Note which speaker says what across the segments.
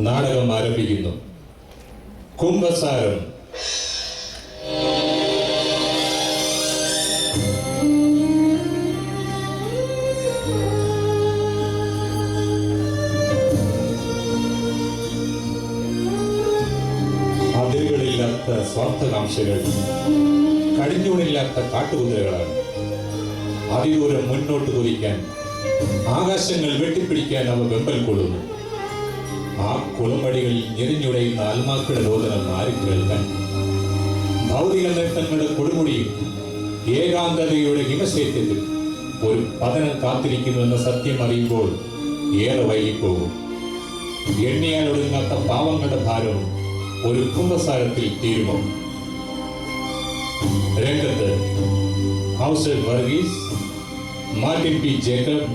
Speaker 1: നാടകം ആരംഭിക്കുന്നു. കുംഭസാരം. അതിരുകളില്ലാത്ത സ്വാർത്ഥകാംക്ഷകൾ, കടിഞ്ഞൂണില്ലാത്ത കാട്ടുകുതിരകളാണ്. അതിദൂരം മുന്നോട്ട് കുതിക്കാൻ, ആകാശങ്ങൾ വെട്ടിപ്പിടിക്കാൻ അവ വെമ്പൽ കൊള്ളുന്നു. ആ കുളമ്പടികളിൽ ഞെരിഞ്ഞുടയുന്ന ആത്മാക്കളുടെ രോദനം ആരും കേൾക്കാൻ? ഭൗതിക നേട്ടങ്ങളുടെ കൊടുമുടിയും ഏകാന്തതയുടെ ഹിമശൈത്യത്തിൽ ഒരു പതനം കാത്തിരിക്കുന്നുവെന്ന സത്യം അറിയുമ്പോൾ ഏറെ വൈകിപ്പോകും. എണ്ണിയാൽ ഒടുങ്ങാത്ത പാവങ്ങളുടെ ഭാരം ഒരു കുംഭസാരത്തിൽ തീരുമോ? രംഗത്ത് Ouseppu Varghese, Martin P Jacob,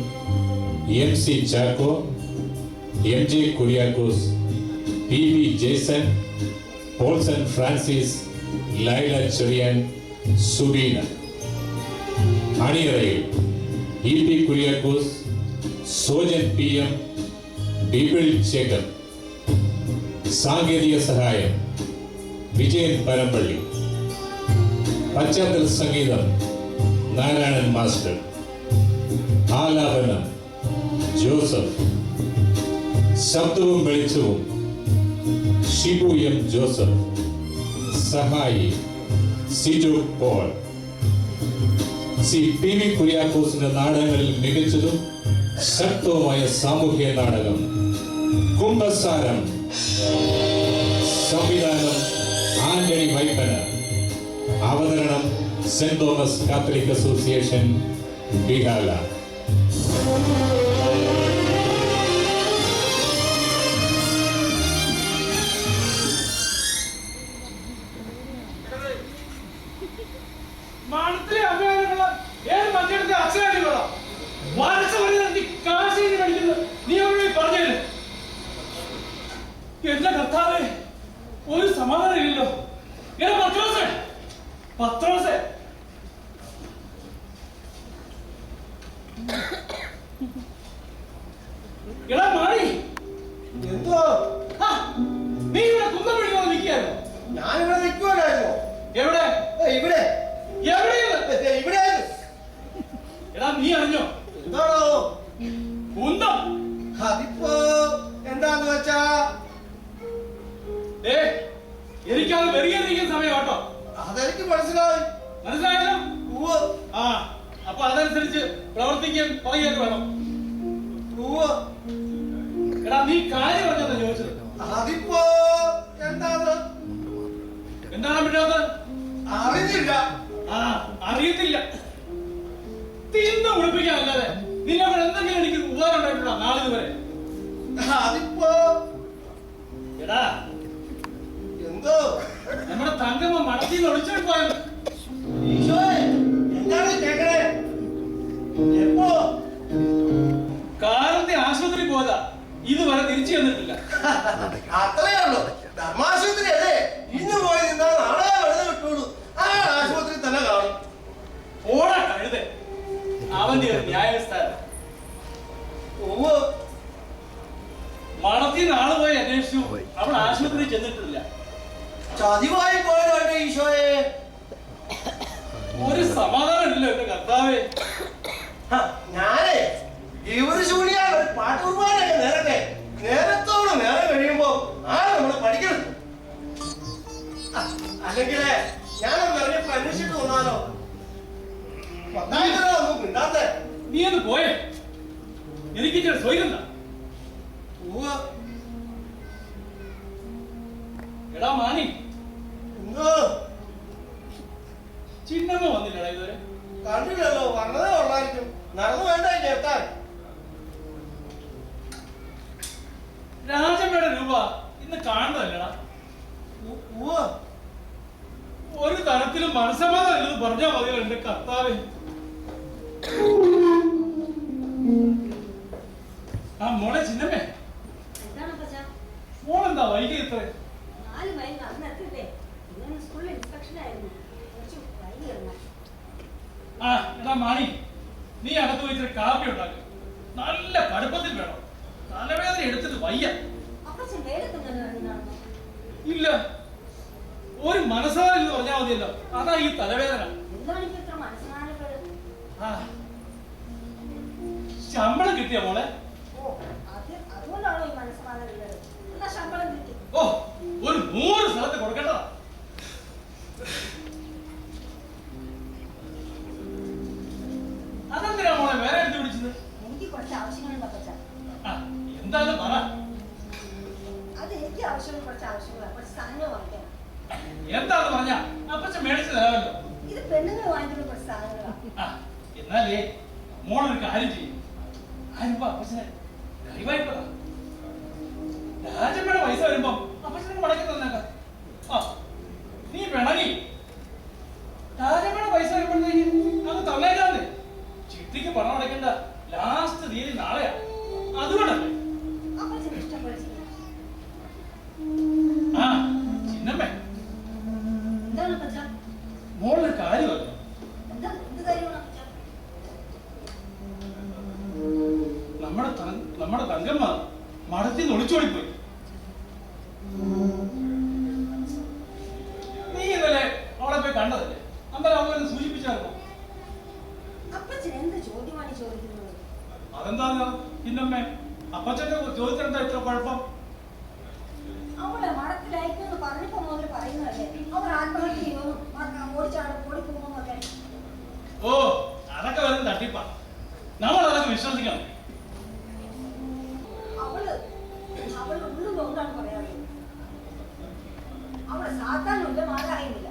Speaker 1: MC Chacko, MJ Kuriakose, PV Jason, Paulson Francis, Laila Cherian, Subeena. അണിയറയിൽ EP കുര്യാക്കോസ്, സോജൻ PM, ബിപിൾ ശേഖർ. സാങ്കേതിക സഹായം വിജയൻ പരമ്പള്ളി. പശ്ചാത്തല സംഗീതം നാരായണൻ മാസ്റ്റർ. ആലാപനം ജോസഫ്. ശബ്ദവും വെളിച്ചവും ഷിബു M ജോസഫ്. സഹായി സിജു പോൾ. PV കുര്യാക്കോസിന്റെ നാടകങ്ങളിൽ മികച്ചതും ശക്തവുമായ സാമൂഹ്യ നാടകം കുംഭസാരം. സംവിധാനം ആന്റണി വൈപ്പന. അവതരണം സെന്റ് തോമസ് കാത്തലിക് അസോസിയേഷൻ, ബിഹാല.
Speaker 2: എന്റെ കർത്താവേ, ഒരു സമാധാനം ഇല്ലല്ലോ. പത്രോസേ, എടാ മാറി,
Speaker 3: എന്തോ
Speaker 2: നീ ഇവിടെ കുന്തം പിടിക്കാൻ നിൽക്കുകയായിരുന്നു?
Speaker 3: ഞാനിവിടെ നിൽക്കുവാനായിരുന്നു.
Speaker 2: എവിടെ?
Speaker 3: ഇവിടെ.
Speaker 2: എവിടെയാണ്? എടാ നീ അറിഞ്ഞോ?
Speaker 3: എന്താണോ
Speaker 2: കുന്തം?
Speaker 3: അതിപ്പോ എന്താന്ന് വെച്ചാ
Speaker 2: എനിക്കത് വെറിയാതിരിക്കുന്ന സമയം കേട്ടോ.
Speaker 3: അതെനിക്ക് മനസ്സിലായി.
Speaker 2: മനസ്സിലായല്ലോ? ആ, അപ്പൊ അതനുസരിച്ച് പ്രവർത്തിക്കാൻ പറയുകയൊക്കെ വേണം. എടാ നീ കാര്യം പറഞ്ഞാ ചോദിച്ചത്.
Speaker 3: അതിപ്പോ എന്താണ്
Speaker 2: പറ്റാത്തത്?
Speaker 3: അറിഞ്ഞില്ല.
Speaker 2: അറിയത്തില്ല. തിന്ന് ഒളിപ്പിക്കാനല്ലാതെ നിങ്ങൾ എന്തെങ്കിലും എനിക്ക് ഉപകാരം ഉണ്ടായിട്ടുണ്ടോ നാളിതുവരെ?
Speaker 3: അതിപ്പോ
Speaker 2: എടാ
Speaker 3: എന്തോ
Speaker 2: നമ്മുടെ തങ്കമ്മ മടത്തിന്ന് ഒളിച്ചോട്ട് പോയത്.
Speaker 3: ഈശോയെ, എന്താണ് കേക്കണേ? എപ്പോ?
Speaker 2: കാലത്തെ ആശുപത്രി പോയതാ, ഇതുവരെ തിരിച്ചു വന്നിട്ടില്ല.
Speaker 3: അത്രേ ഉള്ളൂ. ധർമാശുപത്രി അല്ലേ? ഇന്ന് പോയി നിന്നാ നാളെ വെറുതെ വിട്ടോളൂ. ആ ആശുപത്രി തന്നെ കാണും.
Speaker 2: ഓടാ കഴുതേ, അവന്റെ ഒരു ന്യായസ്ഥാനം. മണത്തിന്ന് ആള് പോയി അന്വേഷിച്ചു, അവൾ ആശുപത്രി ചെന്നിട്ടില്ല.
Speaker 3: ചതിവായി പോയതോട്ടെ ഈശോയെ.
Speaker 2: ഒരു സമാധാനം ഇല്ല എന്റെ കർത്താവേ.
Speaker 3: ഞാനേ ഇവര് ശൂന്യാണ് ഒരു പാട്ടുകുർബാനൊക്കെ നേരത്തെ നേരത്തോട് നേരം കഴിയുമ്പോ നമ്മള് പഠിക്കണം. അല്ലെങ്കിലേ ഞാനൊന്ന് ഇറങ്ങിയപ്പോ അന്വേഷിച്ചിട്ട് വന്നാലോ? ഒന്നും മിണ്ടാത്തെ.
Speaker 2: നീ ഒന്ന് പോയേ, എനിക്ക് ചില സ്വൈരണ്ട. എടാ മാണി, ചിന്നമ്മ വന്നില്ലടാ ഇതുവരെ?
Speaker 3: കണ്ടില്ലല്ലോ, വന്നതേ ഉള്ളായിരിക്കും. നടന്നു വേണ്ട കേട്ടാൻ.
Speaker 2: രാജമ്മയുടെ രൂപ ഇന്ന് കാണുന്നതല്ലടാ. ഒരു തരത്തിലും മനസ്സമാധാനം ഇല്ലെന്ന് പറഞ്ഞാൽ മതിയല്ലോ എന്റെ കർത്താവേ. ആ മോളെ ചിന്നമ്മേ, മോളെന്താ വൈകി ഇത്ര? ആ എടാ മാണി, നീ അകത്ത് പോയി കാപ്പി ഉണ്ടാക്കും. നല്ല കടുപ്പത്തിൽ വേണം, തലവേദന എടുത്തിട്ട് വയ്യ. ഇല്ല, ഒരു മനസ്സമാധാനം എന്ന് പറഞ്ഞാൽ മതിയല്ലോ. അതാ ഈ തലവേദന. ആ, ശമ്പളം കിട്ടിയ മോളെ? ഓ, ഒരു 100 സ്ഥലത്ത് കൊടുക്കണ്ട. അതെന്തിനാ മോളെ വേറെ എടുത്ത് പിടിച്ചത്?
Speaker 4: എനിക്ക് കുറച്ച് ആവശ്യങ്ങളുണ്ട് അപ്പച്ച.
Speaker 2: എന്താന്ന് പറ.
Speaker 4: അത് എനിക്ക് ആവശ്യമുള്ള കുറച്ച് ആവശ്യങ്ങളാണ്, കുറച്ച് സാധനങ്ങൾ വാങ്ങിക്കണം.
Speaker 2: എന്താന്ന് പറഞ്ഞാ അപ്പച്ച മേടിച്ചു തരാമല്ലോ.
Speaker 4: ഇത് പെണ്ണുങ്ങൾ വാങ്ങിക്കുന്ന കുറച്ച് സാധനങ്ങളാണ്.
Speaker 2: എന്നാലേ മോളൊരു കാര്യം ചെയ്യും. ആരും അപ്പച്ചനെ ദയവായിപ്പോ രാജമ്മയുടെ പൈസ വരുമ്പോ അപ്പച്ചനക്ക് മടക്കി തന്നേക്കാം. നീ പിണങ്ങി രാജമ്മയുടെ പൈസ വരുമ്പോഴത്തേക്ക് അത് തന്നേക്കാതെ. ചിട്ടിക്ക് പണം അടയ്ക്കേണ്ട ലാസ്റ്റ് തീയതി നാളെയാ. അതുകൊണ്ടല്ലേ
Speaker 4: അപ്പച്ചന് ഇഷ്ടംപോലെ ചെയ്യാം.
Speaker 2: ചിന്നമ്മേ,
Speaker 4: എന്താണ് അപ്പച്ച?
Speaker 2: മോളൊരു കാര്യമല്ല.
Speaker 4: എന്ത് കാര്യമാണ് അപ്പച്ച?
Speaker 2: നമ്മുടെ തങ്കമ്മ മടത്തിൽ നിന്ന് ഒളിച്ചോടിപ്പോയി. നീ ഇന്നലെ അവളെ പോയി കണ്ടതല്ലേ? അന്നേരം അവളെ സൂചിപ്പിച്ചായിരുന്നു.
Speaker 4: അപ്പച്ചൻ എന്ത് ചോദ്യമാണ് ചോദിക്കുന്നത്?
Speaker 2: അതെന്താ പിന്നമ്മേ, അപ്പച്ചന്റെ ചോദിച്ചെന്താ ഇത്ര കുഴപ്പം?
Speaker 4: അവളെ മഠത്തിലയക്കുമെന്ന് പറഞ്ഞപ്പോ മുതൽ പറയുന്നതല്ലേ അവർ ആത്മഹത്യ ചെയ്യുമെന്നും ഓടിപ്പോകുമെന്നൊക്കെ.
Speaker 2: ഓ, അതൊക്കെ വെറും തട്ടിപ്പാ. നമ്മൾ അതൊക്കെ വിശ്വസിക്കണം.
Speaker 4: അവള് ഉള്ളു കൊണ്ടാണ് പറയാറ്. അവളെ സാത്താനുണ്ട്, മാതാറിയുമില്ല.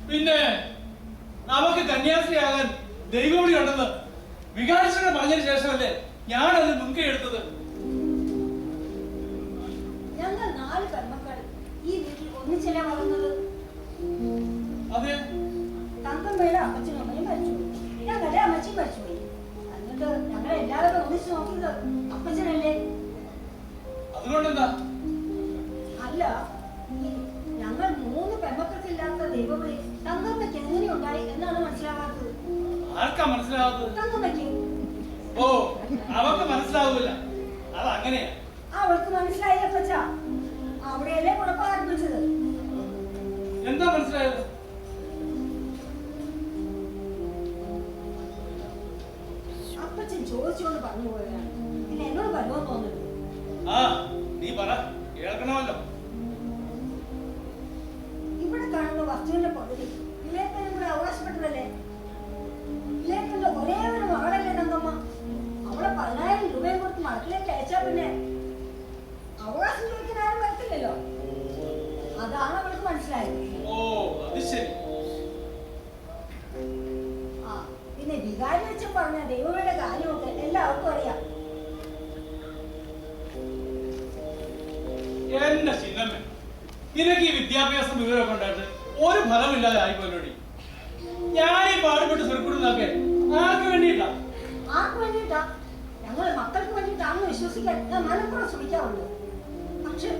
Speaker 2: പിന്നെ നമുക്ക് കന്യാസ്ത്രീയാകാൻ ദൈവവിളി ഉണ്ടെന്ന് വികാരിച്ചോട് പറഞ്ഞതിന് ശേഷമല്ലേ ഞാനത് മുൻകൈ എടുത്തത്.
Speaker 4: ഞങ്ങൾ 4 പെൺമക്കൾ ഈ വീട്ടിൽ ഒന്നിച്ചല്ലേ വളർന്നത്.
Speaker 2: അതെ,
Speaker 4: തങ്കമ്മയുടെ അമ്മച്ചനും അമ്മയും മരിച്ചുപോയി, ഞങ്ങളുടെ അമ്മച്ചും മരിച്ചുപോയി. എന്നിട്ട് ഞങ്ങൾ എല്ലാവരും ഒന്നിച്ച് നോക്കിയത് അപ്പച്ചനല്ലേ?
Speaker 2: അതുകൊണ്ടെന്താ?
Speaker 4: അല്ല, ഞങ്ങൾ 3 പെൺമക്കൾക്കില്ലാത്ത ദൈവവിളി തങ്കമ്മയ്ക്ക് എങ്ങനെ ഉണ്ടായി എന്നാണ് മനസ്സിലാകാത്തത്.
Speaker 2: ആർക്കാ മനസ്സിലാവാത്തത്?
Speaker 4: തങ്കമ്മയ്ക്ക്.
Speaker 2: ഓ, അവർക്ക് മനസ്സിലാവൂല. അതങ്ങനെയാ.
Speaker 4: അവൾക്ക് മനസ്സിലായി അപ്പച്ച. അവിടെയല്ലേ കുഴപ്പം ആരംഭിച്ചത്.
Speaker 2: എന്താ മനസ്സിലായത്?
Speaker 4: അപ്പച്ചൻ ചോദിച്ചുകൊണ്ട് പറഞ്ഞു പോയതാണ്. പിന്നെ എന്നോട് വരുമോ തോന്നുന്നു.
Speaker 2: നീ പറ, കേൾക്കണമല്ലോ.
Speaker 4: ഇവിടെ കാണുന്ന വസ്തുവിന്റെ പകുതി ഇലേക്കനും കൂടെ അവകാശപ്പെട്ടതല്ലേ? ഇലേക്കന്റെ ഒരേ ഒരു മകളല്ലേ തങ്കമ്മ? അവളെ 10,000 രൂപയും കൊടുത്ത് മഠത്തിലേക്ക് അയച്ചാ പിന്നെ അവകാശം ചോദിക്കാൻ ആരും വരത്തില്ലല്ലോ. അതാണ് അവൾക്ക് മനസ്സിലായത്.
Speaker 2: ഓ, അത് ശരി.
Speaker 4: പിന്നെ വികാരി വെച്ചും പറഞ്ഞ ദൈവയുടെ കാര്യമൊക്കെ എല്ലാവർക്കും അറിയാം.
Speaker 2: എന്റെ ചിന്നമ്മ, നിനക്ക് ഈ വിദ്യാഭ്യാസം വിവരമൊക്കെ ഉണ്ടായിട്ട് ഒരു ഫലമില്ലാതെ ആയിപ്പോലോടി. ഞാനീ പാടുപെട്ട് സുരക്കൂടുന്നൊക്കെ ആർക്ക് വേണ്ടിയിട്ടാ?
Speaker 4: ആർക്ക് വേണ്ടിയിട്ടാ? ഞങ്ങൾ മക്കൾക്ക് വേണ്ടിയിട്ടാണെന്ന് വിശ്വസിക്കാൻ ഞാൻ മനഃപൂർവ്വം ശ്രമിക്കാറുണ്ട്. പക്ഷെ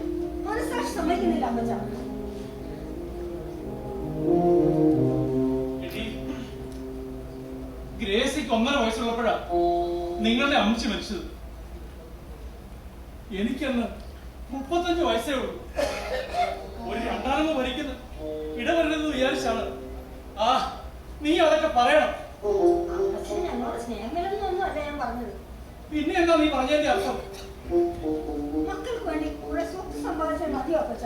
Speaker 4: മനസ്സാക്ഷി സമ്മതിക്കുന്നില്ല അമ്മച്ച.
Speaker 2: ഗ്രേസിക്ക് 1.5 വയസ്സുള്ളപ്പോഴാ നിങ്ങളുടെ അമ്മച്ചി മരിച്ചത്. എനിക്കന്ന് 35 വയസ്സേ ഉള്ളൂ. ഒരു രണ്ടാണെന്ന് ഭരിക്കുന്ന ഇടവരരുതെന്ന് വിചാരിച്ചാണ്. നീ അതൊക്കെ പറയണം.
Speaker 4: ഞങ്ങളോട് സ്നേഹമില്ലെന്നൊന്നും അല്ല ഞാൻ പറഞ്ഞത്.
Speaker 2: പിന്നെ എന്താ നീ പറഞ്ഞതിന്റെ അർത്ഥം?
Speaker 4: മക്കൾക്ക് വേണ്ടി കുറെ സ്വത്ത് സമ്പാദിച്ചാൽ മതിയോ അപ്പച്ച?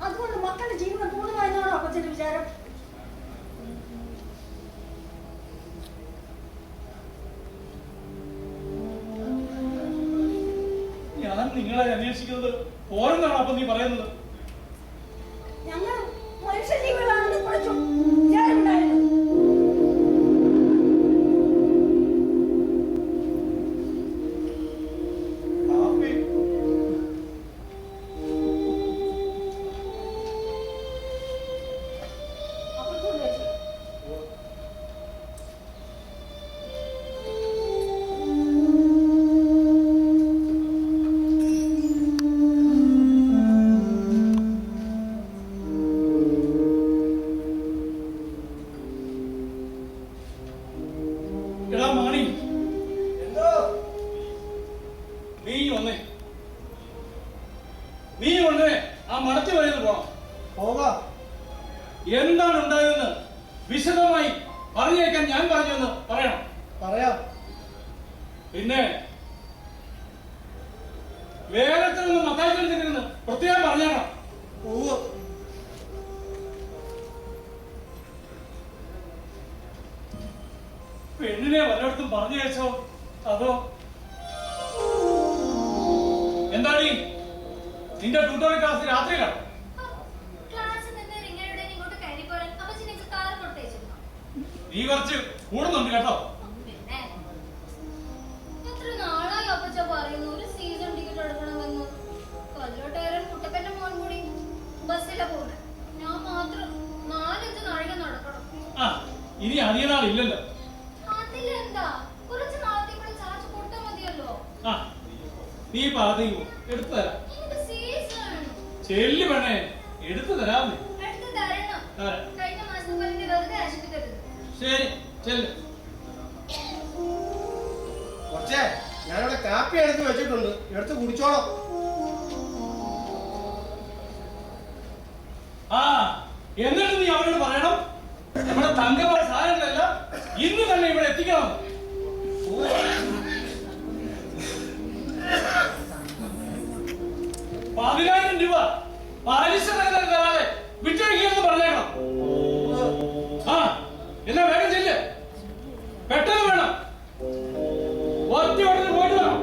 Speaker 4: അതുകൊണ്ട് മക്കളുടെ ജീവിതം പൂർണ്ണമായെന്നാണോ അപ്പച്ചന്റെ വിചാരം?
Speaker 2: ഞാൻ നിങ്ങളെ അന്വേഷിക്കുന്നത് ഓരോന്നാണ് അപ്പൊ നീ പറയുന്നത്?
Speaker 4: ഞങ്ങൾ മനുഷ്യജീവികളാണെന്ന് കുറച്ചു വിചാരമുണ്ടായിരുന്നു.
Speaker 2: നീ കൊണ്ട് ആ മടത്തി വഴിയിൽ പോണം.
Speaker 3: പോകാം.
Speaker 2: എന്താണ് ഉണ്ടായതെന്ന് വിശദമായി പറഞ്ഞേക്കാൻ ഞാൻ പറഞ്ഞെന്ന് പറയണം.
Speaker 3: പറയാം.
Speaker 2: പിന്നെ വേഗത്തിൽ നിന്ന് മത്തായിക്കൽ തിരിഞ്ഞ് പ്രത്യേകം പറഞ്ഞേക്കണം.
Speaker 3: പോവും.
Speaker 2: പെണ്ണിനെ വല്ലയിടത്തും പറഞ്ഞു അയച്ചോ അതോ എന്താണീ നിന്റെ ട്യൂട്ടോറിയൽ ക്ലാസ് രാത്രിയിലാണ്? നീ കുറച്ച് കൂടുന്നുണ്ട് കേട്ടോ. ആ ഇനി അധിക നാളില്ലല്ലോ. ആ നീ പാതയോ എടുത്തു തരാം. ചെല്ലു വേണേ എടുത്തു തരാമേ. ശരി ചെല്ലു.
Speaker 3: കൊച്ചേ, ഞാനിവിടെ കാപ്പി എടുത്ത് വെച്ചിട്ടുണ്ട്, എടുത്ത് കുടിച്ചോളാം.
Speaker 2: ആ എന്നിട്ട് നീ അവരോട് പറയണം നമ്മുടെ തങ്കമായ സാധനങ്ങളെല്ലാം ഇന്ന് തന്നെ ഇവിടെ എത്തിക്കണം. 10,000 രൂപ പലിശ തരാതെ വിട്ടഴിക്കുമെന്ന് പറഞ്ഞേക്കണം. ആ എന്നാ വേഗം ചെല്ല്, പെട്ടെന്ന് വേണം. ഒറ്റ ഉടനെ പോയിട്ട് വേണം.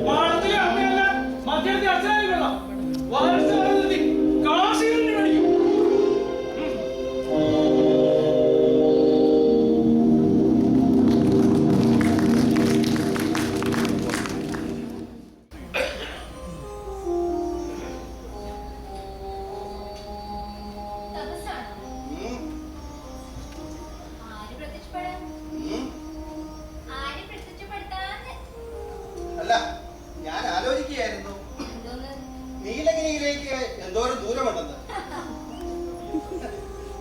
Speaker 2: പാടത്തിലെ അമ്മയല്ല മധ്യത്തെ അച്ഛനായി വേണം. വർഷത്തിൽ കാശിന് മേടിക്കും.
Speaker 3: അല്ല, ഞാൻ ആലോചിക്കുകയായിരുന്നു നീലഗിരിയിലേക്ക് എന്തോരം ദൂരമുണ്ടെന്ന്.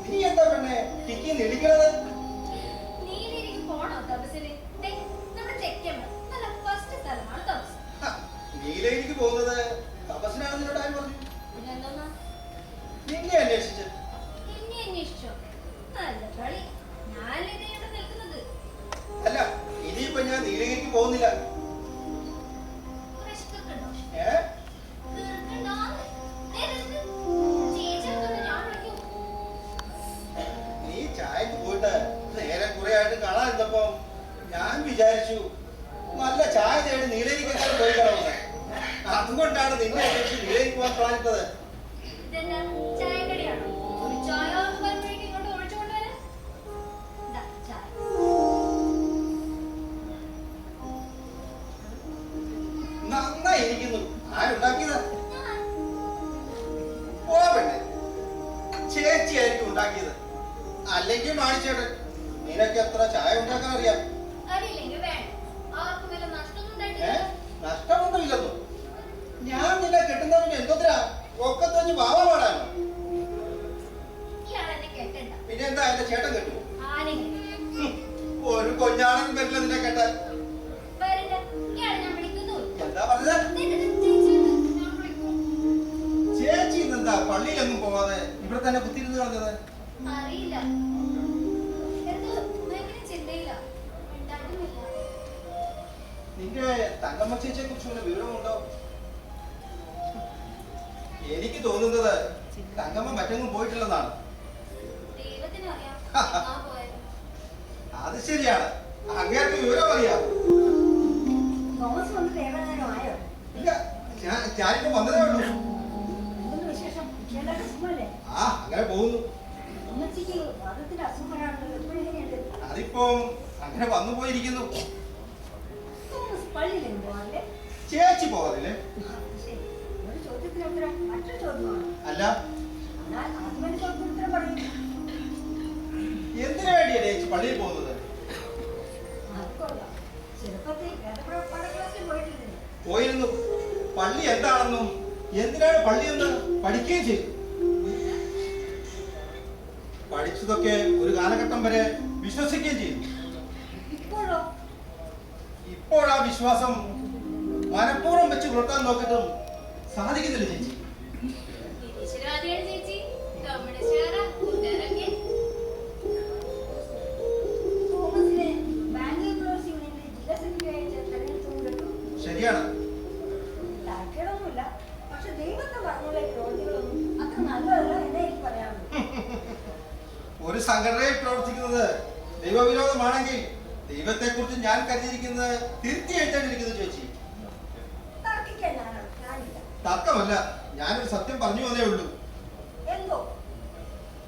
Speaker 3: നീ എന്താ പെണ്ണെ ടിക്കി നിടിക്കണത്? നീലഗിരിക്ക് പോകുന്നത് തപസ്സിനാണെന്ന് എന്നോട് ആര് പറഞ്ഞു? നിന്നെ അന്വേഷിച്ച്. അല്ല, ഇനിയിപ്പോ ഞാൻ നീലഗിരിക്ക് പോകുന്നില്ല. നീ ചായക്ക് പോയിട്ട് നേരെ കുറെ ആയിട്ട് കാണാതിരുന്നപ്പോ ഞാൻ വിചാരിച്ചു നല്ല ചായ തേടി നീലഗിരിക്ക് പോയി കിടന്നത്. അതുകൊണ്ടാണ് നിന്നെ അന്വേഷിച്ച് നീലഗിരിക്ക് പോകാൻ പ്ലാനിട്ടത്. നന്നായിരിക്കുന്നു. ആരുണ്ടാക്കിയത്? ഓ പെണ്ണെ, ചേച്ചിയായിരിക്കും ഉണ്ടാക്കിയത്. അല്ലെങ്കിൽ മാണിച്ചേട്ടൻ. നിനക്ക് എത്ര ചായ ഉണ്ടാക്കാൻ അറിയാം? നഷ്ടമൊന്നുമില്ലെന്നു. ഞാൻ നിന്നെ കെട്ടുന്നതിന് എന്തോത്തിനാ ഒക്കത്തൊന്ന് പാവ പാടാനോ? പിന്നെ എന്താ എന്റെ ചേട്ടൻ കെട്ടുമോ? ഒരു കൊഞ്ഞാണൻ വരില്ല നിന്നെ കെട്ടാൻ. എന്താ പറഞ്ഞത്? ചേച്ചി എന്താ പള്ളിയിലെങ്ങും പോവാതെ ഇവിടെ തന്നെ കുത്തിരുന്ന് കളഞ്ഞത്? നിന്റെ തങ്കമ്മ ചേച്ചിയെ കുറിച്ച് വല്ല വിവരമുണ്ടോ? എനിക്ക് തോന്നുന്നത് തങ്കമ്മ മറ്റെങ്ങും പോയിട്ടില്ലെന്നാണ്. അത് ശരിയാണ്, അങ്ങേർക്ക് വിവരം അറിയാം. ഇല്ല, ഞാനിപ്പോ വന്നതേ ഉള്ളൂ. ആ അങ്ങനെ പോകുന്നു. അതിപ്പോ അങ്ങനെ വന്നു പോയിരിക്കുന്നു. ചേച്ചി പോകാറില്ലേ? അല്ല, എന്തിനു വേണ്ടിയാ ചേച്ചി പള്ളിയിൽ പോകുന്നത്? പോയിരുന്നു. പള്ളി എന്താണെന്നും എന്തിനാണ് പള്ളിയെന്ന് പഠിക്കുകയും ചെയ്തു. പഠിച്ചതൊക്കെ ഒരു കാലഘട്ടം വരെ വിശ്വസിക്കുകയും ചെയ്തു. ഇപ്പോഴാ വിശ്വാസം മനഃപൂർവ്വം വെച്ച് പുലർത്താൻ നോക്കിയിട്ടും സാധിക്കുന്നില്ല ചേച്ചി.
Speaker 5: നിരീശ്വരവാദിയാണ് ചേച്ചി. കമ്മ്യൂണിസ്റ്റുകാരാ കൂട്ടുകാരൊക്കെ.
Speaker 4: തോമസിനെ ബാങ്ക് എംപ്ലോയീസ് യൂണിയനിലെ ജില്ലാ സെക്രട്ടറിയായിട്ട് തെരഞ്ഞെടുത്തുകൊണ്ടിട്ടു.
Speaker 3: ശരിയാണ്.
Speaker 4: താല്പര്യമൊന്നുമില്ല. പക്ഷെ ദൈവത്തെ പറഞ്ഞുള്ള പ്രവൃത്തികളൊന്നും അത്ര നല്ലതല്ല എന്നേ എനിക്ക് പറയാനുള്ളൂ.
Speaker 3: ഒരു സംഘടനയിൽ പ്രവർത്തിക്കുന്നത് ദൈവവിരോധമാണെങ്കിൽ ദൈവത്തെ കുറിച്ച് ഞാൻ കരുതിയിരിക്കുന്നത് തിരുത്തി എഴുത്തേണ്ടിയിരിക്കുന്നു ചേച്ചി.
Speaker 4: തർക്കിക്കാൻ ഞാനില്ല.
Speaker 3: തർക്കമല്ല, ഞാനൊരു സത്യം പറഞ്ഞു എന്നേ ഉള്ളൂ.
Speaker 4: എന്തോ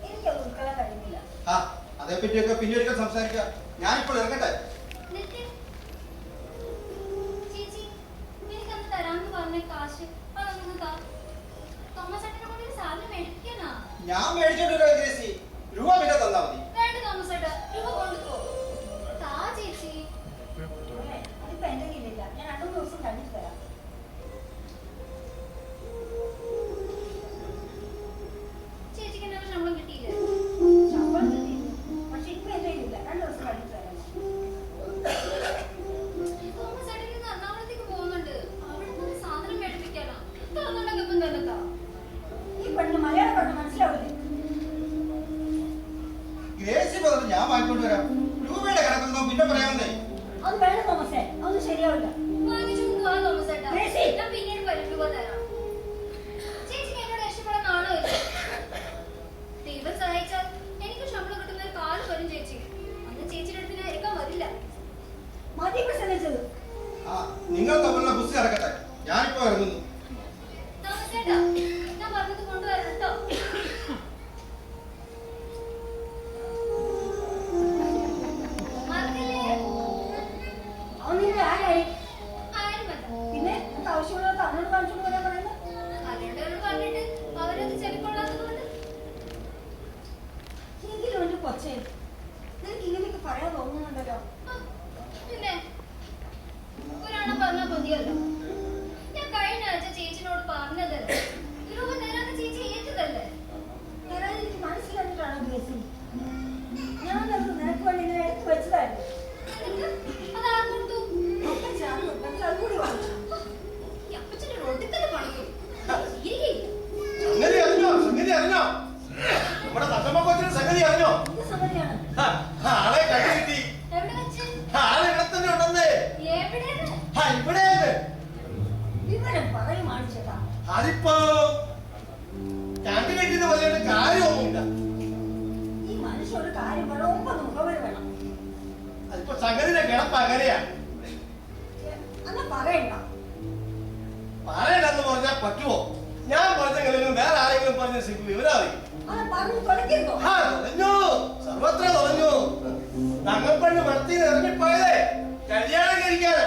Speaker 4: എനിക്കത് ഉൾക്കൊള്ളാൻ കഴിയുന്നില്ല.
Speaker 3: ആ അതേപ്പറ്റിയൊക്കെ പിന്നീട് സംസാരിക്കാം. ഞാനിപ്പോൾ ഇറങ്ങട്ടെ.
Speaker 5: നിക്ക്. ചേച്ചി, എനിക്കന്ന് തരാന്ന് പറഞ്ഞ കാശ് അതൊന്ന് താ. തോമസ് ചേട്ടനെ കൊണ്ട് ഒരു സാധനം മേടിക്കാനാ.
Speaker 3: ഞാൻ മേടിച്ചോണ്ട് വരാം ഗ്രേസി. രൂപ പിന്നെ തന്നാ മതി.
Speaker 5: വേണ്ട തോമസ് ചേട്ടാ, രൂപ കൊണ്ടുപോ. താ ചേച്ചി.
Speaker 4: അതിപ്പോ എന്റെ കയ്യിലില്ല. ഞാൻ 2-3 ദിവസം കഴിഞ്ഞിട്ട് തരാം.
Speaker 5: ചേച്ചിക്ക് എന്നാ ശമ്പളം കിട്ടിയില്ലേ?
Speaker 4: ശമ്പളം കിട്ടി. പക്ഷെ ഇപ്പൊ എന്റെ കയ്യിലില്ല. 2 ദിവസം കഴിഞ്ഞിട്ട് തരാം.
Speaker 5: തോമസ് ചേട്ടൻ ഇന്ന് എറണാകുളത്തേക്ക് പോകുന്നുണ്ട്. അവിടെ നിന്ന് സാധനം മേടിപ്പിക്കാനാ. തന്നുണ്ടെങ്കിൽ ഇപ്പം തന്നെ താ.
Speaker 4: ഈ പെണ്ണ് മലയാളം പെണ്ണ് മനസ്സിലാവില്ലേ?
Speaker 3: ഗ്രേസി പറഞ്ഞു ഞാൻ വാങ്ങിക്കൊണ്ട് വരാം. രൂപയുടെ കണക്കൊന്നും പിന്നെ പറയാവുന്നേ.
Speaker 4: അത് വേണ്ട തോമസേ, അതൊന്നും ശരിയാവില്ല.
Speaker 5: വാങ്ങിച്ചു കൊണ്ടുവാ തോമസ് ചേട്ടാ.
Speaker 4: ഗ്രേസി.
Speaker 5: ഞാൻ പിന്നീട് രൂപ തരാം. ചേച്ചിക്ക് എന്നോട് ഇഷ്ടപ്പെടാൻ നാണമില്ല. ദൈവം സഹായിച്ചാൽ എനിക്ക് ശമ്പളം കിട്ടുന്ന ഒരു കാലം വരും ചേച്ചി. അന്ന് ചേച്ചിയുടെ അടുത്ത് ഞാൻ എടുക്കാൻ വരില്ല.
Speaker 4: മതി പ്രസംഗിച്ചത്.
Speaker 3: ആ നിങ്ങൾ തമ്മിലുള്ള ബുദ്ധി നടക്കട്ടെ. ഞാനിപ്പോ ഇറങ്ങുന്നു.
Speaker 5: തോമസ് ചേട്ടാ, ഞാൻ പറഞ്ഞത് കൊണ്ടുവരണം കേട്ടോ. മറക്കല്ലേ?
Speaker 4: അവൻ നിന്റെ ആരായി?
Speaker 5: ആരും വേണ്ട.
Speaker 4: പിന്നെ ആവശ്യമുള്ളത് അവനോട് കാണിച്ചോണ്ട് വരാൻ പറയുന്നത്.
Speaker 5: അവരോട് പറഞ്ഞിട്ട് അവരത് ചെവിക്കൊള്ളാത്തതുകൊണ്ട്
Speaker 4: എങ്കിലും എന്റെ കൊച്ചേ, നിനക്ക് ഇങ്ങനെയൊക്കെ പറയാൻ തോന്നുന്നുണ്ടല്ലോ.
Speaker 5: പിന്നെ ഒരാളെ പറഞ്ഞാൽ മതിയല്ലോ. ഞാൻ കഴിഞ്ഞ ആഴ്ച ചേച്ചിനോട് പറഞ്ഞതല്ലേ, രൂപ തരാന്ന് ചേച്ചി ഏറ്റതല്ലേ.
Speaker 4: ഞാൻ എനിക്ക് മനസ്സിലാക്കിയിട്ടാണോ ഗ്രേസി? ഞാൻ നിനക്ക് വേണ്ടി ഇങ്ങനെ എടുത്തു വെച്ചതായിരുന്നു.
Speaker 5: അതാ കൊടുത്തു.
Speaker 4: അതുകൂടി വാങ്ങിച്ചു.
Speaker 5: ഈ അപ്പച്ചന്റെ റൊട്ടിക്കല് പണിക്കും ഇരിക്കയില്ല.
Speaker 3: സംഗതി അറിഞ്ഞോ? സംഗതി അറിഞ്ഞോ? നമ്മുടെ തത്തമ്മക്കൊച്ചിന് സംഗതി അറിഞ്ഞോ?
Speaker 4: ഇത് സംഗതിയാണ്.
Speaker 3: ആളെ കൈ കിട്ടി.
Speaker 5: എവിടെ വെച്ച്?
Speaker 3: ആളെ ഇവിടെ തന്നെ ഉണ്ടെന്നേ.
Speaker 5: എവിടെയാണ്?
Speaker 3: ഇവിടെ
Speaker 4: വിവരം പറയും ആണിച്ചേട്ടാ.
Speaker 3: അതിപ്പോ കാൻഡിഡേറ്റിന് പറഞ്ഞിട്ട് കാര്യമൊന്നുമില്ല.
Speaker 4: ഈ മനുഷ്യ ഒരു കാര്യം പറയുമ്പോ മുഖവര് വേണം.
Speaker 3: അതിപ്പോ സംഗതിയുടെ കിടപ്പ് അങ്ങനെയാ.
Speaker 4: അങ്ങനെ പറയണ്ട.
Speaker 3: പറയണ്ടെന്ന് പറഞ്ഞാൽ പറ്റുമോ? ഞാൻ പറഞ്ഞെങ്കിലും വേറെ ആരെങ്കിലും പറഞ്ഞ വിവരം അറിയും.
Speaker 4: അങ്ങനെ പറഞ്ഞു തുടങ്ങിയിരുന്നോ?
Speaker 3: തുടങ്ങു, സർവത്ര തുടങ്ങു. തങ്ങപ്പെണ്ണ് മടത്തിന് ഇറങ്ങിപ്പോയതേ കല്യാണം കഴിക്കാന്.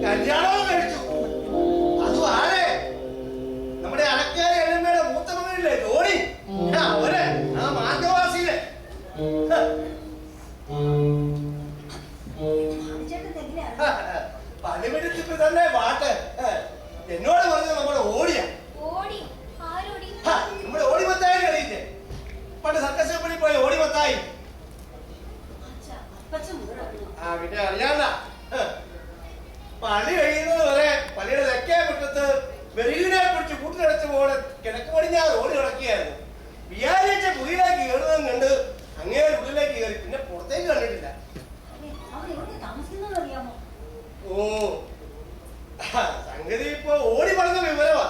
Speaker 3: കല്യാണവും കഴിച്ചു. അതും ആരെ? നമ്മുടെ അടക്കാരി എണ്ണമ്മയുടെ മൂത്ത മകനില്ലേ ജോണി, അവരെ ആ മാറ്റവാസിയിലെ.
Speaker 4: ആണിച്ചേട്ടൻ എങ്ങനെയാണ്?
Speaker 3: പണിമെടുത്തിട്ട് തന്നെ പാട്ട്. എന്നോട് പറഞ്ഞത് നമ്മുടെ ഓടിയാ.
Speaker 5: ഓടി. ആരോടി?
Speaker 3: നമ്മുടെ ഓടി മത്തായി അറിയില്ലേ? പണ്ട് സർക്കസ് കമ്പനി പോയ ഓടി മത്തായി.
Speaker 4: അപ്പച്ചൻ മുഴുവൻ
Speaker 3: പിന്നെ അറിയാണ്ട. പള്ളി കഴിയുന്നത് വരെ പള്ളിയുടെ തെക്കേ മുറ്റത്ത് വെളിയിനെ പിടിച്ച് കൂട്ടിലടച്ച് പോലെ കിഴക്ക് പടിഞ്ഞാറ് ഓടി കിടക്കുകയായിരുന്നു. വിചാരിച്ച കുഴിയിലേക്ക് കയറുന്നതും കണ്ട് അങ്ങേ ഉള്ളിലേക്ക് കയറി. പിന്നെ പുറത്തേക്ക് കണ്ടിട്ടില്ല.
Speaker 4: അവൻ എവിടെ താമസിക്കുന്നത് അറിയാമോ?
Speaker 3: ഓ സംഗതി ഇപ്പൊ ഓടി പറഞ്ഞ വിവരമാ.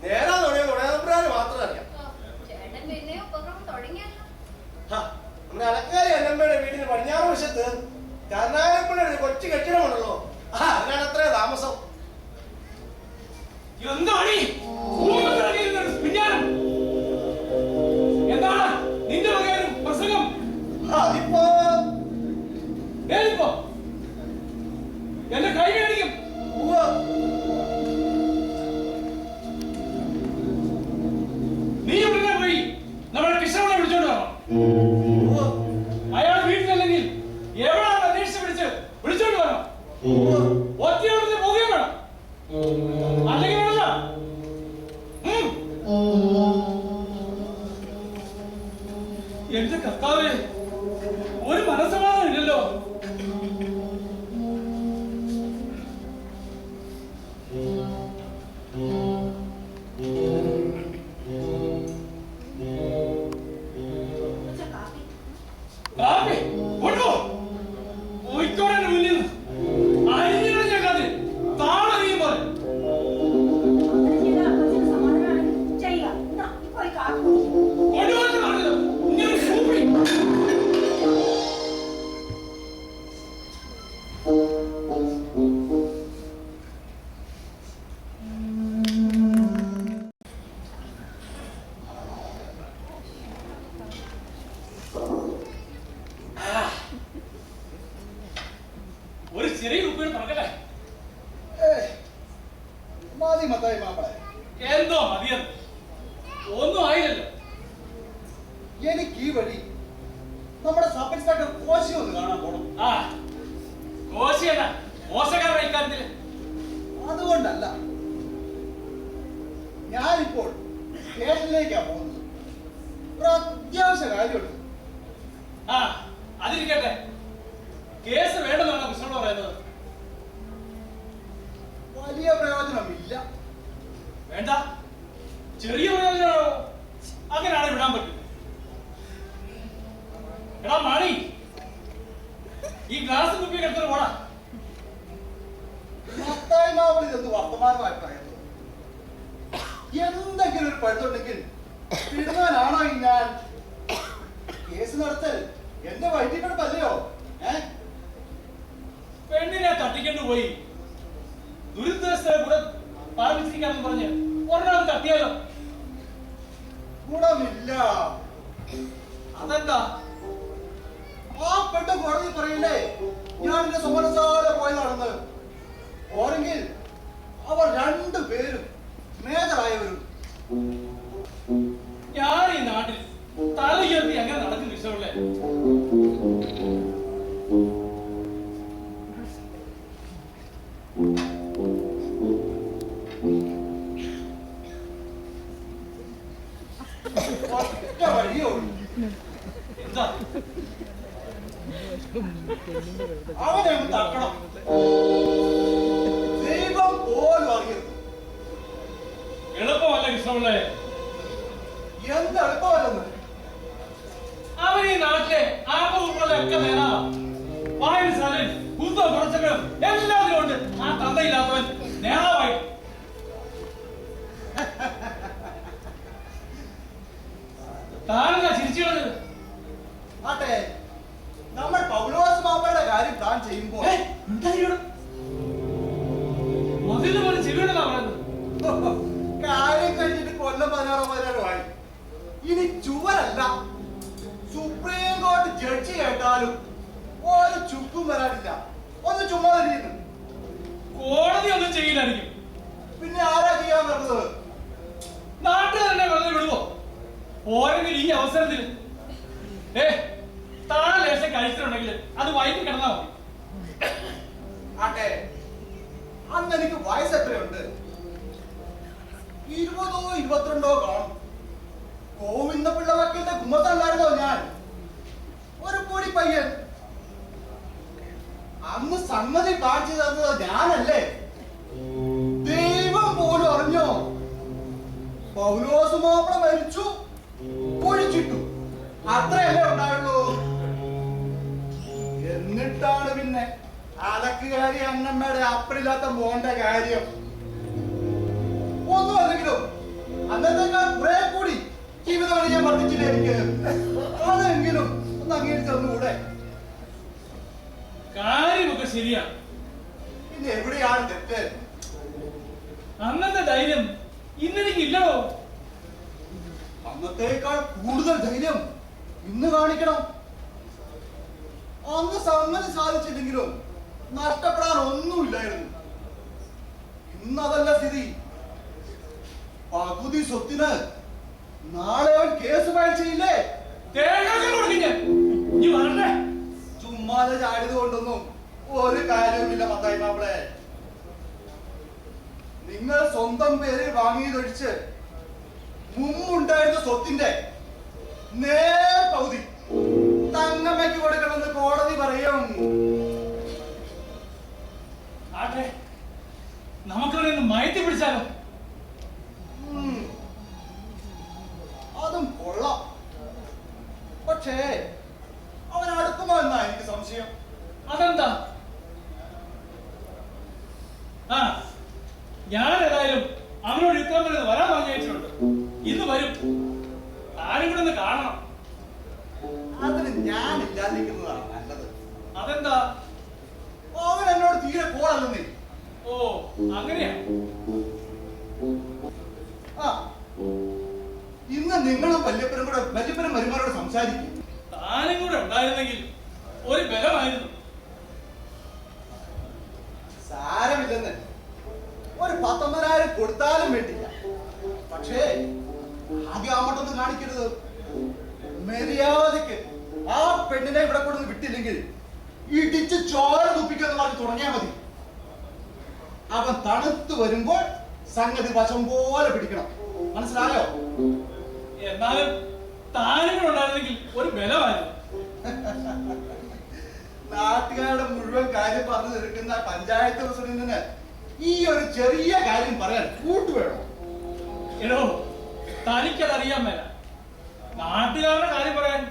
Speaker 3: നേരാ തുടങ്ങിയ ഗുണാഭിപ്രായം മാത്രം അറിയാം.
Speaker 5: ചേട്ടൻ പിന്നെയോ ഉപക്രമം തുടങ്ങിയല്ലോ.
Speaker 3: നമ്മുടെ അലക്കാരി അന്നമ്മയുടെ വീടിന് പടിഞ്ഞാറ് വശത്ത് കർണാകരപ്പുഴ ഒരു കൊച്ചു കെട്ടിടമുണ്ടല്ലോ, അതിനാണ് അത്ര താമസം.
Speaker 2: എന്താണ് എന്താണ് നിന്റെ വകയൊരു പ്രസംഗം?
Speaker 3: അതിപ്പോ
Speaker 2: ഏതിപ്പോ? എന്റെ കൈ മേടിക്കും. നീ ഉടനെ പോയി നമ്മുടെ കൃഷ്ണനെ വിളിച്ചോണ്ട് വരണം. അയാൾ വീട്ടിലല്ലെങ്കിൽ എവിടെയാണ് അന്വേഷിച്ച് വിളിച്ചോണ്ട് വരണം. ഒറ്റയോടത്ത് പോവുകയും വേണം. അല്ലെങ്കിൽ വേണല്ല. എന്റെ കർത്താവേ, ഒരു മനസ്സമാധാനം ഇല്ലല്ലോ.
Speaker 3: മതി മത്തായി മാപ്പിളെ.
Speaker 2: എന്തോ മതിയെന്ന് ഒന്നും ആയില്ലല്ലോ.
Speaker 3: എനിക്ക് ഈ വഴി നമ്മുടെ സബ് ഇൻസ്പെക്ടർ കോശി ഒന്ന് കാണാൻ പോണം.
Speaker 2: ആ കോശിയല്ല മോശക്കാരുടെ ഇക്കാര്യത്തില്.
Speaker 3: അതുകൊണ്ടല്ല, ഞാനിപ്പോൾ സ്റ്റേഷനിലേക്കാ പോകുന്നത്. ഒരു അത്യാവശ്യ കാര്യമുണ്ട്.
Speaker 2: ആ അതിരിക്കട്ടെ, കേസ് വേണ്ടെന്നാണ് കൃഷ്ണനോട് പറയുന്നത്.
Speaker 3: വലിയ പ്രയോജനമില്ല.
Speaker 2: വേണ്ട, ചെറിയ പ്രയോജനമാണോ? അങ്ങനെയാണ് വിടാൻ പറ്റില്ല. എടാ മാണി, ഈ ഗ്ലാസ് കുപ്പി എടുത്തിട്ട് പോടാ.
Speaker 3: മത്തായി മാപ്പിള ഇതെന്ത് വർത്തമാനമായി പറയുന്നത്? എന്തെങ്കിലും ഒരു പഴുത്തുണ്ടെങ്കിൽ വിടുവാനാണോ ഈ ഞാൻ? കേസ് നടത്തൽ എന്റെ വൈദ്യുതിപ്പല്ലയോ?
Speaker 2: പെണ്ണിനെ തട്ടിക്കൊണ്ട് പോയി ദുരിതസ്ഥരെ കൂടെ പാർപ്പിച്ചിരിക്കാന്ന് പറഞ്ഞ് ഒരെണ്ണം തട്ടിയാലോ?
Speaker 3: ഗുണമില്ല.
Speaker 2: അതെന്താ?
Speaker 3: ആ പെട്ട കോടതി പറയില്ലേ ഞാൻ എന്റെ സുമനസാല പോയതാണെന്ന്. ഓരെങ്കിൽ അവർ രണ്ടുപേരും മേജറായവരും.
Speaker 2: ഞാൻ ഈ നാട്ടിൽ തല ഉയർത്തി അങ്ങനെ നടക്കും കൃഷ്ണപിള്ളേ.
Speaker 3: ഒറ്റ വഴിയേ ഉള്ളൂ.
Speaker 2: എന്താ?
Speaker 3: അവനെ ഒന്ന് തക്കണം. ദൈവം പോലും അറിയരുത്.
Speaker 2: എളുപ്പമല്ല കൃഷ്ണപിള്ളേ.
Speaker 3: എന്ത് എളുപ്പമല്ലെന്ന്?
Speaker 2: അവൻ ഈ നാട്ടിലെ ആപ്പുകളൊക്കെ നേതാവാ. വായനശാലയിൽ പുസ്തകം കുറച്ചവരും എല്ലാത്തിനും ഉണ്ട്. ആ തന്തയില്ലാത്തവൻ നേതാവായി. താനെന്താ ചിരിച്ചു കളഞ്ഞത്?
Speaker 3: ആട്ടെ, നമ്മൾ പൗലോസ് മാപ്പയുടെ കാര്യം പ്ലാൻ ചെയ്യുമ്പോൾ
Speaker 2: മതിലിന് പോലെ ചെവിയുണ്ടെന്നാ പറയുന്നത്.
Speaker 3: കാര്യം കഴിഞ്ഞിട്ട് കൊല്ലം 16 ഇനി ചുവരല്ല, സുപ്രീം കോടതി ജഡ്ജി കേട്ടാലും ഒരു ചുക്കും വരാനില്ല. ഒന്ന് ചുമ്മാ തന്നെയിരുന്നു.
Speaker 2: കോടതി ഒന്നും ചെയ്യില്ലായിരിക്കും.
Speaker 3: പിന്നെ ആരാ ചെയ്യാൻ പറഞ്ഞത്?
Speaker 2: നാട്ടിൽ തന്നെ വെറുതെ വിടുവോ? ഓരെങ്കിലും ഈ അവസരത്തിൽ താഴെ ലേശം കഴിച്ചിട്ടുണ്ടെങ്കിൽ അത് വൈകി കിടന്നാ മതി.
Speaker 3: ആട്ടെ, അന്ന് എനിക്ക് വയസ്സ് എത്രയുണ്ട്? 20ഓ 22ഓ കാണും. ഗോവിന്ദപിള്ള വക്കീലിന്റെ ഗുമ്മത്തല്ലായിരുന്നോ ഞാൻ? ഒരു പൊടി പയ്യൻ. അന്ന് സംഗതി കാണിച്ചു തന്നത് ഞാനല്ലേ? ദൈവം പോലും അറിഞ്ഞോ? പൗലോസ് മാപ്പിള മരിച്ചു, കുഴിച്ചിട്ടു, അത്രയല്ലേ ഉണ്ടായുള്ളൂ. എന്നിട്ടാണ് പിന്നെ അലക്കുകാരി അന്നമ്മയുടെ അപ്പടില്ലാത്ത മോന്റെ കാര്യം. ഒന്നും അല്ലെങ്കിലും അന്നത്തേക്കാൾ കുറെ കൂടി ജീവിതമാണ് ഞാൻ വർദ്ധിച്ചില്ല. എനിക്ക് അതെങ്കിലും ഒന്ന് അംഗീകരിച്ചു തന്നുകൂടെ?
Speaker 2: കാര്യമൊക്കെ ശരിയാണ്.
Speaker 3: പിന്നെ എവിടെയാണ് തെറ്റ്?
Speaker 2: അന്നത്തെ ധൈര്യം ഇന്നെനിക്കില്ലടോ.
Speaker 3: അന്നത്തേക്കാൾ കൂടുതൽ ധൈര്യം ഇന്ന് കാണിക്കണം. അന്ന് സംഗതി സാധിച്ചില്ലെങ്കിലും നഷ്ടപ്പെടാൻ ഒന്നുമില്ലായിരുന്നു. ഇന്നതല്ല സ്ഥിതി. പകുതി സ്വത്തിന് നാളെ അവൻ കേസ് ഫയൽ ചെയ്യില്ലേ? ചുമ്മാതെ ചാടിയത് കൊണ്ടൊന്നും ഒരു കാര്യവുമില്ല മത്തായി മാപ്പിളെ. നിങ്ങൾ സ്വന്തം പേര് വാങ്ങിയതൊഴിച്ച് മുമ്പുണ്ടായിരുന്ന സ്വത്തിന്റെ നേർ പകുതി തങ്ങമ്മയ്ക്ക് കൊടുക്കണമെന്ന് കോടതി പറയും.
Speaker 2: ആട്ടെ, നമുക്കവിടെ ഒന്ന് മയത്തി പിടിച്ചാലോ?
Speaker 3: അതും കൊള്ളാം. പക്ഷേ അവൻ അടുക്കുമോ എന്നാ എനിക്ക് സംശയം.
Speaker 2: അതെന്താ? ആ, ഞാൻ ഏതായാലും അവനോട് യുദ്ധം വരുന്നത് വരാൻ പറഞ്ഞിട്ടുണ്ട്. ഇന്ന് വരും. ആരും കൂടെ ഒന്ന് കാണണം.
Speaker 3: അതിന് ഞാൻ ഇല്ലാതിരിക്കുന്നതാണ് നല്ലത്.
Speaker 2: അതെന്താ?
Speaker 3: അവൻ എന്നോട് തീരെ കോളല്ലെന്നേ.
Speaker 2: ഓ, അങ്ങനെയാ?
Speaker 3: ആ, ഇന്ന് നിങ്ങളും വല്യപ്പനും മരുമാരോട് സംസാരിക്കും.
Speaker 2: താനും കൂടെ ഉണ്ടായിരുന്നെങ്കിൽ ഒരു ബലമായിരുന്നു.
Speaker 3: സാരമില്ലെന്ന് ഒരു 19,000 കൊടുത്താലും വേണ്ടില്ല. പക്ഷേ ആദ്യം അങ്ങോട്ടൊന്ന് കാണിക്കരുത്. മര്യാദക്ക് ആ പെണ്ണിനെ ഇവിടെ കൊണ്ടൊന്ന് വിട്ടില്ലെങ്കിൽ ഇടിച്ച് ചോര തുപ്പിക്കെന്ന് പറഞ്ഞ് തുടങ്ങിയാൽ മതി. അവൻ തണുത്ത് വരുമ്പോൾ സംഗതി വശം പോലെ പിടിക്കണം. മനസ്സിലായോ?
Speaker 2: എന്നാലും താരങ്ങൾ ഉണ്ടായിരുന്നെങ്കിൽ ഒരു ബലമായിരുന്നു.
Speaker 3: നാട്ടുകാരുടെ മുഴുവൻ കാര്യം പറഞ്ഞു തീർക്കുന്ന പഞ്ചായത്ത് പ്രസിഡന്റിന് ഈ ഒരു ചെറിയ കാര്യം പറയാൻ കൂട്ടുവേണം.
Speaker 2: എടോ, തനിക്കതറിയാൻ മേല. നാട്ടുകാരുടെ കാര്യം പറയാൻ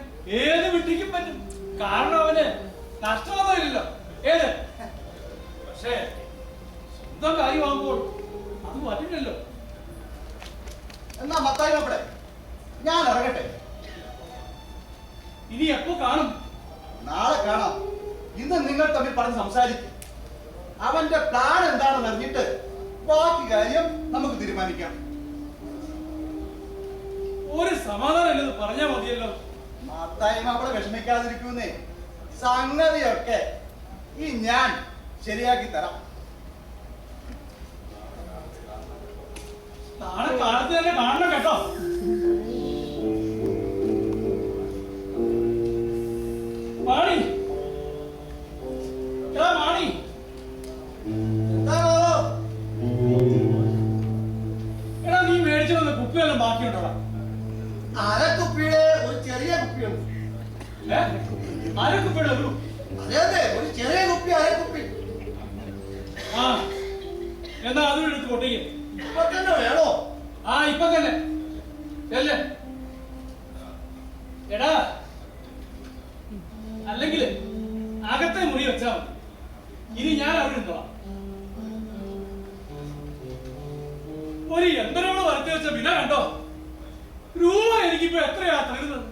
Speaker 2: ഏത് വിട്ടിക്കും പറ്റും. കാരണം അവന് നഷ്ടമൊന്നുമില്ലല്ലോ. ഏത് പക്ഷേ സ്വന്തം കാര്യമാകുമ്പോൾ അത് പറ്റില്ലല്ലോ.
Speaker 3: എന്നാ മത്തായി അവിടെ ഞാൻ ഇറങ്ങട്ടെ.
Speaker 2: ഇനി എപ്പോ കാണും?
Speaker 3: നാളെ കാണാം. ഇന്ന് നിങ്ങൾ തമ്മിൽ പറഞ്ഞ് സംസാരിക്കും. അവന്റെ പ്ലാൻ എന്താണെന്ന് അറിഞ്ഞിട്ട് ബാക്കി കാര്യം നമുക്ക് തീരുമാനിക്കാം.
Speaker 2: ഒരു സമാധാനം ഇല്ലെന്ന് പറഞ്ഞാൽ മതിയല്ലോ.
Speaker 3: മത്തായി അവിടെ വിഷമിക്കാതിരിക്കുന്നേ. സംഗതിയൊക്കെ ഈ ഞാൻ ശരിയാക്കി തരാം.
Speaker 2: നാളെ കാലത്ത് തന്നെ കാണണം കേട്ടോ. മാണി, എടാ മാണി,
Speaker 3: എന്താണോ?
Speaker 2: എടാ നീ മേടിച്ചു വന്ന കുപ്പിയെല്ലാം ബാക്കിയുണ്ടോടാ?
Speaker 3: അരക്കുപ്പിയുടെ ഒരു ചെറിയ കുപ്പിയുണ്ട്.
Speaker 2: അരക്കുപ്പിയുടെ ഒരു
Speaker 3: അതെ അതെ, ഒരു ചെറിയ കുപ്പി, അരക്കുപ്പി.
Speaker 2: ആ, എന്നാ അതും എടുത്ത് കൊട്ടിക്കും.
Speaker 3: ഇപ്പൊ തന്നെ വേണോ?
Speaker 2: ആ, ഇപ്പൊ തന്നെ അല്ലേ? എടാ, അല്ലെങ്കിൽ അകത്തെ മുറി വെച്ചാ മതി. ഇനി ഞാൻ അവിടെ ഇരുന്നോളാം. ഒരു യന്ത്രോട് വരത്തി വെച്ച വില കണ്ടോ? രൂപ എനിക്കിപ്പോ എത്രയാ തരുന്നത്?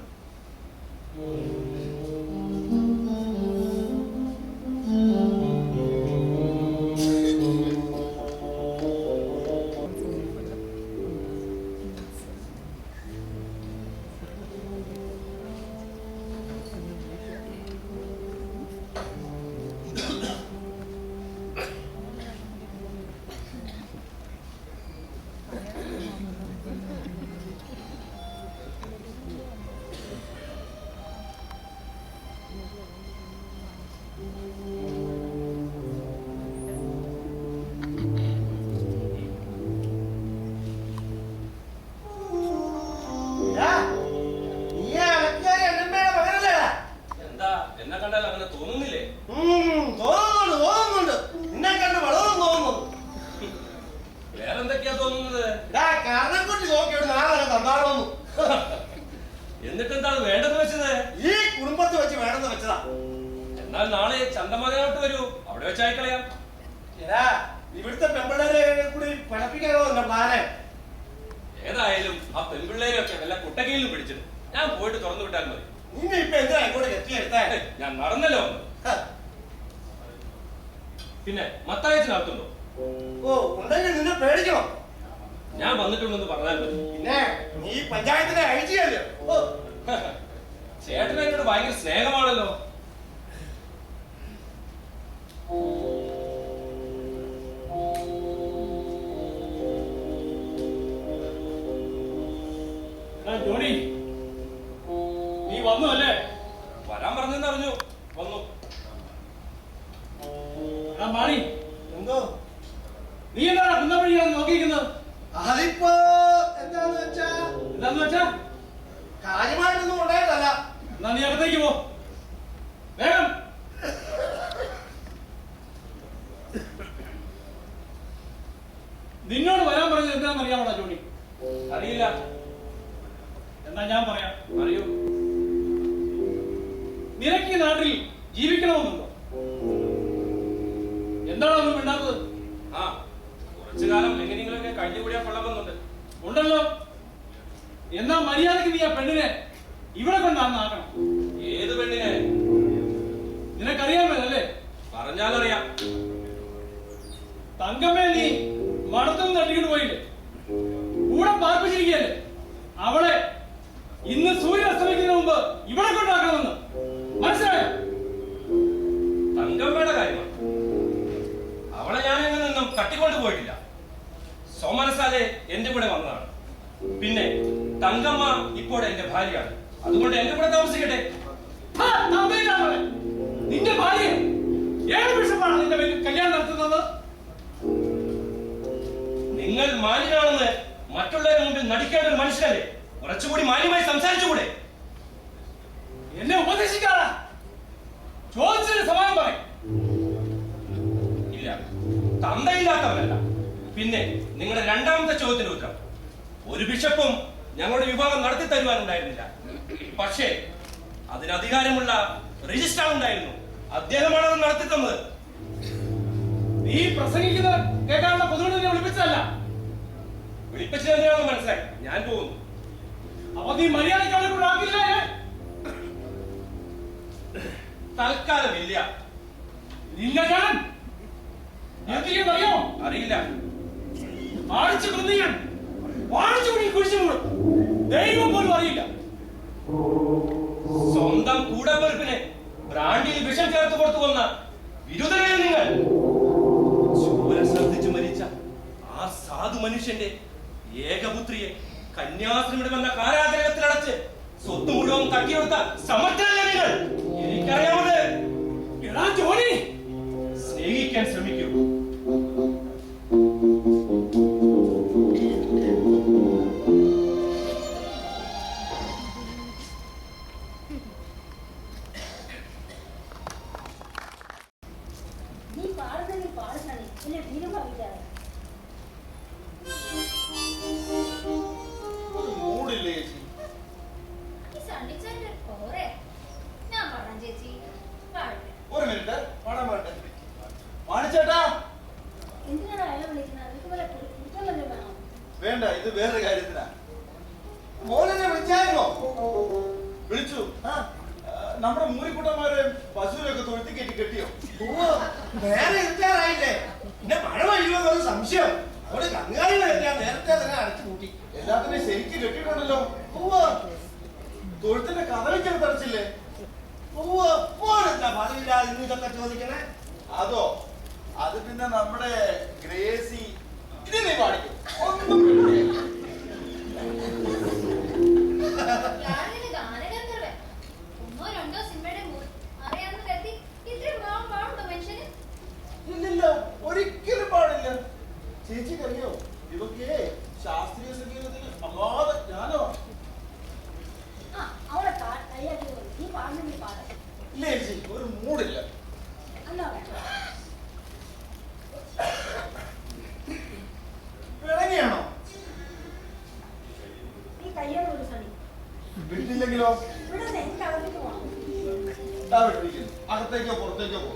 Speaker 6: എന്നെ കണ്ടാൽ അങ്ങനെ തോന്നുന്നില്ലേ?
Speaker 3: തോന്നുന്നുണ്ട്. നിന്നെ കണ്ട് വളരെ തോന്നുന്നു.
Speaker 6: വേറെന്തൊക്കെയാ തോന്നുന്നത്?
Speaker 3: കാരണം കൊണ്ട് നോക്കിയോട് നാളെ തന്നാളോന്നു.
Speaker 6: എന്നിട്ടെന്താണ് വേണ്ടെന്ന് വെച്ചത്?
Speaker 3: ഈ കുടുംബത്തെ വെച്ച് വേണമെന്ന് വെച്ചതാ.
Speaker 6: എന്നാൽ നാളെ ചന്തമകനായിട്ട് വരൂ, അവിടെ വെച്ചായി കളയാം.
Speaker 3: ഇവിടുത്തെ പെമ്പിള്ളേരെ കൂടി പഠിപ്പിക്കാനോ എന്റെ പ്ലാന്.
Speaker 6: ഏതായാലും ആ പെൺപിള്ളേരെയൊക്കെ വല്ല കുട്ടകയിലും പിടിച്ചിട്ട് ഞാൻ പോയിട്ട് തുറന്നു വിട്ടാൽ മതി.
Speaker 3: നിന്നെ ഇപ്പൊ എന്തിനാ ഇങ്ങോട്ട് എത്തിയെടുത്തേ?
Speaker 6: ഞാൻ നടന്നല്ലോ വന്നു. പിന്നെ മത്തായത്തിനകത്തുണ്ടോ?
Speaker 3: ഓ, ഉണ്ടെങ്കിൽ നിന്നെ പേടിക്കണം.
Speaker 6: ഞാൻ വന്നിട്ടുണ്ടെന്ന് പറഞ്ഞാൽ മതി.
Speaker 3: പിന്നെ നീ പഞ്ചായത്തിനെ അഴിച്ചല്ലോ.
Speaker 6: ചേട്ടൻ എന്നോട് ഭയങ്കര സ്നേഹമാണല്ലോ.
Speaker 2: ജോണി, നീ വന്നു അല്ലേ?
Speaker 6: വരാൻ പറഞ്ഞെന്നറിഞ്ഞു, വന്നു.
Speaker 2: മാണി,
Speaker 3: എന്തോ
Speaker 2: നീ എന്താണ് കുന്നപ്പഴിയാണ് നോക്കിയിരിക്കുന്നത്?
Speaker 3: അതിപ്പോ എന്താന്ന് വെച്ചാ കാര്യമായിട്ടൊന്നും ഉണ്ടായിട്ടല്ല.
Speaker 2: എന്നാ നീ അകത്തേക്ക് പോ, വേഗം. നിന്നോട് വരാൻ പറഞ്ഞത് എന്താണെന്ന് അറിയാമോടാ ജോണി?
Speaker 6: അറിയില്ല.
Speaker 2: എന്നാ ഞാൻ പറയാം.
Speaker 6: അറിയൂ.
Speaker 2: നിനക്ക് ഈ നാട്ടിൽ ജീവിക്കണമെന്നുണ്ടോ? എന്താണോ ഒന്നും മിണ്ടാത്തത്?
Speaker 6: ആ, കുറച്ചു കാലം എങ്ങനെയെങ്കിലുമൊക്കെ കഴിഞ്ഞുകൂടിയാൽ കൊള്ളാമെന്നുണ്ട്.
Speaker 2: ഉണ്ടല്ലോ. എന്നാ മര്യാദക്ക് നീ ആ പെണ്ണിനെ ഇവിടെ കൊണ്ടാക്കണം.
Speaker 6: ഏത് പെണ്ണിനെ?
Speaker 2: നിനക്കറിയാമല്ലേ?
Speaker 6: പറഞ്ഞാലറിയാം.
Speaker 2: തങ്കമ്മേ നീ മടത്തുനിന്ന് തട്ടിക്കൊണ്ട് പോയില്ലേ? കൂടെ പാർപ്പിച്ചിരിക്കല്ലേ? അവളെ ഇന്ന് സൂര്യൻ അസ്തമിക്കുന്നതിന് മുമ്പ് ഇവിടെ കൊണ്ടാക്കണമെന്ന് മനസ്സിലായോ?
Speaker 6: തങ്കമ്മയുടെ കാര്യമാണ്. അവളെ ഞാൻ എങ്ങനെയൊന്നും തട്ടിക്കൊണ്ട് പോയിട്ടില്ല. സോമനസാലെ എന്റെ കൂടെ വന്നതാണ്. പിന്നെ തങ്കമ്മ ഇപ്പോൾ എന്റെ ഭാര്യയാണ്. അതുകൊണ്ട് എന്റെ കൂടെ താമസിക്കട്ടെ.
Speaker 2: ഹാ, തമ്പുരാനെ, നിന്റെ ഭാര്യ ഏത് ബിഷപ്പാണ് നിന്റെ പേരിൽ കല്യാണം നടത്തുന്നത്?
Speaker 6: നിങ്ങൾ മാന്യനാണെന്ന് മറ്റുള്ളവരുടെ മുമ്പിൽ നടിക്കേണ്ട ഒരു മനുഷ്യനല്ലേ? കുറച്ചുകൂടി മാന്യമായി സംസാരിച്ചുകൂടെ?
Speaker 2: എന്നെ ഉപദേശിക്കാറാ ചോദിച്ചതിന് സമാനം പറയും.
Speaker 6: ഇല്ല, തന്തയില്ലാത്തവരല്ല. പിന്നെ നിങ്ങളുടെ രണ്ടാമത്തെ ചോദ്യത്തിന് ഉത്തരം, ഒരു ബിഷപ്പും ഞങ്ങളുടെ വിവാഹം നടത്തി തരുവാനുണ്ടായിരുന്നില്ല. പക്ഷേ അതിന് അധികാരമുള്ള രജിസ്ട്രാർ ഉണ്ടായിരുന്നു. അദ്ദേഹമാണ് അത് നടത്തി തന്നത്.
Speaker 2: നീ പ്രസംഗിക്കുന്നത് കേൾക്കാനുള്ള പൊതുവിനെ നിന്നെ വിളിപ്പിച്ചതല്ല.
Speaker 6: വിളിപ്പിച്ചത് എന്തിനാണെന്ന് മനസ്സിലായി. ഞാൻ പോകുന്നു.
Speaker 2: അപ്പൊ നീ മര്യാദയ്ക്ക് അവളെ കൊണ്ടാക്കില്ലേ?
Speaker 6: തൽക്കാലം ഇല്ല.
Speaker 2: നിന്നെ ഞാൻ അറിയോ?
Speaker 6: അറിയില്ല.
Speaker 2: ആടിച്ചു കൊന്നു ഞാൻ വാടിച്ചു കൂടി കുഴിച്ചു മൂടും. ദൈവം പോലും അറിയില്ല.
Speaker 6: സ്വന്തം കൂടപ്പിറപ്പിനെ ബ്രാൻഡിയിൽ വിഷം ചേർത്ത് കൊടുത്തു വന്ന വിരുദ്ധരായ നിങ്ങൾ ചോര ശ്രദ്ധിച്ചു മരിച്ച ആ സാധു മനുഷ്യന്റെ ഏകപുത്രിയെ കന്യാസ്ത്രീയുടെ വന്ന കാരാഗ്രഹത്തിലടച്ച് സ്വത്ത് മുഴുവൻ തട്ടിയെടുത്ത സമർത്ഥനല്ലേ നിങ്ങൾ? എനിക്കറിയാമത്.
Speaker 2: എടാ ജോണി,
Speaker 6: സ്നേഹിക്കാൻ ശ്രമിക്കൂ.
Speaker 4: നീ പാടുന്നെങ്കിൽ പാടുന്നേ, എന്നെ തീരുമാനിക്കാതെ.
Speaker 3: മൂടില്ലേ ചേച്ചി?
Speaker 5: ഈ സണ്ണിച്ചാന്റെ പോരെ. ഞാൻ പാടാം ചേച്ചി, പാടട്ടെ.
Speaker 3: ഒരു മിനിറ്റ്, പാടാൻ പാട്ടെ. മാണിച്ചേട്ടാ,
Speaker 4: എന്തിനാണ് അയാളെ വിളിക്കുന്നത്? നിനക്ക് പോലെ കുറ്റമല്ലേ വേണം?
Speaker 3: വേണ്ട, ഇത് വേറെ കാര്യത്തിനാ. മോനെ വിളിച്ചായിരുന്നോ? വിളിച്ചു. നമ്മുടെ മൂരിക്കുട്ടന്മാരെ പശുവിനൊക്കെ തൊഴുത്തി കെട്ടിയോ?
Speaker 7: നേരെ ഇരുട്ടാറായില്ലേ? പിന്നെ മഴ പെയ്യുമെന്നുള്ള സംശയം. അവിടെ കന്നുകാലികളെല്ലാം നേരത്തെ തന്നെ അടച്ചു കൂട്ടി.
Speaker 3: എല്ലാത്തിനെയും ശരിക്ക് കെട്ടിയിട്ടുണ്ടല്ലോ. തൊഴുത്തിന്റെ കഥവയ്ക്കാൻ തടച്ചില്ലേ?
Speaker 7: പോലെന്താ പതിവില്ലാതെ ഇന്ന് ഇതൊക്കെ ചോദിക്കണേ?
Speaker 3: അതോ, അത് പിന്നെ നമ്മുടെ ഗ്രേസി ഇത് നീ പാടിക്കും.
Speaker 5: ഞാനിതിന് ഗാനഗന്ധർവ്വൻ. ഒന്നോ രണ്ടോ സിനിമയുടെ അറിയാമെന്ന് കരുതി ഇത്രയും പാടുണ്ടോ മനുഷ്യന്?
Speaker 3: ഇല്ലില്ല, ഒരിക്കലും പാടില്ല. ചേച്ചിക്കറിയോ, ഇവക്ക് ശാസ്ത്രീയ സംഗീതത്തിൽ അപാര ജ്ഞാനമാണ്.
Speaker 4: ആ, അവളെ കൈയാക്കി കൊണ്ട് നീ പാടുന്നെങ്കിൽ പാടാം.
Speaker 3: ഇല്ല ചേച്ചി, ഒരു മൂടില്ല.
Speaker 4: അല്ല വേണ്ട.
Speaker 3: പിണങ്ങിയാണോ?
Speaker 4: നീ കയ്യോട് ഒരു സണി.
Speaker 3: വീട്ടിലെങ്കിലോ?
Speaker 4: ഇവിടെ നിന്ന് എനിക്ക് അകത്തേക്ക് പോകണം.
Speaker 3: അകത്തേക്കോ പുറത്തേക്കോ പോ.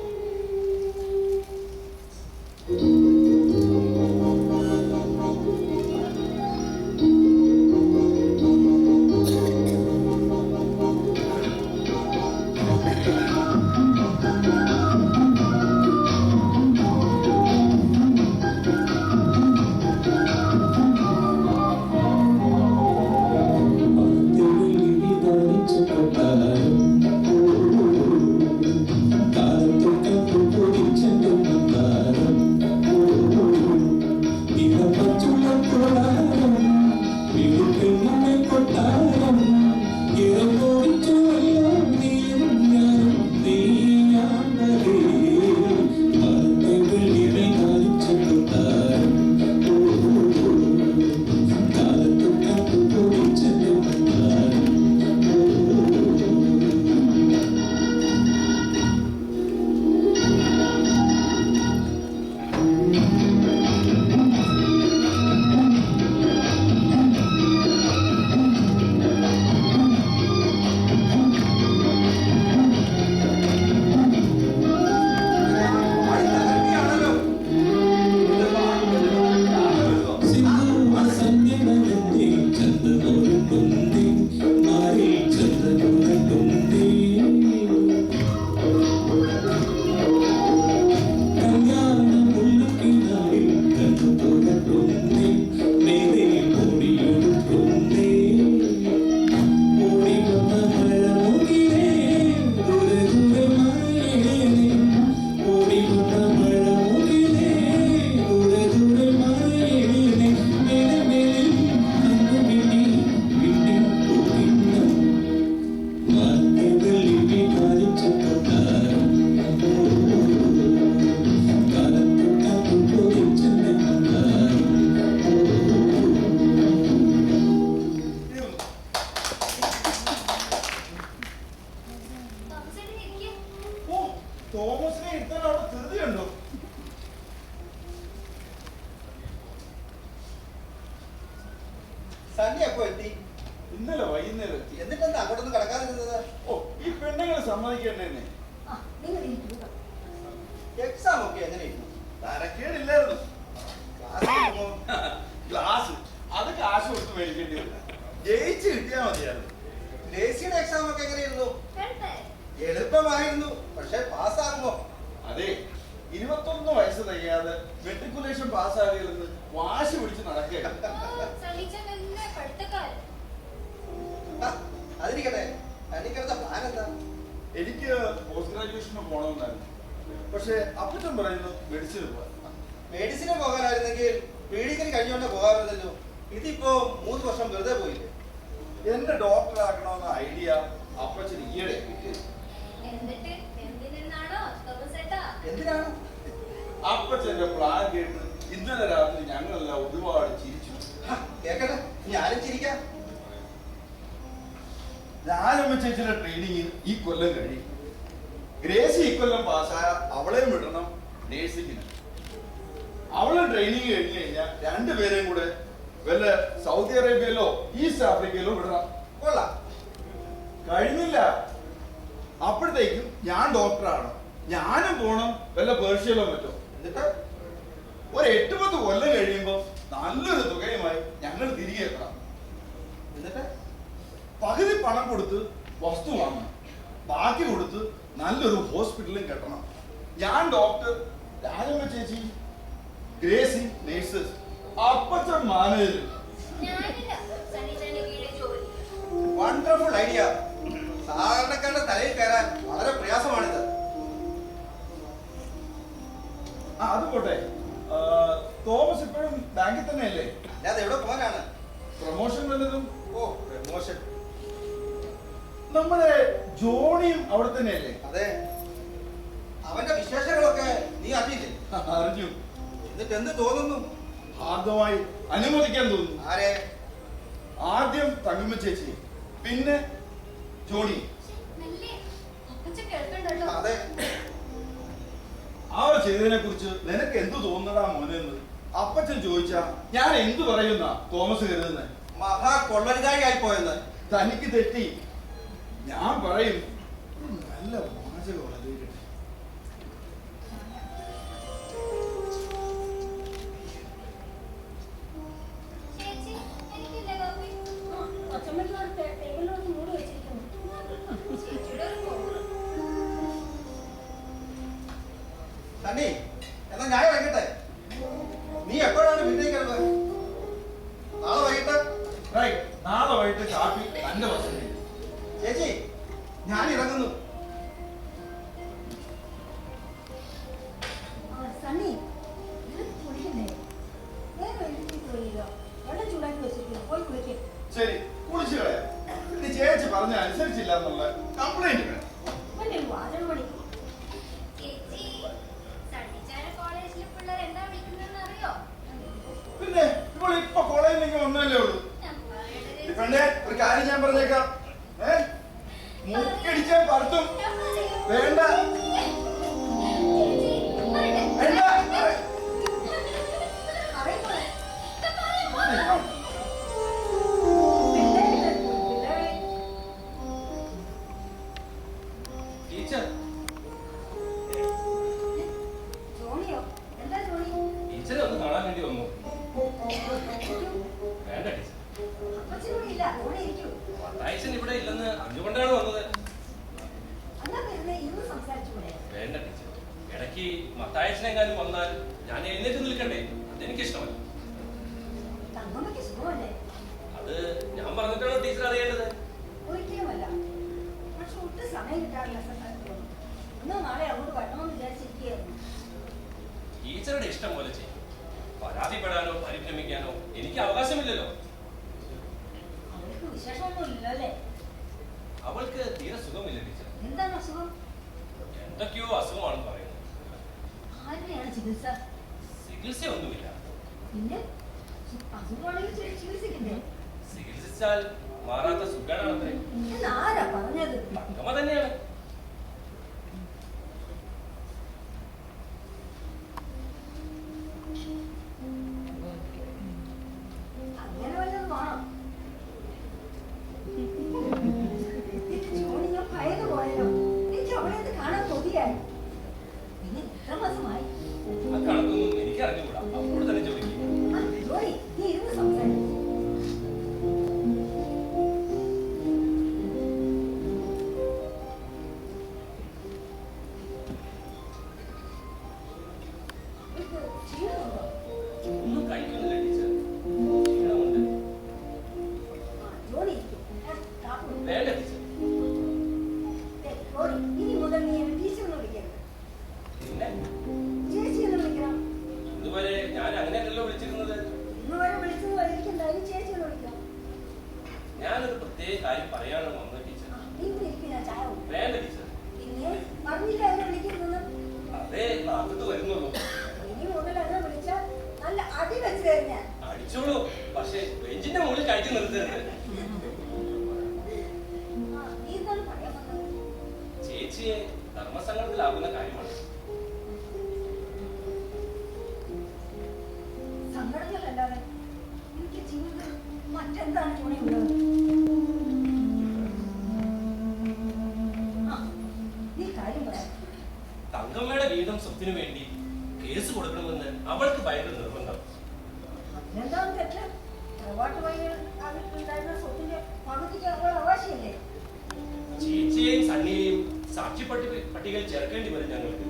Speaker 3: സണ്ണി എപ്പോ എത്തി?
Speaker 8: ഇന്നലെ വൈകുന്നേരം എത്തി.
Speaker 3: എന്നിട്ടെന്താ അങ്ങോട്ടൊന്നും കിടക്കാതിരുന്നത്?
Speaker 8: ഓ, ഈ പെണ്ണുങ്ങളെ സമ്മതിക്കണ്ടേന്നെ.
Speaker 4: ആ നിങ്ങൾ ഇരിക്കുക.
Speaker 3: എക്സാം ഒക്കെ എങ്ങനെയായിരുന്നു?
Speaker 8: തരക്കേടില്ലായിരുന്നു.
Speaker 3: ക്ലാസ് എടുക്കുമ്പോ
Speaker 8: ഗ്ലാസ് അത് കാശ് കൊടുത്ത് മേടിക്കേണ്ടി വരില്ല. ജയിച്ച് കിട്ടിയാ മതിയായിരുന്നു.
Speaker 3: ഗ്രേസിയുടെ എക്സാം ഒക്കെ എങ്ങനെയായിരുന്നു?
Speaker 5: കേട്ടേ?
Speaker 3: എളുപ്പമായിരുന്നു, പക്ഷെ പാസ്സാകുമ്പോ
Speaker 8: അതെ, 21 വയസ്സ് തികയാതെ മെട്രിക്കുലേഷൻ പാസ്സാകില്ലെന്ന് വാശി പിടിച്ച് നടക്കുകയാണ്.
Speaker 5: സണ്ണീച്ചൻ നല്ല പഠിത്തക്കാരൻ.
Speaker 3: അതിരിക്കട്ടെ, സണ്ണിക്കടുത്ത പ്ലാൻ എന്താ?
Speaker 8: എനിക്ക് പോസ്റ്റ് ഗ്രാജുവേഷന് പോകണമെന്നായിരുന്നു. പക്ഷെ അപ്പച്ചൻ പറയുന്നു മെഡിസിന് പോകാൻ.
Speaker 3: മെഡിസിന് പോകാനായിരുന്നെങ്കിൽ പീഡിക്കൽ കഴിഞ്ഞോണ്ട് പോകാറുണ്ടല്ലോ. ഇതിപ്പോ 3 വർഷം വെറുതെ പോയില്ലേ?
Speaker 8: എന്നെ ഡോക്ടർ ആക്കണമെന്ന ഐഡിയ അപ്പച്ചൻ ഈയിടെ കിട്ടിയത്.
Speaker 5: എന്നിട്ട് എന്തിനാണോ തോമസ് ഏട്ടാ?
Speaker 3: എന്തിനാണ്?
Speaker 8: അപ്പച്ചന്റെ പ്ലാൻ കേട്ട് ഇന്നലെ രാത്രി ഞങ്ങളെല്ലാം ഒരുപാട് ചിരിച്ചു.
Speaker 3: കേക്കട്ടെ, ഞാനും ചിരിക്കാം.
Speaker 8: ഞാനമ്മ ചേച്ചിയുടെ ട്രെയിനിങ് ഈ കൊല്ലം കഴിയും. ഗ്രേസി ഇക്കൊല്ലം പാസ്സായ അവളെയും വിടണം നേഴ്സിങ്ങിന്. അവളെ ട്രെയിനിങ് കഴിഞ്ഞ് കഴിഞ്ഞാൽ രണ്ടുപേരെയും കൂടെ വല്ല സൗദി അറേബ്യയിലോ ഈസ്റ്റ് ആഫ്രിക്കയിലോ വിടണം.
Speaker 3: കൊള്ളാം.
Speaker 8: കഴിഞ്ഞില്ല, അപ്പോഴത്തേക്കും ഞാൻ ഡോക്ടറാണ്. ഞാനും പോണം വല്ല പേർഷ്യയിലോ മറ്റോ.
Speaker 3: എന്നിട്ട്
Speaker 8: ഒരു 8-10 കൊല്ലം കഴിയുമ്പോൾ നല്ലൊരു തുകയുമായി ഞങ്ങൾ തിരികെ എത്തണം.
Speaker 3: എന്നിട്ട്
Speaker 8: പകുതി പണം കൊടുത്ത് വസ്തു വാങ്ങണം, ബാക്കി കൊടുത്ത് നല്ലൊരു ഹോസ്പിറ്റലും കെട്ടണം. ഞാൻ ഡോക്ടർ, രാജമ്മ ചേച്ചി, ഗ്രേസി നേഴ്സസ്, അപ്പച്ചൻ മാനേജർ.
Speaker 5: ഞാനില്ല സണ്ണീച്ചന്റെ കീഴിൽ ജോലി.
Speaker 3: Wonderful idea. സാധാരണക്കാരുടെ തലയിൽ കയറാൻ വളരെ പ്രയാസമാണിത്.
Speaker 8: അത് പോട്ടെ, തോമസ് ഇപ്പോഴും ബാങ്കിൽ തന്നെയല്ലേ?
Speaker 3: അല്ലാതെ എവിടെ പോകാനാണ്?
Speaker 8: പ്രൊമോഷൻ വല്ലതും?
Speaker 3: ഓ, പ്രമോഷൻ.
Speaker 8: നമ്മുടെ ജോണിയും അവിടെ തന്നെയല്ലേ?
Speaker 3: അതെ, അവന്റെ വിശേഷങ്ങളൊക്കെ നീ അറിയില്ലേ?
Speaker 8: അറിഞ്ഞു.
Speaker 3: എന്നിട്ട് എന്ത് തോന്നുന്നു?
Speaker 8: ഹാർദമായി അനുമോദിക്കാൻ തോന്നുന്നു.
Speaker 3: ആരെ?
Speaker 8: ആദ്യം തങ്കമ്മ ചേച്ചി, പിന്നെ ജോണി.
Speaker 5: നല്ലേ അപ്പച്ചൻ കേൾക്കണ്ടല്ലോ.
Speaker 3: അതെ,
Speaker 8: അവർ ചെയ്തതിനെ കുറിച്ച് നിനക്ക് എന്തു തോന്നടാ മോനെന്ന് അപ്പച്ചൻ ചോദിച്ചാ ഞാൻ എന്തു പറയുന്ന തോമസ് കരുതുന്നത്?
Speaker 3: മഹാ കൊള്ളരുതായി പോയെന്ന്.
Speaker 8: തനിക്ക് തെറ്റി. ഞാൻ പറയും നല്ല വാചകം ആലോചിക്കട്ടെ.
Speaker 5: ചേച്ചി എനിക്കില്ല കാപ്പി.
Speaker 4: കൊച്ചമ്മയ്ക്ക് ടേബിളിലോട്ട് മൂടി വെച്ചിരിക്കുന്നു.
Speaker 5: ചേച്ചിയുടെ ഒരു കോറ്.
Speaker 3: സണ്ണി, എന്നാ ഞാൻ ഇറങ്ങട്ടെ. നീ എപ്പോഴാണ് വീട്ടിലേക്ക് വരുന്നത്? നാളെ വൈകിട്ട്.
Speaker 8: റൈറ്റ്, നാളെ വൈകിട്ട് കാപ്പി തന്റെ വസതി.
Speaker 3: ചേച്ചി, ഞാൻ ഇറങ്ങുന്നു.
Speaker 4: സണ്ണി നിനക്ക് കുളിക്കണ്ടേ? നേരെ എഴുതി പോയില്ലോ. വെള്ളം ചൂടാക്കി വെച്ചിരിക്കുന്നു, പോയി കുളിക്കും.
Speaker 8: ശരി, കുളിച്ചു കളയാം. ഇനി ചേച്ചി പറഞ്ഞ അനുസരിച്ചില്ല എന്നുള്ള കംപ്ലൈന്റ് വേണം.
Speaker 4: ഇവന്റെ ഒരു വാചകം പണി.
Speaker 5: ചേച്ചി സണ്ണിച്ചാനെ കോളേജിലെ പിള്ളേർ എന്താ വിളിക്കുന്നതെന്ന് അറിയോ?
Speaker 8: പിന്നെ ഇപ്പോൾ ഇപ്പൊ കോളേജിലേക്ക് വന്നല്ലേ ഉള്ളൂ.
Speaker 5: ഞാൻ പറയട്ടെ
Speaker 8: ഇപ്പണ്ടേ ഒരു കാര്യം ഞാൻ പറഞ്ഞേക്കാം. മുക്കടിച്ചാൽ പറത്തും. വേണ്ട വേണ്ട.
Speaker 6: ടീച്ചർ,
Speaker 4: ജോണിയോ? എന്താ ജോണി?
Speaker 6: ടീച്ചറെ ഒന്ന് കാണാൻ വേണ്ടി വന്നു. വേണ്ട ടീച്ചർ,
Speaker 4: അപ്പച്ചനോട് ഇല്ല, ജോണി ഇരിക്കൂ.
Speaker 6: മത്തായിച്ചൻ ഇവിടെ ഇല്ലെന്ന് അറിഞ്ഞുകൊണ്ടാണ് വന്നത്.
Speaker 4: എന്നാ വരുന്നേ, ഇന്ന് സംസാരിച്ചുകൂടെ?
Speaker 6: വേണ്ട ടീച്ചർ, ഇടയ്ക്ക് മത്തായച്ചനെങ്ങാനും വന്നാൽ ഞാൻ എഴുന്നേറ്റ് നിൽക്കണ്ടേ? അതെനിക്കിഷ്ടമല്ല.
Speaker 4: തങ്കമ്മയ്ക്ക് സുഖമല്ലേ?
Speaker 6: അത് ഞാൻ പറഞ്ഞിട്ടാണോ ടീച്ചർ അറിയേണ്ടത്?
Speaker 4: ഒരിക്കലുമല്ല. പക്ഷെ ഒട്ടും സമയം കിട്ടാറില്ല സംസാരിക്കുന്നു. ഇന്നോ നാളെ അങ്ങോട്ട് വരണമെന്ന് വിചാരിച്ചിരിക്കുകയായിരുന്നു.
Speaker 6: ടീച്ചറുടെ ഇഷ്ടം പോലെ ചെയ്യും. പരാതിപ്പെടാനോ പരിഭ്രമിക്കാനോ എനിക്ക് അവകാശമില്ലല്ലോ.
Speaker 4: അവൾക്ക് വിശേഷമൊന്നും ഇല്ലല്ലോ അല്ലേ?
Speaker 6: അവൾക്ക് തീരെ സുഖമില്ല ടീച്ചർ.
Speaker 4: എന്താണ് അസുഖം?
Speaker 6: എന്തൊക്കെയോ അസുഖമാണെന്ന് പറയുന്നത്.
Speaker 4: ആരുടെയാണ് ചികിത്സ?
Speaker 6: ചികിത്സയൊന്നുമില്ല.
Speaker 4: പിന്നെ അസുഖമാണെങ്കിൽ ചികിത്സിക്കണ്ടേ?
Speaker 6: ചികിത്സിച്ചാൽ മാറാത്ത സുഖാണത്രേ.
Speaker 4: എന്നാരാ പറഞ്ഞത്?
Speaker 6: തങ്കമ്മ തന്നെയാണ്.
Speaker 4: അങ്ങനെ വല്ലതും വേണം.
Speaker 6: അങ്ങനെയല്ലല്ലോ വിളിച്ചിരുന്നത്.
Speaker 4: ഇന്ന് വരെ വിളിച്ചത് വഴിക്കുണ്ടായി ചേച്ചിയോട് വിളിക്കാം.
Speaker 6: ഞാനൊരു പ്രത്യേക കാര്യം പറയാനാണ് വന്നത് ടീച്ചർ.
Speaker 4: നീ ഇവിടെ ഇരിക്കും, ഞാൻ ചായ കുടിക്കാം.
Speaker 6: വേണ്ട ടീച്ചർ.
Speaker 4: പിന്നെ പറഞ്ഞില്ല എന്നെ വിളിക്കുന്നത്.
Speaker 6: അതേ അകത്ത് വരുന്നുള്ളൂ.
Speaker 4: ഇനി മുതൽ എന്നെ വിളിച്ചാൽ നല്ല അടി വെച്ച് തരും ഞാൻ.
Speaker 6: അടിച്ചോളൂ, പക്ഷെ ബെഞ്ചിന്റെ മുകളിൽ കയറ്റി നിർത്തരുത്.
Speaker 4: നീ എന്താണ് പറയാൻ വന്നത്?
Speaker 6: ചേച്ചിയെ ധർമ്മസങ്കടത്തിലാകുന്ന കാര്യമാണ്.
Speaker 4: സങ്കടത്തിലല്ലാതെ എനിക്ക് ജീവിതത്തിൽ മറ്റെന്താണ് തുണയുള്ളത്? നീ കാര്യം പറയാം.
Speaker 6: തങ്കമ്മയുടെ വീതം സ്വത്തിനു വേണ്ടി കേസ് കൊടുക്കണമെന്ന് അവൾക്ക് ഭയങ്കര നിർബന്ധം.
Speaker 4: എന്താണ് തെറ്റ്? തറവാട്ട് വഴികൾ ഉണ്ടായിരുന്ന സ്വത്തിന്റെ പകുതിക്ക് അവൾ അവകാശിയല്ലേ?
Speaker 6: ചേച്ചിയെയും സണ്ണിയെയും സാക്ഷി പട്ടികയിൽ ചേർക്കേണ്ടി വരും ഞങ്ങൾക്ക്.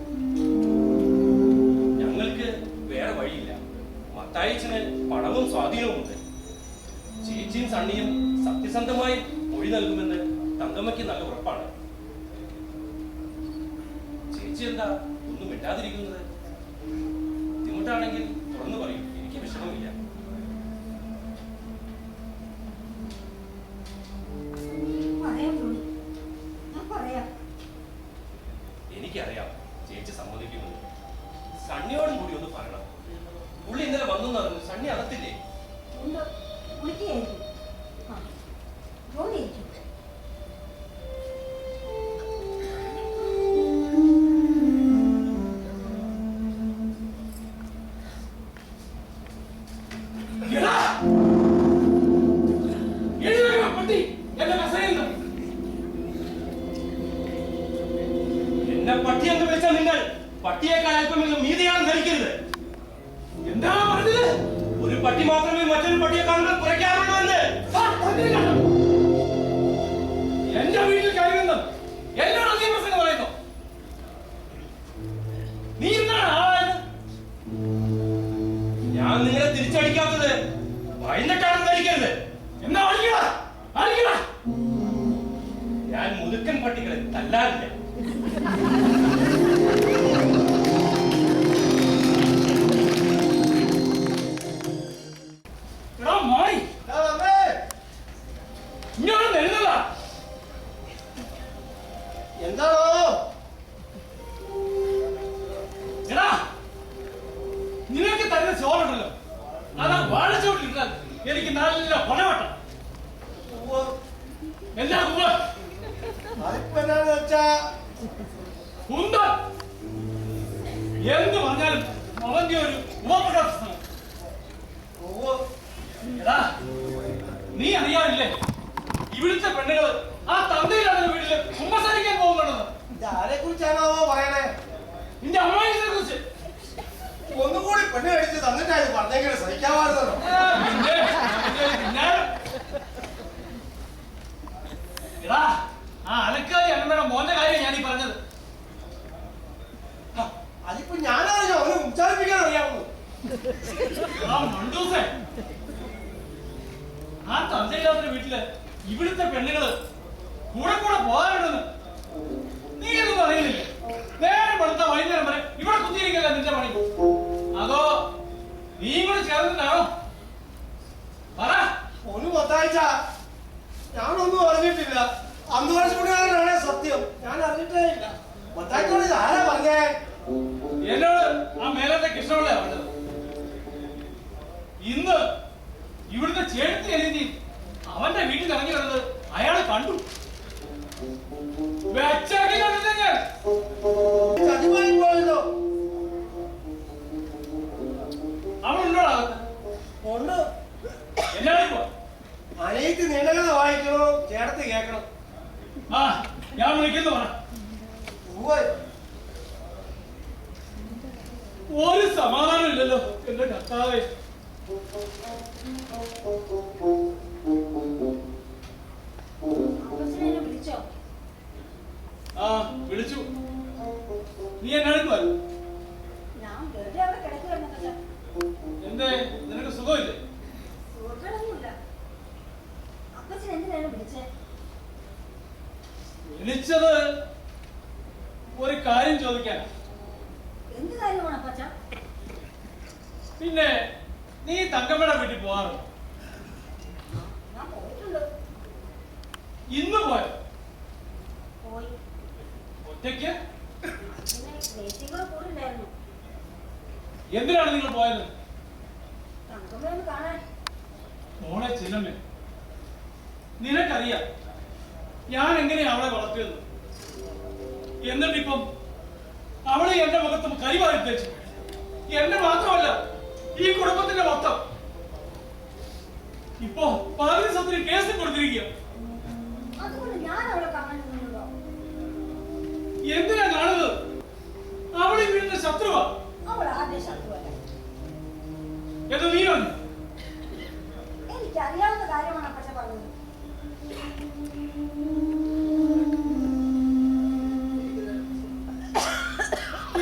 Speaker 6: ഞങ്ങൾക്ക് വേറെ വഴിയില്ല. മത്തായിച്ചന് പണവും സ്വാധീനവുമുണ്ട്. ചേച്ചിയും സണ്ണിയും സത്യസന്ധമായി മൊഴി നൽകുമെന്ന് തങ്കമ്മയ്ക്ക് നല്ല ഉറപ്പാണ്. ചേച്ചി എന്താ ഒന്നും മിണ്ടാതിരിക്കുന്നത്? ബുദ്ധിമുട്ടാണെങ്കിൽ തുറന്നു പറയും, എനിക്ക് വിഷമമില്ല.
Speaker 4: പറയാം തോന്നി, ഞാൻ പറയാം.
Speaker 6: എനിക്കറിയാം ചേച്ചി സമ്മതിക്കുന്നത്. സണ്ണിയോടും കൂടി ഒന്ന് പറയണം. പുള്ളി ഇന്നലെ വന്നു പറഞ്ഞു. സണ്ണി അകത്തില്ലേ?
Speaker 4: ഉണ്ട്, വിളിക്കുകയായിരിക്കും. തോന്നിയിരിക്കും.
Speaker 6: എന്നെ പട്ടി എന്ന് വിളിച്ചാൽ നിങ്ങൾ പട്ടിയേക്കാൾ അല്പമെങ്കിലും മീതിയാണെന്ന് ധരിക്കരുത്.
Speaker 2: എന്താ പറഞ്ഞത്?
Speaker 6: ഒരു പട്ടി മാത്രമേ മറ്റൊരു പട്ടിയെക്കാളുകൾ കുറയ്ക്കാറുള്ളൂ എന്ന്.
Speaker 2: എന്റെ വീട്ടിൽ കയറുന്നു എന്നോട് അധികം പറയുന്നു. നീ എന്താണ് ആളായത്?
Speaker 6: ഞാൻ നിങ്ങളെ തിരിച്ചടിക്കാത്തത് ഭയന്നിട്ടാണെന്ന് ധരിക്കരുത്.
Speaker 2: എന്നാ അടിക്കടാ, അടിക്കടാ.
Speaker 6: ഞാൻ മുതുക്കൻ പട്ടികളെ തല്ലാറില്ല.
Speaker 2: എടാ മാറി ഇങ്ങോട്ട് വരുന്നതാ.
Speaker 7: എന്താണോ?
Speaker 2: എടാ നിനക്ക് തരുന്ന ചോറുണ്ടല്ലോ, അതാ വാഴച്ചോട്ടിലിട്ടാൽ എനിക്ക് നല്ല പണവട്ടം. എന്താ
Speaker 7: അതിപ്പോ എന്താന്ന് വെച്ചാ
Speaker 2: കുന്തൻ എന്ത് പറഞ്ഞാലും അവന്റെ ഒരു ഉപപ്രദർശനം. എടാ നീ അറിയാറില്ലേ ഇവിടുത്തെ പെണ്ണുകള് ആ തന്തയിലാണ് വീട്ടില് കുമ്പസാരിക്കാൻ പോകുന്നുണ്ടെന്ന്?
Speaker 7: ആരെ കുറിച്ചാണോ പറയണേ?
Speaker 2: നിന്റെ അമ്മായിനെ കുറിച്ച്.
Speaker 7: ഒന്നുകൂടി പെണ്ണ് കടിച്ച് തന്നിട്ടായി പറഞ്ഞെങ്കിലും സഹിക്കാമായിരുന്നല്ലോ.
Speaker 2: എടാ ആ അലക്കാരി അമ്മയുടെ മോന്റെ കാര്യം ഞാനീ പറഞ്ഞത്.
Speaker 7: അതിപ്പോ ഞാനറിഞ്ഞോ അവന് ഉച്ചാരിപ്പിക്കാൻ അറിയാവുന്നു.
Speaker 2: ആ മണ്ടൂസേ, ആ തന്തയില്ലാത്ത വീട്ടില് ഇവിടുത്തെ പെണ്ണുകള് കൂടെ കൂടെ പോകാറുണ്ടെന്ന് നീ ഒന്നും അറിയുന്നില്ല. നേരെ വെളുത്ത വൈകുന്നേരം വരെ ഇവിടെ കുത്തിയിരിക്കല്ല നിന്റെ പണി. അതോ നീ കൂടെ ചേർന്നിട്ടാണോ? പറ.
Speaker 7: ഒന്ന് മൊത്താഴ്ച ഞാനൊന്നും അറിഞ്ഞിട്ടില്ല. അന്ന് വർഷമാണ് സത്യം. ഞാൻ അറിഞ്ഞിട്ടേ ഇല്ല. മൊത്താഴ്ചയോട് ആരാ പറഞ്ഞേ?
Speaker 2: എന്നോട് ആ മേലത്തെ കൃഷ്ണപിള്ളയാ പറഞ്ഞത്. ഇന്ന് ഇവിടുത്തെ ചേട്ടത്തി എഴുതി അവന്റെ വീട്ടിൽ ഇറങ്ങി വരുന്നത് അയാളെ കണ്ടു. വെച്ചാക്കി കണ്ടില്ല ഞാൻ.
Speaker 7: ചതിവായി പോയതോ?
Speaker 2: അവളുണ്ടോടാ അകത്ത്?
Speaker 7: ഉണ്ട്.
Speaker 2: എല്ലാവരും പോ.
Speaker 7: അനേക്ക് നീണ്ടകഥ വായിക്കണോ ചേർത്ത് കേൾക്കണം.
Speaker 2: ആ ഞാൻ വിളിക്കുന്നു പറ. ഒരു സമാധാനം ഇല്ലല്ലോ എന്റെ കർത്താവേ.
Speaker 4: വിളിച്ചോ?
Speaker 2: ആ വിളിച്ചു. നീ എന്നെടുക്കുമല്ലോ.
Speaker 4: ഞാൻ വെറുതെ അവിടെ കിടക്കുകയായിരുന്നല്ലോ.
Speaker 2: എന്തേ നിനക്ക് സുഖമില്ലേ?
Speaker 4: സുഖമൊന്നുമില്ല. അപ്പച്ചൻ എന്തിനാണ് വിളിച്ചേ?
Speaker 2: വിളിച്ചത് ഒരു കാര്യം ചോദിക്കാൻ.
Speaker 4: എന്ത് കാര്യമാണ് അപ്പച്ച?
Speaker 2: പിന്നെ നീ തങ്കമ്മയുടെ വീട്ടിൽ പോവാറുണ്ടോ?
Speaker 4: ഞാൻ പോയിട്ടുണ്ട്.
Speaker 2: ഇന്ന് പോയോ?
Speaker 4: പോയി.
Speaker 2: ഒറ്റയ്ക്ക്?
Speaker 4: പിന്നെ ദേശികൾ കൂടെ ഉണ്ടായിരുന്നു.
Speaker 2: എന്തിനാണ് നിങ്ങൾ പോയത്?
Speaker 4: തങ്കമ്മയൊന്ന് കാണാൻ.
Speaker 2: മോളെ ചിന്നമ്മേ, നിനക്കറിയാം ഞാൻ എങ്ങനെയാ അവളെ വളർത്തിയത്. എന്നിട്ടിപ്പം അവളെ എന്റെ മുഖത്തും കരിവാരി തേച്ചു. എന്റെ മാത്രമല്ല, ഈ കുടുംബത്തിന്റെ മൊത്തം. ഇപ്പോ പകുതി സ്വത്തിന് കേസ് കൊടുത്തിരിക്കുക.
Speaker 4: അതുകൊണ്ട് ഞാൻ അവളെ കാണാൻ നിന്നുണ്ടോ?
Speaker 2: എന്തിനാ കാണുന്നത്? അവൾ ഈ വീടിന്റെ ശത്രുവാ.
Speaker 4: അവൾ ആദ്യ ശത്രുവല്ല.
Speaker 2: എന്ന് നീ പറഞ്ഞു.
Speaker 4: എനിക്കറിയാവുന്ന കാര്യമാണ് അപ്പച്ച പറഞ്ഞത്.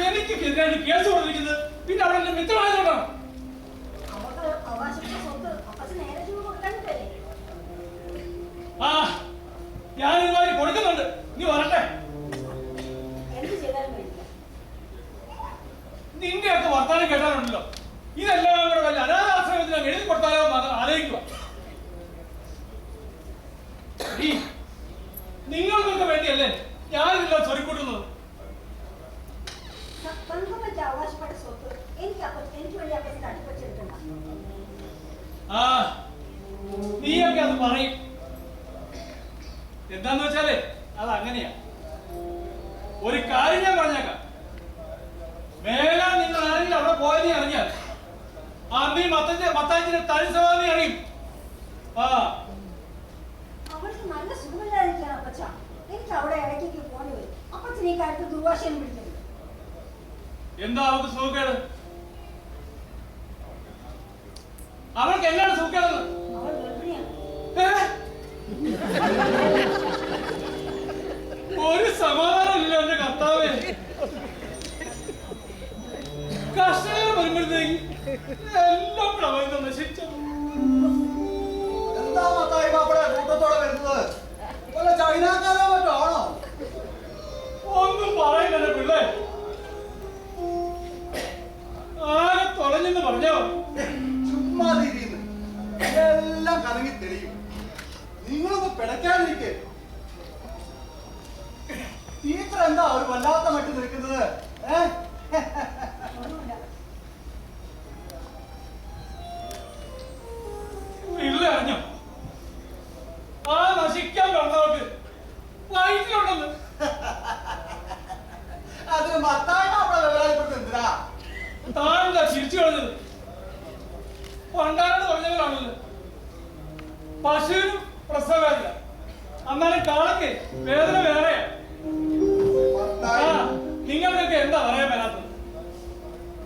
Speaker 2: എനിക്കെതിരാണ് കേസ് കൊടുത്തിരിക്കുന്നത്. പിന്നെ അവൾ എന്നെ മിത്രമായതുകൊണ്ടാണ്.
Speaker 4: അവൾക്ക് അവകാശപ്പെട്ട സ്വത്ത് അപ്പച്ച നേരെ ചൂട് കൊടുക്കാനിട്ടല്ലേ?
Speaker 2: ആ, ഞാൻ ഇതുമാതിരി കൊടുക്കുന്നുണ്ട്. നീ വരട്ടെ.
Speaker 4: എന്ത് ചെയ്താലും കഴിയില്ല.
Speaker 2: നിന്റെയൊക്കെ വർത്താനം കേട്ടാലുണ്ടല്ലോ, ഇതെല്ലാം കൂടെ വല്ല അനാഥാശ്രമത്തിന് എഴുതി കൊടുത്താലോ മാത്രം ആലോചിക്കുക. നിങ്ങൾക്കൊക്കെ വേണ്ടിയല്ലേ ഞാനിതെല്ലാം ചൊരിക്കൂട്ടുന്നത്.
Speaker 4: തങ്കമ്മയ്ക്ക് അവകാശപ്പെട്ട സ്വത്ത് എനിക്ക് വേണ്ടി അപ്പച്ച തട്ടിപ്പറിച്ചെടുക്കണ്ട.
Speaker 2: ആ, നീയൊക്കെ അത് പറയും. എന്താന്ന് വെച്ചാലേ അത് അങ്ങനെയാ. ഒരു കാര്യം ഞാൻ പറഞ്ഞേക്കാം, മേലാ നിങ്ങൾ ആരെങ്കിലും അവിടെ പോയതീ അറിഞ്ഞാൽ അമ്മീ മത്താച്ചിന്റെ തനിസവാദി അറിയും. ആ,
Speaker 4: അവൾക്ക് നല്ല സുഖമില്ലാതിരിക്കുകയാണ് അപ്പച്ച. എനിക്ക് അവിടെ ഇടയ്ക്ക് പോകേണ്ടി വരും. അപ്പച്ചൻ ഈ കാര്യത്തിൽ ദുർവാശയം പിടിക്കരുത്.
Speaker 2: എന്താ അവൾക്ക് സുഖക്കേട്? അവൾക്ക് എന്നാണ് സുഖക്കേടെന്ന്?
Speaker 4: അവൾ ഗർഭിണിയാണ്.
Speaker 2: ഒരു സമാധാനമില്ല എന്റെ കർത്താവേ. കർഷകർ വരുമ്പോഴത്തേക്ക് എല്ലാം പ്രപഞ്ചം നശിച്ചു.
Speaker 7: എന്താ മത്തായി മാപ്പിള കൂട്ടത്തോടെ വരുന്നത്? വല്ല ചൈനക്കാരോ മറ്റോ ആണോ?
Speaker 2: ഒന്നും പറയില്ല പിള്ളേ. ആകെ തുളഞ്ഞെന്ന് പറഞ്ഞോ.
Speaker 7: ചുമ്മാ തിരിയുന്നു. എല്ലാം കലങ്ങി തെളിയും. നിങ്ങളൊന്ന് പിടയ്ക്കാതിരിക്കെ. ടീച്ചർ എന്താ ഒരു വല്ലാത്ത മട്ടി നിൽക്കുന്നത്?
Speaker 4: ഒന്നുമില്ല.
Speaker 2: പിള്ളേ അറിഞ്ഞോ, ആ നശിക്കാൻ പറഞ്ഞവർക്ക് വൈദ്യുണ്ടെന്ന്.
Speaker 7: അതിന് മത്തായി മാപ്പിള വിവരപ്പെടുന്നത് എന്തിനാ?
Speaker 2: താനെന്താ ചിരിച്ചു കളഞ്ഞത്? പണ്ടാരോട് പറഞ്ഞവരാണല്ലോ. പശുവിനും പ്രസവമില്ല, എന്നാലും കാളയ്ക്ക് വേദന വേറെയാ. ആ, നിങ്ങൾക്കൊക്കെ എന്താ പറയാൻ വരാത്തത്?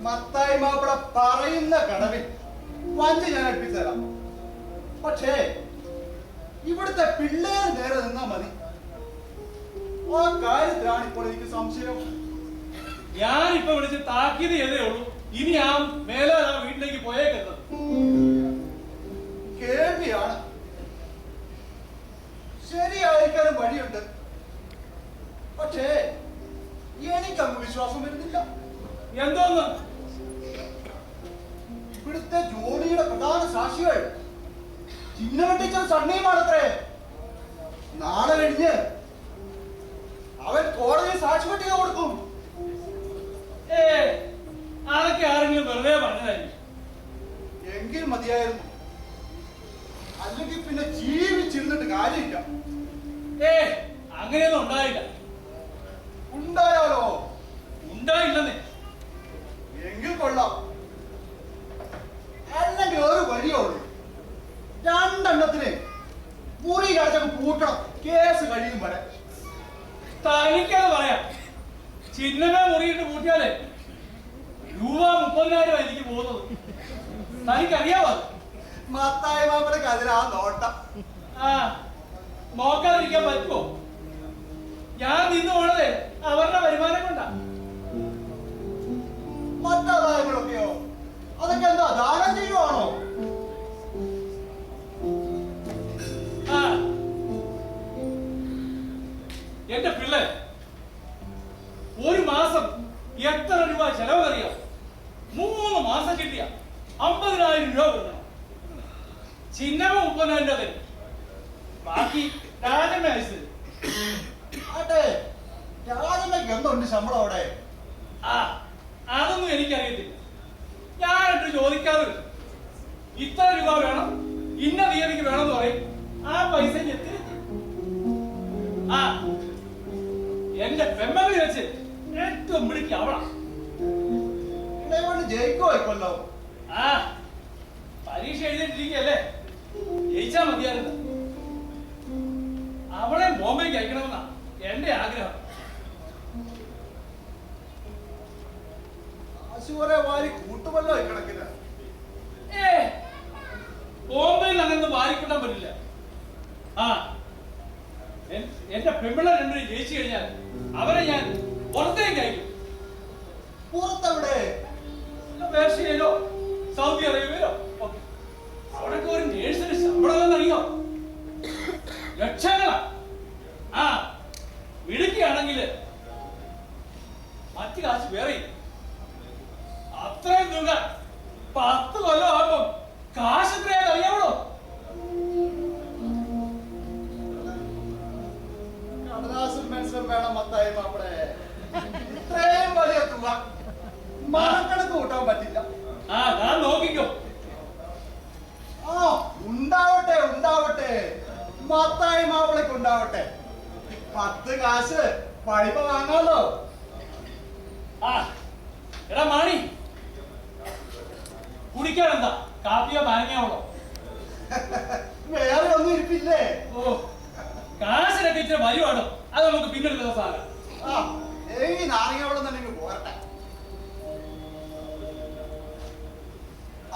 Speaker 7: മത്തായി മാപ്പിള പറയുന്ന കടവിൽ വഞ്ചി ഞാൻ അടുപ്പിച്ചു തരാം. പക്ഷേ ഇവിടുത്തെ പിള്ളേർ നേരെ നിന്നാ മതി. ആ കാര്യത്തിലാണ് ഇപ്പോൾ എനിക്ക് സംശയം.
Speaker 2: ഞാനിപ്പോ വിളിച്ച് താക്കീത് ചെയ്തേ ഉള്ളൂ. ഇനി ആ മേലെ ആ വീട്ടിലേക്ക് പോയേക്കരുത്.
Speaker 7: കേൾവിയാണ്. ശരിയായിരിക്കാനും വഴിയുണ്ട്. പക്ഷേ എനിക്കങ്ങ് വിശ്വാസം വരുന്നില്ല.
Speaker 2: എന്തോന്ന്?
Speaker 7: ഇവിടുത്തെ ജോലിയുടെ പ്രധാന സാക്ഷികൾ ചിന്നവെട്ടിച്ച സണ്ണിയുമാണത്രേ. നാളെ കഴിഞ്ഞ് അവൻ കോടതിയിൽ സാക്ഷി പട്ടിക കൊടുക്കും.
Speaker 2: അതൊക്കെ ആരെങ്കിലും വെറുതെ പറഞ്ഞതായിരിക്കും.
Speaker 7: എങ്കിൽ മതിയായിരുന്നു. അല്ലെങ്കിൽ പിന്നെ ജീവിച്ചിരുന്നിട്ട് കാര്യമില്ല.
Speaker 2: അങ്ങനെയൊന്നും ഉണ്ടായില്ല.
Speaker 7: ഉണ്ടായാലോ?
Speaker 2: ഉണ്ടായില്ലെന്നേ.
Speaker 7: എങ്കിൽ കൊള്ളാം. അല്ലെങ്കിൽ ഒരു വഴിയുള്ളൂ. രണ്ടെണ്ണത്തിന് മുറി കടച്ചങ്ങ് പൂട്ടണം. കേസ് കഴിയും വരെ.
Speaker 2: തനിക്കത് പറയാം. ചിന്നമേ മുറിയിട്ട് പൂട്ടിയാലേ രൂപ 30,000 എനിക്ക് പോകുന്നത്. തനിക്കറിയാവോ?
Speaker 7: മത്തായി മാപ്പിളക്ക് അതിനാ നോട്ടം.
Speaker 2: ആ, നോക്കാതിരിക്കാൻ പറ്റുമോ? ഞാൻ നിന്ന് പോണതേ അവരുടെ വരുമാനം കൊണ്ടാ.
Speaker 7: മറ്റാദായങ്ങളൊക്കെയോ? അതൊക്കെ എന്താ ദാനം ചെയ്യുവാണോ?
Speaker 2: ആ, എന്റെ പിള്ളേ ഒരു മാസം എത്ര രൂപ ചെലവ് അറിയാം? 3 മാസം കിട്ടിയ 30,000 രൂപ കൊടുക്കണം. ചിന്നമ്മ 30,000 രൂപ തരും. ബാക്കി രാജമ്മ അയച്ചു തരും.
Speaker 3: ആട്ടെ, രാജമ്മയ്ക്ക് എന്തുണ്ട് ശമ്പളം അവിടെ?
Speaker 2: ആ അതൊന്നും എനിക്കറിയത്തില്ല. ഞാനിട്ട് ചോദിക്കാതെ ഇത്ര രൂപ വേണം, ഇന്ന തീയതിക്ക് വേണമെന്ന് പറയും. ആ പൈസ എത്തി. ആ എന്റെ പെമ്മകളി വെച്ച് ഏറ്റവും മിടുക്കി അവളാ.
Speaker 3: ഇതേകൊണ്ട് ജയിക്കോ ഇക്കൊല്ലോ?
Speaker 2: ആ പരീക്ഷ എഴുതിയിട്ടിരിക്കല്ലേ, ജയിച്ചാ മതിയായിരുന്നു. അവളെ ബോംബെക്ക് അയക്കണമെന്നാ എന്റെ ആഗ്രഹം.
Speaker 3: ആശുവരെ വാരി കൂട്ടുമല്ലോ ഇക്കണക്കിന്.
Speaker 2: ബോംബെയിൽ അങ്ങനെ വാരിക്കൂട്ടാൻ പറ്റില്ല. ആ എന്റെ പെമ്പിള്ള രണ്ടുപേരും ജയിച്ചു കഴിഞ്ഞാൽ അവരെ ഞാൻ പുറത്തേക്ക് അയക്കും.
Speaker 3: പുറത്തെവിടെ?
Speaker 2: പേർഷ്യയിലോ സൗദി അറേബ്യയിലോ ഒക്കെ. അവിടൊക്കെ ഒരു നേഴ്സിന് ശമ്പളം എന്നറിയോ? ലക്ഷങ്ങളാ. ആ മിടുക്കിയാണെങ്കിൽ മറ്റു കാശ് വേറെ. അത്രയും തുക 10 കൊല്ലം ആകുമ്പോ കാശ് എത്രയാണെന്ന് അറിയാമോ?
Speaker 3: കടലാസും പെൻസിലും വേണം മത്തായി മാപ്പിളെ. ഇത്രയും വലിയ തുക മണക്കണക്ക് കൂട്ടാൻ പറ്റില്ല.
Speaker 2: ആ ഞാൻ നോക്കിക്കോ.
Speaker 3: ആ ഉണ്ടാവട്ടെ ഉണ്ടാവട്ടെ, മത്തായി മാപ്പിളക്ക് ഉണ്ടാവട്ടെ. 10 കാശ് പഴിപ്പ വാങ്ങാലോ.
Speaker 2: ആ എടാ മാണി, കുടിക്കാൻ എന്താ? കാപ്പിയോ മാങ്ങയോ?
Speaker 3: വേറെ ഒന്നും ഇരിപ്പില്ലേ?
Speaker 2: ഓ കാശിനൊക്കെ ഇച്ചിരി വരുവാണോ? അത് നമുക്ക് പിന്നൊരു ദിവസമാകാം.
Speaker 3: ആ ഈ നാരങ്ങ വെള്ളം തന്നെ പോരട്ടെ.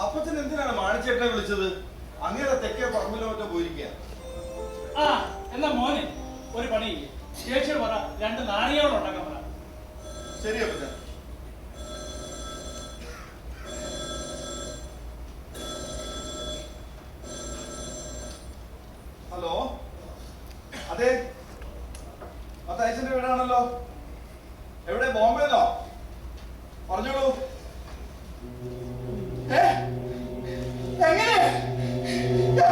Speaker 8: അപ്പച്ചൻ എന്തിനാണ് മാണിച്ചേട്ടനെ വിളിച്ചത്? അങ്ങനെ തെക്കേ പറമ്പിലോട്ട് പോയിരിക്കുക.
Speaker 2: ആ എന്നാ മോനെ ഒരു പണിയില്ലേ, ചേച്ചിയോട് പറ 2 നാരങ്ങയോളം ഉണ്ടാക്കാൻ പറ.
Speaker 8: ശരി അപ്പച്ചൻ. ഹലോ, അതെ മത്തായിച്ചന്റെ വീടാണല്ലോ. എവിടെ? ബോംബെയിലോ? പറഞ്ഞോളൂ.
Speaker 3: എങ്ങനെ?
Speaker 2: എന്താ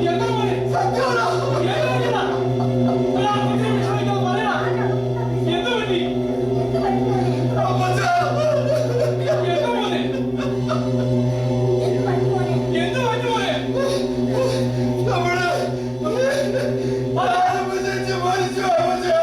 Speaker 2: എന്താ മോനെ?
Speaker 3: സത്യമാണോ?
Speaker 2: എന്താ? ഒരാൾ കുത്തിനെ വിഷമിക്കാതെ പറയടാ. എന്ത് പറ്റി?
Speaker 8: അപ്പച്ചാ!
Speaker 2: എന്താ മോനെ? എന്ത് പറ്റി മോനെ?
Speaker 8: നമ്മുടെ ആലപ്പുഴ മരിച്ചു അപ്പച്ചാ!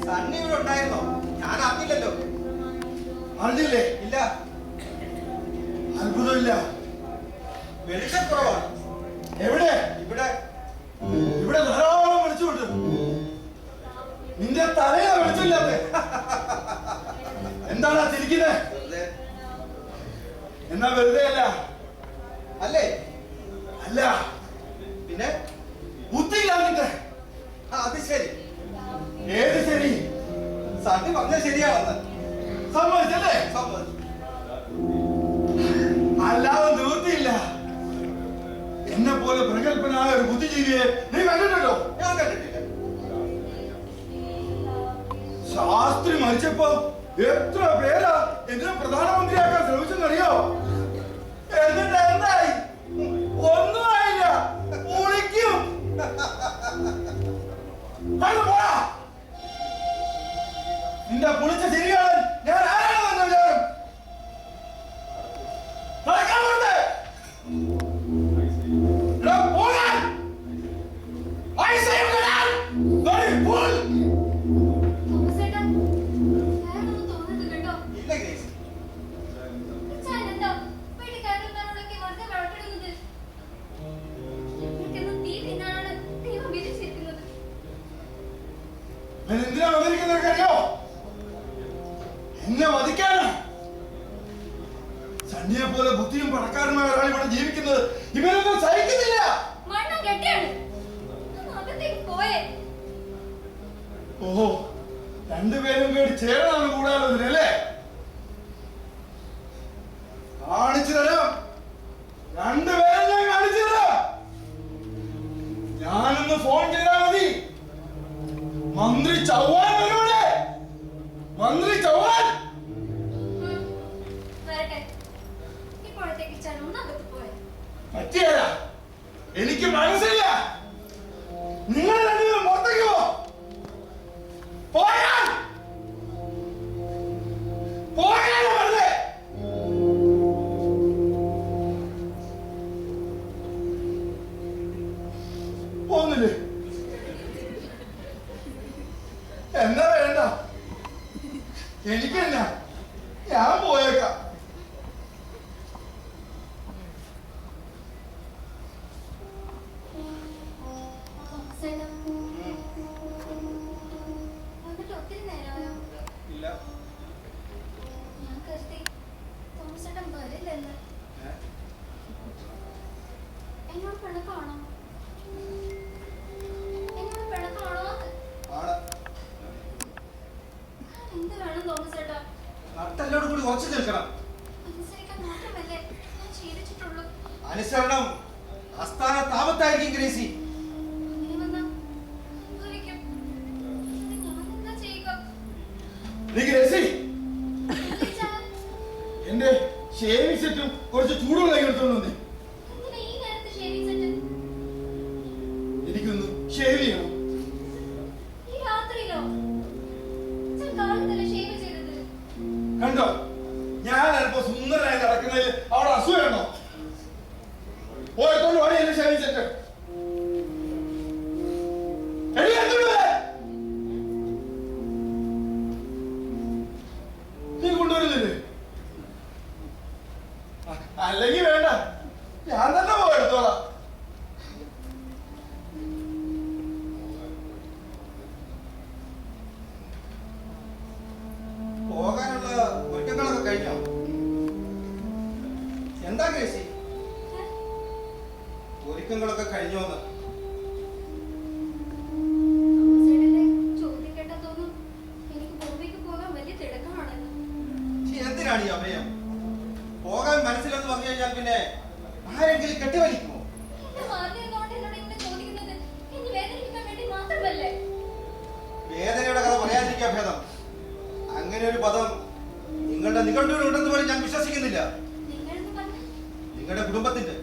Speaker 3: സണ്ണി ഇവിടെ ഉണ്ടായിരുന്നോ? ഞാൻ അറിഞ്ഞില്ലല്ലോ.
Speaker 8: അറിഞ്ഞില്ലേ?
Speaker 3: ഇല്ല.
Speaker 8: അത്ഭുതമില്ല.
Speaker 3: വെളിച്ചക്കുറവാണ്.
Speaker 8: എവിടെ?
Speaker 3: ഇവിടെ
Speaker 8: ഇവിടെ ധാരാളം വിളിച്ചുകൊണ്ട് നിന്റെ തലയാ വിളിച്ചില്ലാത്ത. എന്താണ് ചിരിക്കുന്നത്?
Speaker 3: വെറുതെ.
Speaker 8: എന്നാ വെറുതെ അല്ല.
Speaker 3: അല്ലേ?
Speaker 8: അല്ല,
Speaker 3: പിന്നെ
Speaker 8: ബുദ്ധിയില്ലാന്നിട്ട്.
Speaker 3: അത് ശരി.
Speaker 8: ഏത് ശരി?
Speaker 3: സണ്ണി പറഞ്ഞത് ശരിയാണെന്ന്
Speaker 8: സമ്മതിച്ചല്ലേ?
Speaker 3: സമ്മതിച്ചു.
Speaker 8: അല്ലാതെ നിവൃത്തിയില്ല. എന്നെ പോലെ പ്രഗത്ഭനായ ഒരു ബുദ്ധിജീവിയെ നീ കണ്ടിട്ടുണ്ടോ?
Speaker 3: ഞാൻ കണ്ടിട്ടില്ല.
Speaker 8: ശാസ്ത്രി മരിച്ചപ്പോ എത്ര പേരാ എന്തിനാ പ്രധാനമന്ത്രിയാക്കാൻ ശ്രമിച്ചെന്നറിയോ? എന്നിട്ട് എന്തായി? ഒന്നും ആയില്ല. ഒളിക്കും. പോടാ. നിന്റെ പുളിച്ച ശരിയാണ്. ഞാൻ ആരാണെന്ന് വിചാരം? നടക്കാൻ പോട്ടെ. എടാ, പോകാൻ. I say you get out. Bloody fool.
Speaker 5: തോമസേട്ടാ, വേറൊന്നും തോന്നരുത് കേട്ടോ.
Speaker 3: ഇല്ല ഗ്രേസി.
Speaker 5: ചാൻ എന്താ വീട്ടിൽ കയറുന്നവരോടൊക്കെ
Speaker 8: ഇവനെന്തിനാ വന്നിരിക്കുന്നറിയോ? എന്നെ വധിക്കാനാ. സണ്ണിയെ പോലെ ബുദ്ധിയും പണക്കാരനുമായ ഒരാൾ ഇവിടെ ജീവിക്കുന്നത് ഇവനൊന്നും സഹിക്കുന്നില്ല.
Speaker 5: മണ്ണം കെട്ടിയാണ് അകത്തേക്ക് പോയേ.
Speaker 8: ഓഹോ, രണ്ടുപേരും കൂടി ചേരാനാണ് കൂടാതെ കാണിച്ചു തരാം. രണ്ടുപേരും ഞാൻ കാണിച്ചു തരാം. ഞാനൊന്ന് ഫോൺ ചെയ്താൽ മതി. മന്ത്രി ചൗഹാൻ വരൂടെ? മന്ത്രി ചൗഹാൻ
Speaker 5: വരട്ടെ. ഇപ്പോഴത്തേക്ക് ചലൂന്നകത്ത് പോയെ.
Speaker 8: പറ്റിയല്ല. എനിക്ക് മനസ്സില്ല. നിങ്ങൾ രണ്ടുപേരും പുറത്തേക്ക് പോ. പോയാൽ വെറുതെ പോന്നില്ലേ? എന്നാ വേണ്ട, എനിക്കെന്നാ, ഞാൻ പോയേക്കാം.
Speaker 5: വന്നിട്ട് ഒത്തിരി നേരമായോ?
Speaker 3: ഇല്ല.
Speaker 5: ഞാൻ കരുതി തോമസേട്ടൻ വരില്ലെന്ന്. എന്നോട് പിണക്കാണോ? എന്നോട് പിണക്കാണോ?
Speaker 3: ആണ്.
Speaker 5: എന്ത് വേണം തോമസേട്ടാ?
Speaker 3: നട്ടെല്ലോട് കൂടി ഉറച്ചു നിൽക്കണം.
Speaker 5: അനുസരിക്കാൻ മാത്രമല്ലേ ഞാൻ ശീലിച്ചിട്ടുള്ളൂ.
Speaker 3: അനുസരണം അസ്ഥാന താപത്തായിരിക്കും ഗ്രേസി.
Speaker 5: അങ്ങനെ വന്നാ ഒരിക്കൽ ഞാൻ എന്താ ചെയ്യുക?
Speaker 8: നീ ഗ്രേസി,
Speaker 5: ഉദ്ദേശിച്ചാ
Speaker 8: എന്റെ ഷേവിംഗ് സെറ്റും കുറച്ച് ചൂടുള്ള എടുത്തോണ്ട്
Speaker 5: എന്തിനാ ഈ നേരത്തെ ഷേവിംഗ് സെറ്റ്?
Speaker 8: എനിക്കൊന്ന് ഷേവ് ചെയ്യണം.
Speaker 5: ഈ രാത്രിയിലോ? ഞാൻ കാലത്തല്ലേ ഷേവ് ചെയ്തത്.
Speaker 8: കണ്ടോ, ഞാൻ അല്പം സുന്ദരനായി നടക്കുന്നതിൽ അവിടെ അസൂയാണോ? പോയത്തോണ്ട് പാടി എന്നെ ഷേവിംഗ് സെറ്റ് നീ കൊണ്ടുവരുന്നില്ലേ? അല്ലെങ്കിൽ വേണ്ട, ഞാൻ തന്നെ പോയെടുത്തോളാം.
Speaker 3: പോകാനുള്ള ഒരുക്കങ്ങളൊക്കെ കഴിഞ്ഞോ? എന്താ ഗ്രേസി? ഒരുക്കങ്ങളൊക്കെ കഴിഞ്ഞോന്ന്?
Speaker 5: തോമസേട്ടന്റെ ചോദ്യം കേട്ടാ തോന്നും എനിക്ക് ബോംബെക്ക് പോകാൻ വലിയ തിടക്കമാണെന്ന്.
Speaker 3: എന്തിനാണ് ഈ അഭയം? പോകാൻ മനസ്സിലെന്ന് പറഞ്ഞു കഴിഞ്ഞാൽ പിന്നെ ആരെങ്കിലും കെട്ടിവലിക്കുമോ?
Speaker 5: എന്റെ മാറിൽ നിന്നുകൊണ്ട് എന്നോട് ഇങ്ങനെ ചോദിക്കുന്നത് എന്നെ വേദനിപ്പിക്കാൻ വേണ്ടി മാത്രമല്ലേ?
Speaker 3: വേദനയുടെ കഥ പറയാതിരിക്കാൻ ഭേദം. അങ്ങനെ ഒരു പദം നിങ്ങളുടെ നിഘണ്ടുവിലുണ്ടെന്ന് പോലും ഞാൻ വിശ്വസിക്കുന്നില്ല.
Speaker 5: നിങ്ങളെന്ന് പറഞ്ഞ
Speaker 3: നിങ്ങളുടെ കുടുംബത്തിന്റെ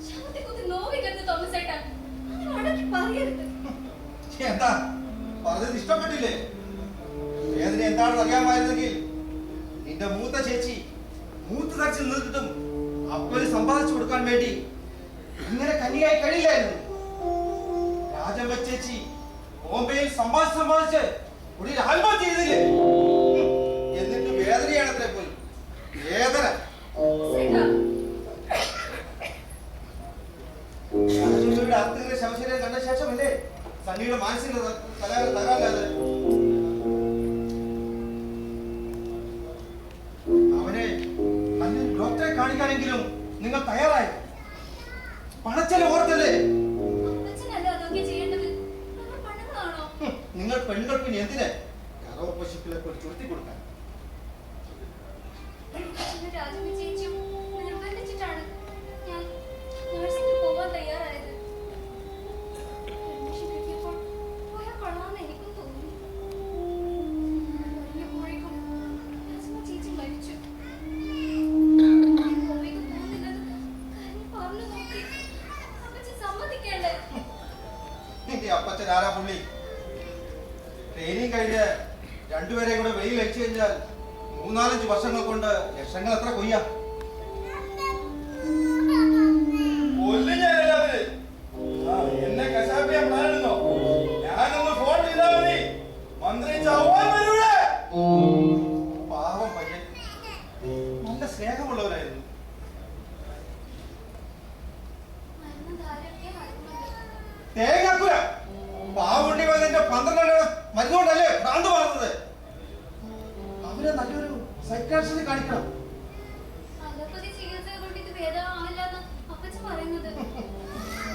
Speaker 5: ശവത്തെ കുത്തി നോവിക്കരുത് തോമസേട്ടാ. അങ്ങനെ അടക്കി പറയരുത്.
Speaker 3: എന്താ പറഞ്ഞത് ഇഷ്ടപ്പെട്ടില്ലേ? വേദന എന്താണെന്ന് അറിയാമായിരുന്നെങ്കിൽ നിന്റെ മൂത്ത ചേച്ചി മൂത്ത് തരച്ച് നിന്നിട്ടും അപ്പന് സമ്പാദിച്ചു കൊടുക്കാൻ വേണ്ടി ഇങ്ങനെ കന്യയായി കഴിയില്ലായിരുന്നു. രാജമ്മ ചേച്ചി ബോംബെയിൽ സമ്പാദിച്ച് ഒരു ആത്മഹത്യ ചെയ്തില്ലേ? എന്നിട്ട് വേദനയാണ് അത്ര പോലും വേദന.
Speaker 5: തോമസേട്ടാ,
Speaker 3: രാജമ്മയുടെ അർത്ഥങ്ങളുടെ ശവശരീരം കണ്ട ശേഷമല്ലേ സണ്ണിയുടെ മാനസിക തകരാറില്ലാതെ അവനെ നല്ലൊരു ഡോക്ടറെ കാണിക്കാനെങ്കിലും നിങ്ങൾ തയ്യാറായി. പണച്ചെല ഓർത്തല്ലേ?
Speaker 5: അച്ഛനല്ലേ അതൊക്കെ ചെയ്യേണ്ടത്? നമ്മൾ പണങ്ങളാണോ?
Speaker 3: നിങ്ങൾ പെണ്ണുങ്ങൾക്ക് ഇനി എന്തിന് കറവ പശുക്കളെ പോലെ ചുരുത്തി കൊടുക്കാൻ?
Speaker 5: അച്ഛനും രാജമ്മ ചേച്ചിയും നിർബന്ധിച്ചിട്ടാണ് ഞാൻ നഴ്സിംഗിൽ പോകാൻ തയ്യാറായത്. അഡ്മിഷൻ കിട്ടിയപ്പോൾ പോയാൽ കൊള്ളാമെന്ന് എനിക്കും തോന്നി. കഴിഞ്ഞപ്പോഴേക്കും രാജമ്മ ചേച്ചി മരിച്ചു. ഞാൻ ബോംബെക്ക് പോകുന്നില്ലെന്ന് കരഞ്ഞ് പറഞ്ഞു നോക്കി. അപ്പച്ചൻ സമ്മതിക്കണ്ടേ?
Speaker 3: നിന്റെ അപ്പച്ചൻ ആരാ പുള്ളി? ട്രെയിനിങ് കഴിഞ്ഞ് രണ്ടുപേരെയും കൂടെ വെയിൽ അയച്ചു കഴിഞ്ഞാൽ 3-4 വർഷങ്ങൾ കൊണ്ട് ലക്ഷങ്ങൾ എത്ര കൊയ്യാ?
Speaker 8: എന്നെ കശാപ്പിയാൻ പ്ലാനുണ്ടോ? ഞാനൊന്ന് ഫോൺ ചെയ്താൽ മതി. മന്ത്രി ചൗഹാൻ വരൂടെ?
Speaker 3: പാവം പയ്യൻ, നല്ല സ്നേഹമുള്ളവരായിരുന്നു.
Speaker 5: മരുന്ന് ധാരയൊക്കെ നടക്കുന്നത്.
Speaker 3: തേങ്ങാക്കുര പാവുണ്ടി വന്നതിന്റെ 12 മരുന്നുകൊണ്ടല്ലേ ഭ്രാന്ത് വളർന്നത്. അവരെ നല്ലൊരു സൈക്കാട്രിസ്റ്റിനെ കാണിക്കണം.
Speaker 5: അലോപ്പതി ചികിത്സ കൊണ്ട് ഇത് ഭേദമാവില്ലെന്ന് അപ്പച്ചൻ പറയുന്നത്.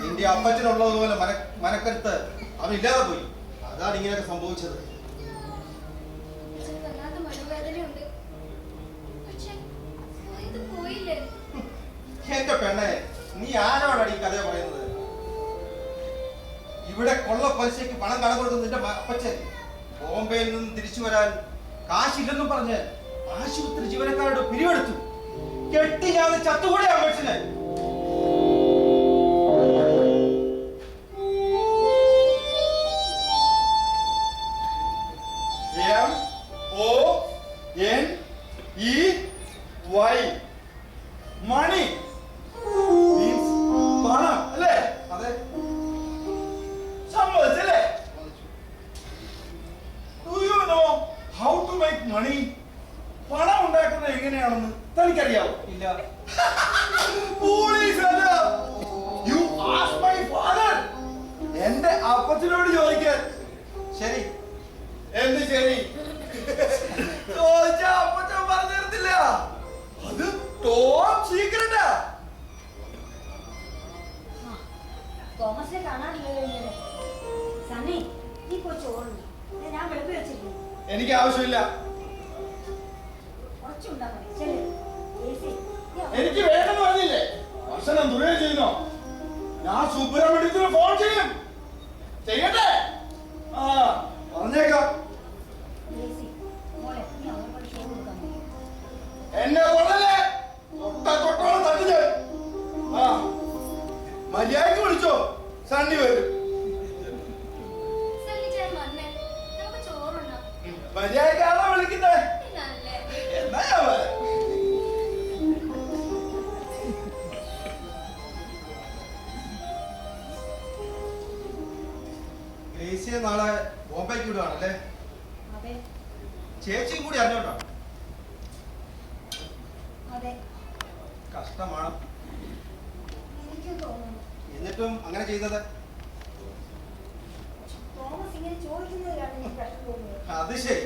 Speaker 3: നിന്റെ അപ്പച്ചനുള്ളതുപോലെ മനക്കരുത്ത് അവൻ ഇല്ലാതെ പോയി. അതാണ് ഇങ്ങനെയൊക്കെ സംഭവിച്ചത്.
Speaker 5: അപ്പച്ചന് വല്ലാത്ത മനോവേദനയുണ്ട്. പക്ഷെ ഇത് പോയില്ലേ?
Speaker 3: എന്റെ പെണ്ണെ, നീ ആരോടാണ് ഈ കഥ പറയുന്നത്? ഇവിടെ കൊള്ള പലിശയ്ക്ക് പണം കടം കൊടുക്കുന്ന നിന്റെ അപ്പച്ചൻ ബോംബെയിൽ നിന്ന് തിരിച്ചു വരാൻ കാശില്ലെന്നും പറഞ്ഞ് ആശുപത്രി ജീവനക്കാരോട് പിരിവെടുത്തു. കെട്ടി ഞാൻ ചത്തുകൂടെ അപ്പച്ചന്.
Speaker 8: MONEY മണി മീൻസ് പണം അല്ലേ?
Speaker 3: അതെ,
Speaker 8: സമ്മതിച്ചല്ലേ? Do you know how to make money? പണം ഉണ്ടാക്കുന്നത് എങ്ങനെയാണെന്ന് തനിക്കറിയാവോ?
Speaker 3: ഇല്ല.
Speaker 8: Foolish fellow. You ask my father. എന്റെ അപ്പച്ചനോട് ചോദിക്കാൻ.
Speaker 3: ശരി,
Speaker 8: എന്ത് ശരി? ചോദിച്ച അപ്പച്ചൻ പറഞ്ഞിരുന്നില്ല. അത് ടോപ്പ് സീക്രട്ടാ.
Speaker 4: തോമസിനെ കാണാറില്ലല്ലോ ഇങ്ങനെ. സണ്ണി, നീ പോയി ചോറുണ്ട്. ഞാൻ വെളുപ്പ് വെച്ചിരിക്കുന്നു.
Speaker 8: എനിക്ക് ആവശ്യമില്ല.
Speaker 4: കുറച്ചുണ്ടാ മതി. ചെല്ല്. ഏസി, നീ അവിടെ
Speaker 8: എനിക്ക് വേണമെന്ന് പറഞ്ഞില്ലേ? ഭക്ഷണം ദുരേ ചെയ്യുന്നോ? ഞാൻ സുബ്രഹ്മണ്യത്തിന് ഫോൺ ചെയ്യും. ചെയ്യട്ടെ? ആ, പറഞ്ഞേക്കാം.
Speaker 4: ഏസി, മോളെ, നീ അവിടെ പോയി ചോറ് കൊടുക്കാൻ മതി.
Speaker 8: എന്നെ കൊള്ളല്ലേ? തൊട്ടോളം തട്ടിച്ച്. ആ, മര്യാദയ്ക്ക് വിളിച്ചോ, സണ്ണി വരും.
Speaker 5: സണ്ണിച്ചേട്ടൻ വന്നേ, നമുക്ക് ചോറുണ്ണാം.
Speaker 8: മര്യാദക്കാണോ വിളിക്കുന്നേ?
Speaker 5: നല്ലേ.
Speaker 8: എന്നാ ഞാൻ വരാം.
Speaker 3: ഗ്രേസിയെ നാളെ ബോംബെക്ക് വിടുവാണല്ലേ?
Speaker 4: അതെ,
Speaker 3: ചേച്ചിയും കൂടി അറിഞ്ഞോട്ടോ?
Speaker 4: അതെ,
Speaker 3: കഷ്ടമാണ്.
Speaker 4: എനിക്കും തോന്നുന്നു.
Speaker 3: എന്നിട്ടും അങ്ങനെ ചെയ്യുന്നത്?
Speaker 4: തോമസ് ഇങ്ങനെ ചോദിക്കുന്നതിലാണ് എനിക്ക് പ്രശ്നം തോന്നുന്നത്.
Speaker 3: അത് ശരി,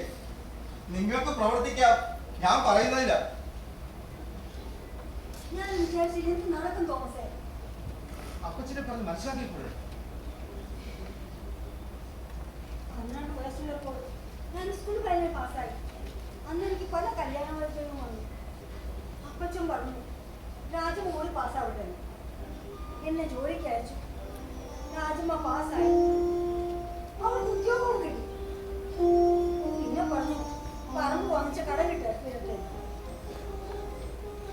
Speaker 3: നിങ്ങൾക്ക് പ്രവർത്തിക്കാം, ഞാൻ പറയുന്നതില്ല.
Speaker 4: ഞാൻ വിചാരിച്ചില്ല എന്ത് നടക്കും തോമസേ.
Speaker 3: അപ്പച്ചനെ പറഞ്ഞ് മനസ്സിലാക്കിക്കൂടെ?
Speaker 4: 12 വയസ്സുള്ളപ്പോൾ ഞാൻ സ്കൂൾ കഴിഞ്ഞ് പാസ്സായി. അന്ന് എനിക്ക് പല കല്യാണവൽക്കരണം വന്നു. അപ്പച്ചൻ പറഞ്ഞു രാജമ്മ കൂടി പാസ്സാവട്ടെ. എന്നെ ജോലിക്ക് അയച്ചു. രാജമ്മ പാസ്സായി. അവൾക്ക് ഉദ്യോഗവും കിട്ടി. പിന്നെ പറഞ്ഞു പറമ്പ് വാങ്ങിച്ച കട കിട്ടരുത്.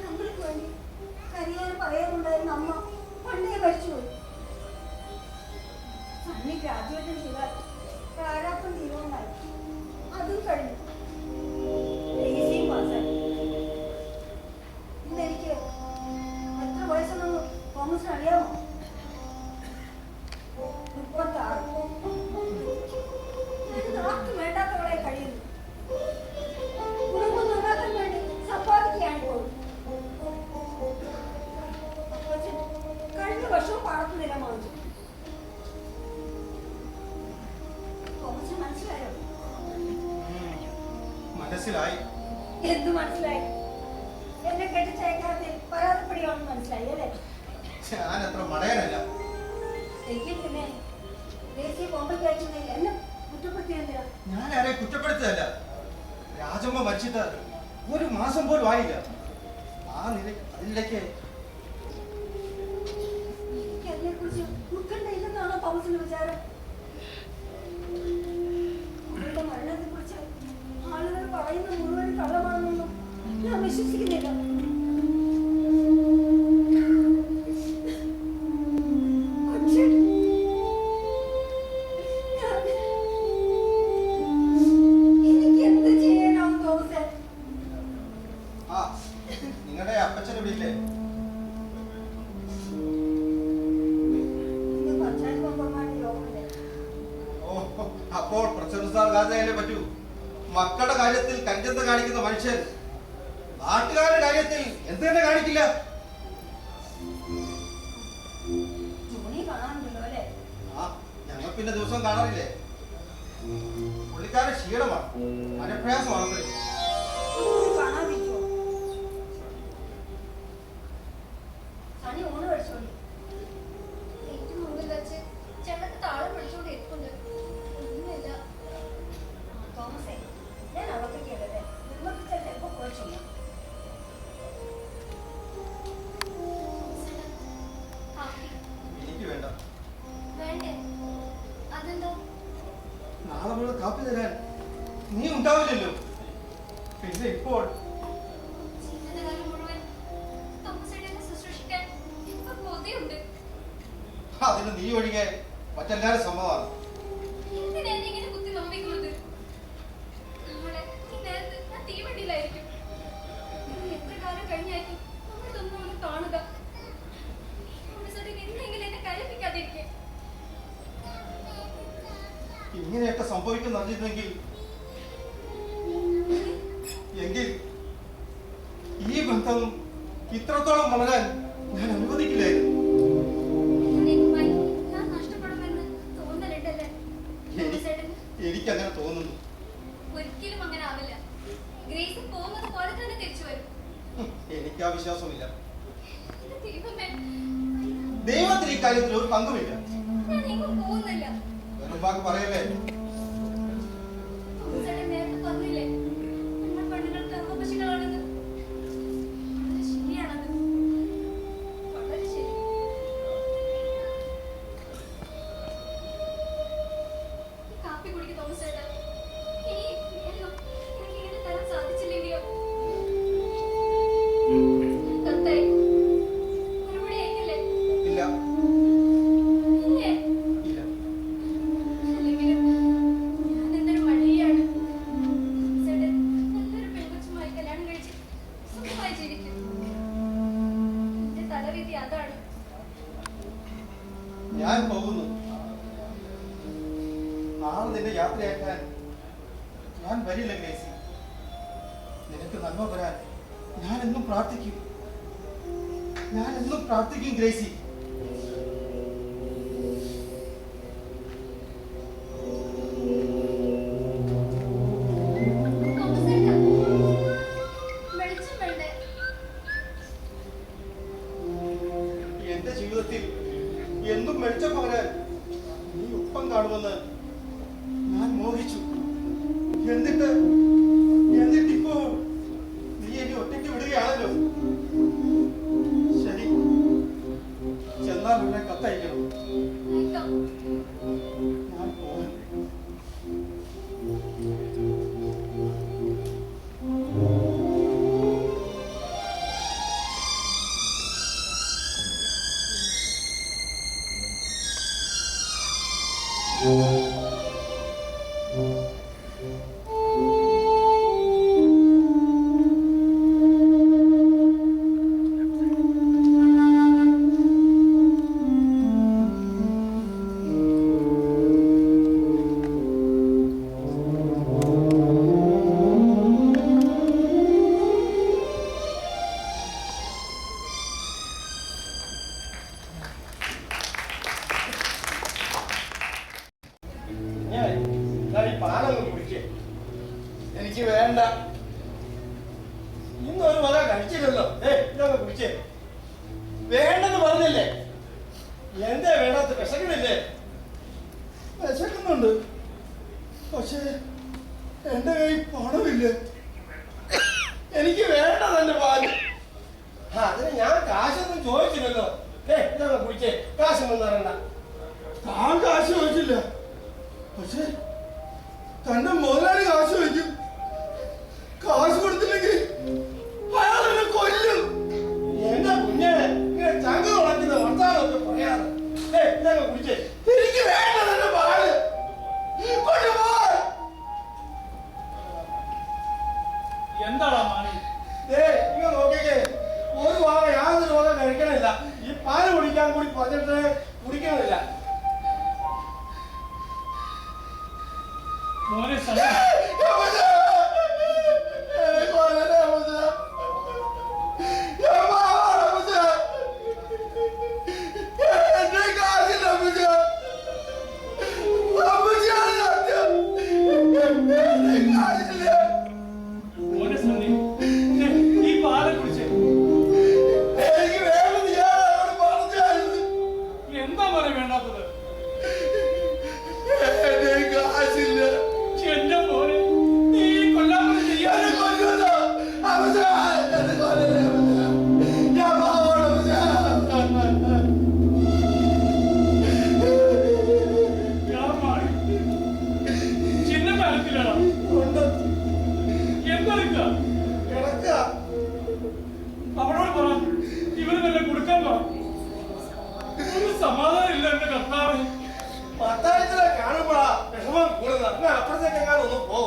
Speaker 4: ഞങ്ങൾക്ക് വേണ്ടി കരിയാൻ പറയാറുണ്ടായിരുന്ന അമ്മ പണ്ടേ മരിച്ചുപോയി. സണ്ണി ഗ്രാജുവേഷൻ ചെയ്താൽ പ്രാരാബ്ദം തീരുമാനമായി. അതും കഴിഞ്ഞു. ദേശീയം പാസ്സായി. ഇന്നെനിക്ക് എത്ര വയസ്സെന്നൊന്നും തോമസിന് അറിയാമോ? 36. ഞാൻ ആർക്കും വേണ്ടാത്തവളെ കഴിയുന്നു. കുടുംബം നന്നാക്കാൻ വേണ്ടി സമ്പാദിക്കുകയാണ് ഇപ്പോൾ. അപ്പച്ചൻ കഴിഞ്ഞ വർഷവും പാടത്ത് നിലം വാങ്ങിച്ചു. തോമസിന് മനസ്സിലായോ?
Speaker 3: മനസ്സിലായി.
Speaker 4: എന്ത് മനസ്സിലായി? എന്നെ കെട്ടിച്ചയക്കാതെ പരാതിപ്പെടുകയാണെന്ന് മനസ്സിലായി അല്ലേ?
Speaker 3: ഞാൻ അത്ര മടയനല്ല.
Speaker 4: എങ്കിൽ പിന്നെ ദേശീയ ബോംബെക്ക് അയച്ചതിൽ എന്നെ കുറ്റപ്പെടുത്തിയെന്തിനാ?
Speaker 3: ഞാൻ ആരെ കുറ്റപ്പെടുത്തതല്ല. രാജമ്മ മരിച്ചിട്ട് 1 മാസം പോലും ആയില്ല. അതിനിടയ്ക്ക്
Speaker 4: എനിക്ക് അതിനെക്കുറിച്ച് ഉത്കണ്ഠയില്ലെന്നാണോ തോമസിന്റെ വിചാരം? അവരുടെ മരണത്തെക്കുറിച്ച് ആളുകൾ പറയുന്ന മുഴുവൻ കള്ളമാണെന്നൊന്നും ഞാൻ വിശ്വസിക്കുന്നില്ല. പക്ഷേ എനിക്ക് എന്ത് ചെയ്യാനാവും തോമസേ?
Speaker 3: ആ, നിങ്ങളുടെ അപ്പച്ചനെ വിളിയില്ലേ?
Speaker 4: ഇന്ന് പഞ്ചായത്ത് മെമ്പർമാരുടെ യോഗമുണ്ട്.
Speaker 3: ഓ, അപ്പോൾ പ്രസിഡന്റ് സാർ കാരണമല്ലേ പറ്റൂ. മക്കളുടെ കാര്യത്തിൽ കഞ്ചന്ത കാണിക്കുന്ന മനുഷ്യൻ നാട്ടുകാരുടെ കാര്യത്തിൽ എന്ത് തന്നെ കാണിക്കില്ല.
Speaker 4: ജോണി കാണാനുണ്ടല്ലോ അല്ലേ?
Speaker 3: ആ, ഞങ്ങൾ പിന്നെ ദിവസം കാണാറില്ലേ? പുള്ളിക്കാരൻ ക്ഷീണമാണ്, മനപ്രയാസമാണ്.
Speaker 4: കാണാതിരിക്കുമോ? സണി ഊണ് കഴിച്ചോളി.
Speaker 5: ഏറ്റവും മുമ്പിൽ വെച്ച് ചേട്ടക്ക് താളം പിടിച്ചോണ്ട് ഇരിപ്പുണ്ട്. ഒന്നുമില്ല.
Speaker 4: തോമസേ, ഞാൻ അകത്തേക്ക് ഇടട്ടെ. നിർബന്ധിച്ചാൽ ചിലപ്പോൾ കുഴച്ചില്ല.
Speaker 5: കാപ്പി
Speaker 3: എനിക്ക് വേണ്ട.
Speaker 5: വേണ്ടേ? അതെന്താ?
Speaker 3: നാളെ മുതൽ കാപ്പി തരാൻ നീ ഉണ്ടാവില്ലല്ലോ. പിന്നെ ഇപ്പോൾ
Speaker 5: ജീവിതകാലം മുഴുവൻ തോമസേട്ടനെ ശുശ്രൂഷിക്കാൻ ഇപ്പൊ കൊതിയുണ്ട്.
Speaker 3: അതിന് നീ ഒഴികെ മറ്റെല്ലാരും സമ്മതമാണ്.
Speaker 5: എന്തിനാ നീ ഇങ്ങനെ കുത്തി നോവിക്കുന്നത്? നമ്മുടെ ഈ നേരത്ത് ഞാൻ തീവണ്ടിയിലായിരിക്കും. ഇനി എത്ര കാലം കഴിഞ്ഞായിരിക്കും നമ്മൾ തൊന്നും കാണുക. തോമസേട്ടൻ എന്തെങ്കിലും എന്നെ കരപ്പിക്കാതിരിക്കെ.
Speaker 3: ഇങ്ങനെയൊക്കെ സംഭവിക്കുന്നറിഞ്ഞിരുന്നെങ്കിൽ എങ്കിൽ ഈ ബന്ധം ഇത്രത്തോളം വളരാൻ ഞാൻ അനുവദിക്കില്ലായിരുന്നു.
Speaker 5: എന്നേക്കുമായി ഞാൻ നഷ്ടപ്പെടുമെന്ന് തോന്നലുണ്ടല്ലേ തോമസേട്ടന്?
Speaker 3: എനിക്കങ്ങനെ തോന്നുന്നു.
Speaker 5: ഒരിക്കലും അങ്ങനെ ആവില്ല. ഗ്രേസ് പോകുന്നത് പോലെ തന്നെ തിരിച്ചു വരും.
Speaker 3: എനിക്ക് ആ വിശ്വാസമില്ല.
Speaker 5: ദൈവമേ,
Speaker 3: ദൈവത്തിന് ഈ കാര്യത്തിൽ ഒരു പങ്കുമില്ല.
Speaker 5: ഞാൻ എങ്ങും പോകുന്നില്ല.
Speaker 3: വെറും വാക്ക് പറയല്ലേ.
Speaker 5: തോമസേട്ടൻ നേരത്തെ പറഞ്ഞില്ലേ നമ്മൾ പെണ്ണുങ്ങൾ കർമ്മപശുക്കളാണെന്ന്. വളരെ ശരിയാണത്. വളരെ ശരി. കാപ്പി കുടിക്ക് തോമസേട്ടാ. ഇനി എന്നും എനിക്കിങ്ങനെ തരാൻ സാധിച്ചില്ലെങ്കിലോ? കത്തായി മറുപടി അയക്കില്ലേ?
Speaker 3: ഇല്ല
Speaker 5: ഇല്ലേ?
Speaker 3: ഇല്ല.
Speaker 5: അല്ലെങ്കിലും ഞാൻ എന്തൊരു മടിയാണ്. ചേട്ടൻ നല്ലൊരു പെൺകൊച്ചുമായി കല്യാണം കഴിച്ച് സുഖമായി ജീവിക്കും. എന്റെ തലവിധി അതാണ്.
Speaker 3: ഞാൻ പോകുന്നു. നാളെ നിന്നെ യാത്രയാക്കാൻ ഞാൻ വരില്ല ഗ്രേസി. നിനക്ക് നന്മ വരാൻ ഞാൻ എന്നും പ്രാർത്ഥിക്കും. ഞാൻ എന്നും പ്രാർത്ഥിക്കും ഗ്രേസി.
Speaker 5: തോമസേട്ടാ, വെളിച്ചം വേണ്ടേ?
Speaker 3: എന്റെ ജീവിതത്തിൽ എന്നും വെളിച്ചം പകരാൻ നീ ഒപ്പം കാണുമെന്ന് ഞാൻ മോഹിച്ചു. എന്നിട്ടിപ്പോ നീ എന്നെ ഒറ്റയ്ക്ക് വിടുകയാണല്ലോ. ശരി, ചെന്നാൽ ഉടനെ കത്തയക്കണം.
Speaker 5: അയക്കാം.
Speaker 3: ഞാൻ പോകുന്നു. എനിക്ക് വേണ്ട. ഇന്നൊരു വക കഴിച്ചില്ലല്ലോ. ഇതൊക്കെ കുടിച്ചേ. വേണ്ടെന്ന് പറഞ്ഞില്ലേ? എന്താ വേണ്ടാത്ത? വിശക്കണില്ലേ? വിശക്കുന്നുണ്ട്, പക്ഷേ എന്റെ കയ്യിൽ പണമില്ല. എനിക്ക് വേണ്ട തന്നെ പാല്. അതിന് ഞാൻ കാശൊന്നും ചോദിച്ചില്ലല്ലോ. ഇതൊക്കെ കുടിച്ചേ. കാശൊന്നും തരണ്ട. താൻ കാശ് ചോദിച്ചില്ല, പക്ഷേ തന്റെ മുതലാളി കാശ് വയ്ക്കും. കാശ് കൊടുത്തില്ലെങ്കിൽ അയാൾ എന്നെ കൊല്ലും. എന്റെ കുഞ്ഞെ ഇങ്ങനെ ചങ്ക ഉണക്കുന്ന വർത്താനമൊക്കെ പറയാറ്. ഇതൊക്കെ കുടിച്ചേ. എനിക്ക് വേണ്ട തന്നെ പാല്. കൊണ്ടുപോ.
Speaker 2: എന്താടാ മാണി?
Speaker 3: ഇങ്ങനെ നോക്കിക്കേ. ഒരു വാഴ യാതൊരു വക കഴിക്കണില്ല. ഈ പാല് കുടിക്കാൻ കൂടി പറഞ്ഞിട്ട് കുടിക്കണില്ല.
Speaker 2: മോനെ സണി,
Speaker 3: എന്റെ കാശില്ല.
Speaker 7: മത്തായത്തിനെ കാണുമ്പോഴാ വിഷമം കൂടുതൽ. അങ്ങനെ അപ്പുറത്തേക്കെങ്ങാനും ഒന്ന് പോ.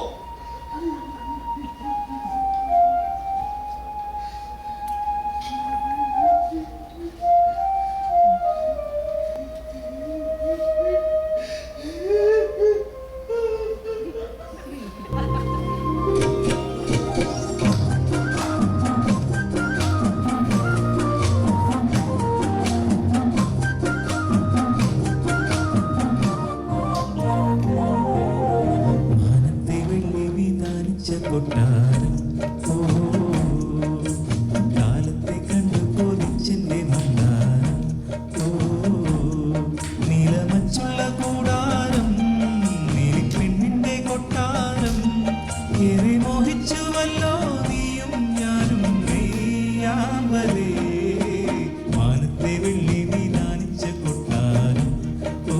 Speaker 9: കൊട്ടാരം ഓ കാലത്തെ കണ്ടു കൊതിച്ചെന്റെ മന്ദാരം ഓ നീലമച്ചുള്ള കൂടാരം നീലിപ്പെണ്ണിന്റെ കൊട്ടാരം ഏറെ മോഹിച്ചുവല്ലോ നീയും ഞാനും നെയ്യാമലേ മാനത്തെ വെള്ളി വിധാനിച്ച കൊട്ടാരം ഓ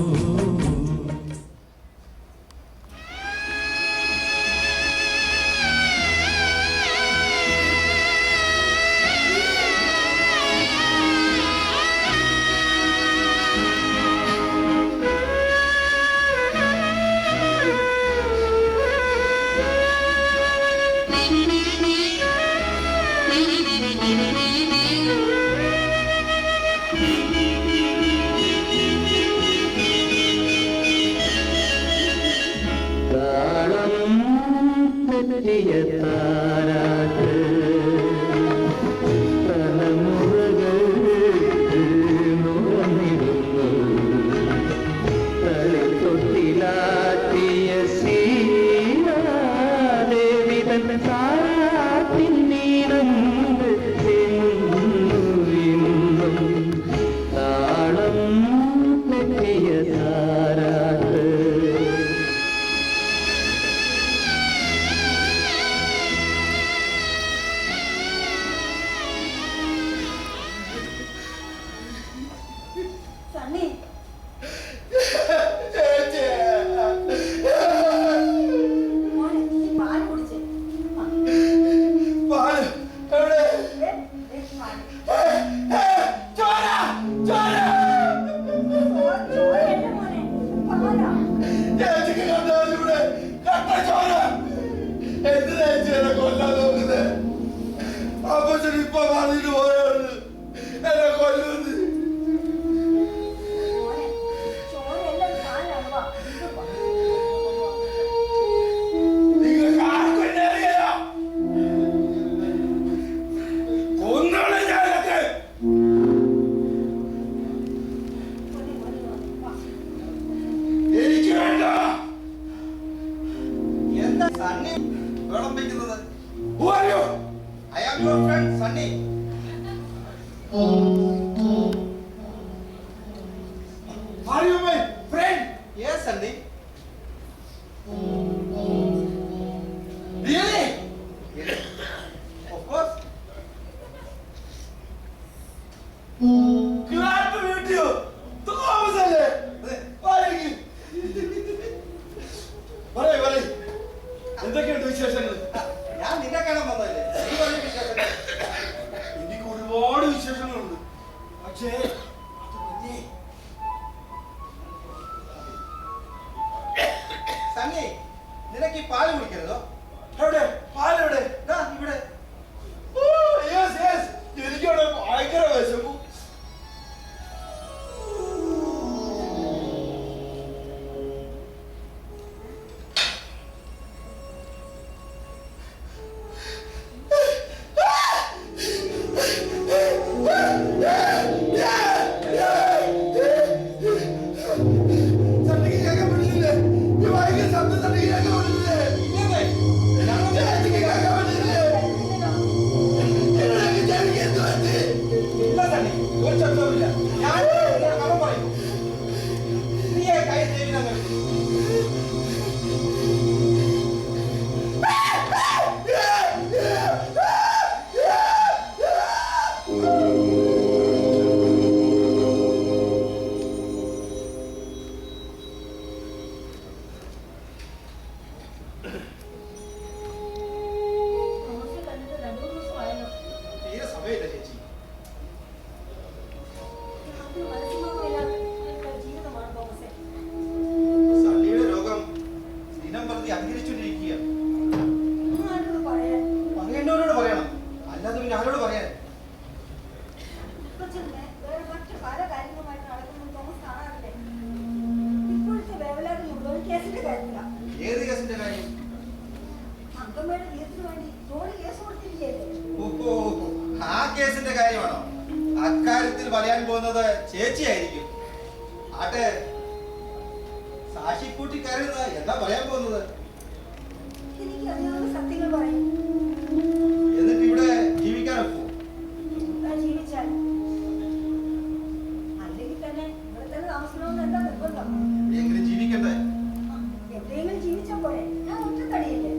Speaker 4: സണ്ണി മോനെ നീ പാല് കുടിച്ചേ
Speaker 7: പാല് എവിടെ?
Speaker 4: പാല്
Speaker 7: ചോര ചോര
Speaker 4: ചോരയല്ല മോനെ പാലാ
Speaker 7: ചേച്ചിക്ക് കണ്ടതിലൂടെ കണ്ട ചോര എന്തിനാ ചേച്ചിയെ കൊല്ലാൻ നോക്കുന്നത്? അപ്പൊ ശരി ഇപ്പൊ പറഞ്ഞിട്ട് പോയാണ് എന്നെ കൊല്ലുന്നത്.
Speaker 4: മോനെ ചോരയെല്ലാം പാലാണ് വാ
Speaker 7: നിങ്ങൾക്ക് ആർക്കും എന്നെ അറിയില്ല. കൊന്നോളെ ഞാനൊക്കെ. എനിക്ക് വേണ്ട.
Speaker 3: എന്താ സണ്ണി വിളമ്പിക്കുന്നത്?
Speaker 7: Who are you?
Speaker 3: I am your friend Sunny.
Speaker 7: Are you my friend?
Speaker 3: Yes Sunny.
Speaker 7: Really?
Speaker 3: Yes. Of course.
Speaker 7: Glad to meet you. Thomas അല്ലേ? വായിക്ക്. പറയ്. എന്തൊക്കെയുണ്ട് വിശേഷങ്ങൾ?
Speaker 3: ഞാൻ നിന്നെ കാണാൻ വന്നതല്ലേ? നീ പറഞ്ഞ വിശേഷങ്ങൾ.
Speaker 7: എനിക്ക് ഒരുപാട് വിശേഷങ്ങളുണ്ട്. പക്ഷേ അത് മതി.
Speaker 3: സണ്ണി നിനക്ക് ഈ പാല് കുടിക്കരുതോ?
Speaker 7: എവിടെ? പാലെവിടെ?
Speaker 3: ദാ ഇവിടെ.
Speaker 7: ഓ, yes. എനിക്കവിടെ ഭയങ്കര വിശപ്പു. സണ്ണിക്ക് കേൾക്കാൻ പറ്റില്ലേ? ഈ ഭയങ്കര ശബ്ദം സണ്ണിക്ക് കേൾക്കാൻ പറ്റില്ലേ?
Speaker 3: ഇല്ലേ?
Speaker 7: ചേച്ചിക്ക് കേൾക്കാൻ പറ്റില്ലേ? എനിക്ക് ചേച്ചിക്ക് എന്ത് പറ്റി?
Speaker 3: ഇല്ല സണ്ണി, ഒരു ശബ്ദവുമില്ല. ഞാൻ നിന്നോട് കള്ളം പറയും. നീ ആ കൈ തേടി നമ്മൾ
Speaker 4: തോമസിനെ കണ്ടിട്ട് 2 ദിവസമായല്ലോ.
Speaker 3: തീരെ സമയമില്ല ചേച്ചി.
Speaker 4: അത് മനസ്സിലാവില്ലാത്ത ജീവിതമാണ് തോമസേ.
Speaker 3: പറയാൻ പോകുന്നത് ചേച്ചിയായിരിക്കും. ആട്ടെ, സാക്ഷി കൂട്ടി കയറുന്നത് എന്താ പറയാൻ പോകുന്നത്?
Speaker 4: എനിക്ക് അറിയാവുന്ന സത്യങ്ങൾ പറയും.
Speaker 3: എന്നിട്ട് ഇവിടെ ജീവിക്കാനൊക്കെ
Speaker 4: ജീവിച്ചാൽ അല്ലെങ്കിൽ തന്നെ ഇവിടെ തന്നെ താമസിക്കണമെന്ന് എന്താ നിർബന്ധം?
Speaker 3: എങ്ങനെ ജീവിക്കണ്ടേ?
Speaker 4: എവിടെയെങ്കിലും ജീവിച്ചാൽ പോരെ? ഞാൻ ഒറ്റത്തടിയല്ലേ?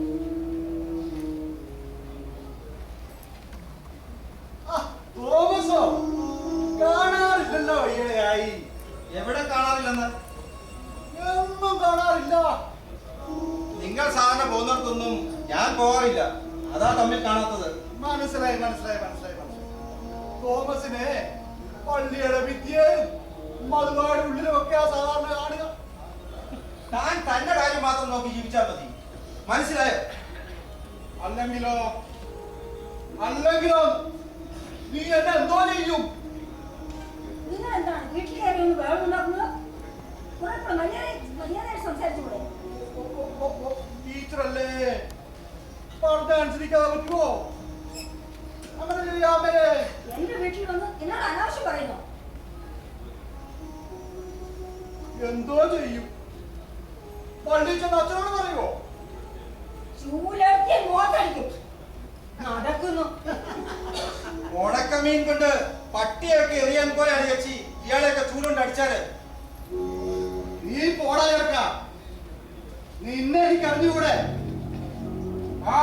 Speaker 3: തോമസോ, കാണാറില്ലല്ലോ ഈയിടെയായി. എവിടെ കാണാറില്ലെന്ന്? എന്നും കാണാറില്ല. നിങ്ങൾ സാധാരണ പോകുന്നിടത്തൊന്നും ഞാൻ പോകാറില്ല. അതാ തമ്മിൽ കാണാത്തത്.
Speaker 7: മനസ്സിലായി മനസ്സിലായി മനസ്സിലായി മനസ്സിലായി. തോമസിനെ പള്ളിയുടെ ഭിത്തിയും മതുവാട് ഉള്ളിലും ഒക്കെ സാധാരണ കാണുക.
Speaker 3: താൻ തന്റെ കാര്യം മാത്രം നോക്കി ജീവിച്ചാൽ മതി. മനസ്സിലായോ?
Speaker 7: അല്ലെങ്കിലോ അല്ലെങ്കിലോ നീ എന്നെ എന്തോ ചെയ്യും?
Speaker 4: നിങ്ങൾ എന്താണ് വീട്ടിൽ കയറി ഒന്ന് വേണം ഉണ്ടാക്കുന്നത്? കുറെ മര്യാദയായി സംസാരിച്ചുകൂടെ?
Speaker 7: ടീച്ചറല്ലേ, പറഞ്ഞ അനുസരിക്കാതെ പറ്റുമോ? അങ്ങനെ ചെയ്യാമേ.
Speaker 4: എന്റെ വീട്ടിൽ വന്ന് എന്നോട് അനാവശ്യം പറയുന്നു.
Speaker 7: എന്തോ ചെയ്യും? പള്ളി ചെന്ന് അച്ഛനോട് പറയുമോ?
Speaker 4: ചൂലെടുത്തി മോത്തടിക്കും. നടക്കുന്നു.
Speaker 3: ഉണക്കമീൻ കൊണ്ട് പട്ടിയൊക്കെ എറിയാൻ പോയാണ് ചേച്ചി ഇയാളെയൊക്കെ ചൂലുകൊണ്ട് അടിച്ചാല്.
Speaker 7: നീ പോടാ ചേർക്ക, നിന്നെ എനിക്ക് അറിഞ്ഞുകൂടെ? ആ,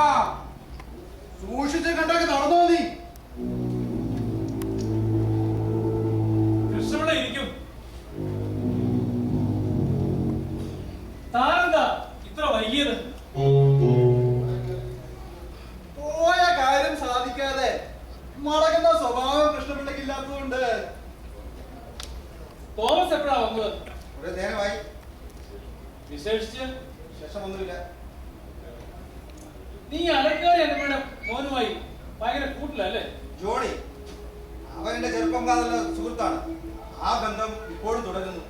Speaker 7: സൂക്ഷിച്ച് കണ്ടൊക്കെ നടന്നോ നീ.
Speaker 2: കൃഷ്ണപിള്ള ഇരിക്കും. താനെന്താ ഇത്ര വൈകിയത്?
Speaker 7: പോയ കാര്യം സാധിക്കാതെ മടങ്ങുന്ന സ്വഭാവം കൃഷ്ണപിള്ളക്ക് ഇല്ലാത്തതുകൊണ്ട്.
Speaker 2: തോമസ് എപ്പോഴാ വന്നത്?
Speaker 3: ഒരു നേരമായി.
Speaker 2: വിശേഷിച്ച്
Speaker 3: ശേഷമൊന്നുമില്ല.
Speaker 2: നീ അലക്കാരി അമ്മയുടെ മോനുമായി ഭയങ്കര കൂട്ടിലല്ലേ?
Speaker 3: ജോണി അവൻ എന്റെ ചെറുപ്പം കാലത്തുള്ള സുഹൃത്താണ്. ആ ബന്ധം ഇപ്പോഴും തുടരുന്നു.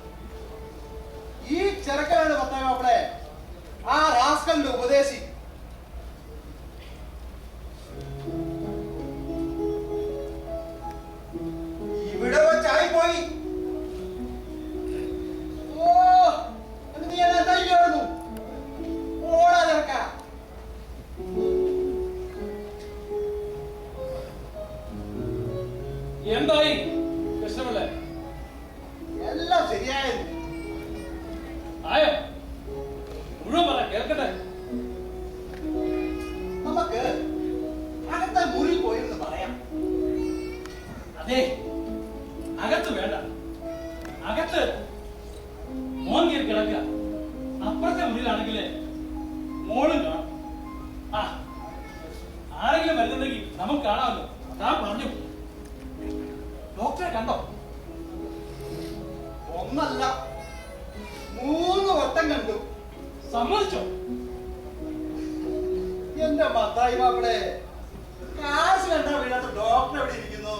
Speaker 7: ഈ ചെറുക്കനാണ് പത്താം മാപ്പിളെ, ആ റാസ്കലിന്റെ ഉപദേശി.
Speaker 3: ഇവിടെ വെച്ചായി പോയി.
Speaker 7: ഓ, നീ എന്നെ എന്തായി കേറുന്നു? ഓടാ ചെറുക്ക.
Speaker 2: എന്തായി കൃഷ്ണപിള്ള?
Speaker 7: എല്ലാം ശരിയായിരുന്നു.
Speaker 2: ആയോ? മുഴുവൻ പറ, കേൾക്കട്ടെ.
Speaker 7: നമുക്ക് അകത്തെ മുറി പോയിരുന്നു പറയാം.
Speaker 2: അതെ, അകത്ത് വേണ്ട. അകത്ത് മോൻ കയറി കിടക്കുക. അപ്പുറത്തെ മുറിയിലാണെങ്കിൽ മോളും കാണും. ആ, ആരെങ്കിലും വരുന്നുണ്ടെങ്കിൽ നമുക്ക് കാണാമല്ലോ. താൻ പറഞ്ഞു. ഡോക്ടറെ കണ്ടോ?
Speaker 7: ഒന്നല്ല, 3 വട്ടം കണ്ടു.
Speaker 2: സമ്മതിച്ചോ?
Speaker 7: എന്റെ മത്തായി മാപ്പിളെ, കാശ് കണ്ടാ വീഴാത്ത ഡോക്ടർ എവിടെ ഇരിക്കുന്നു?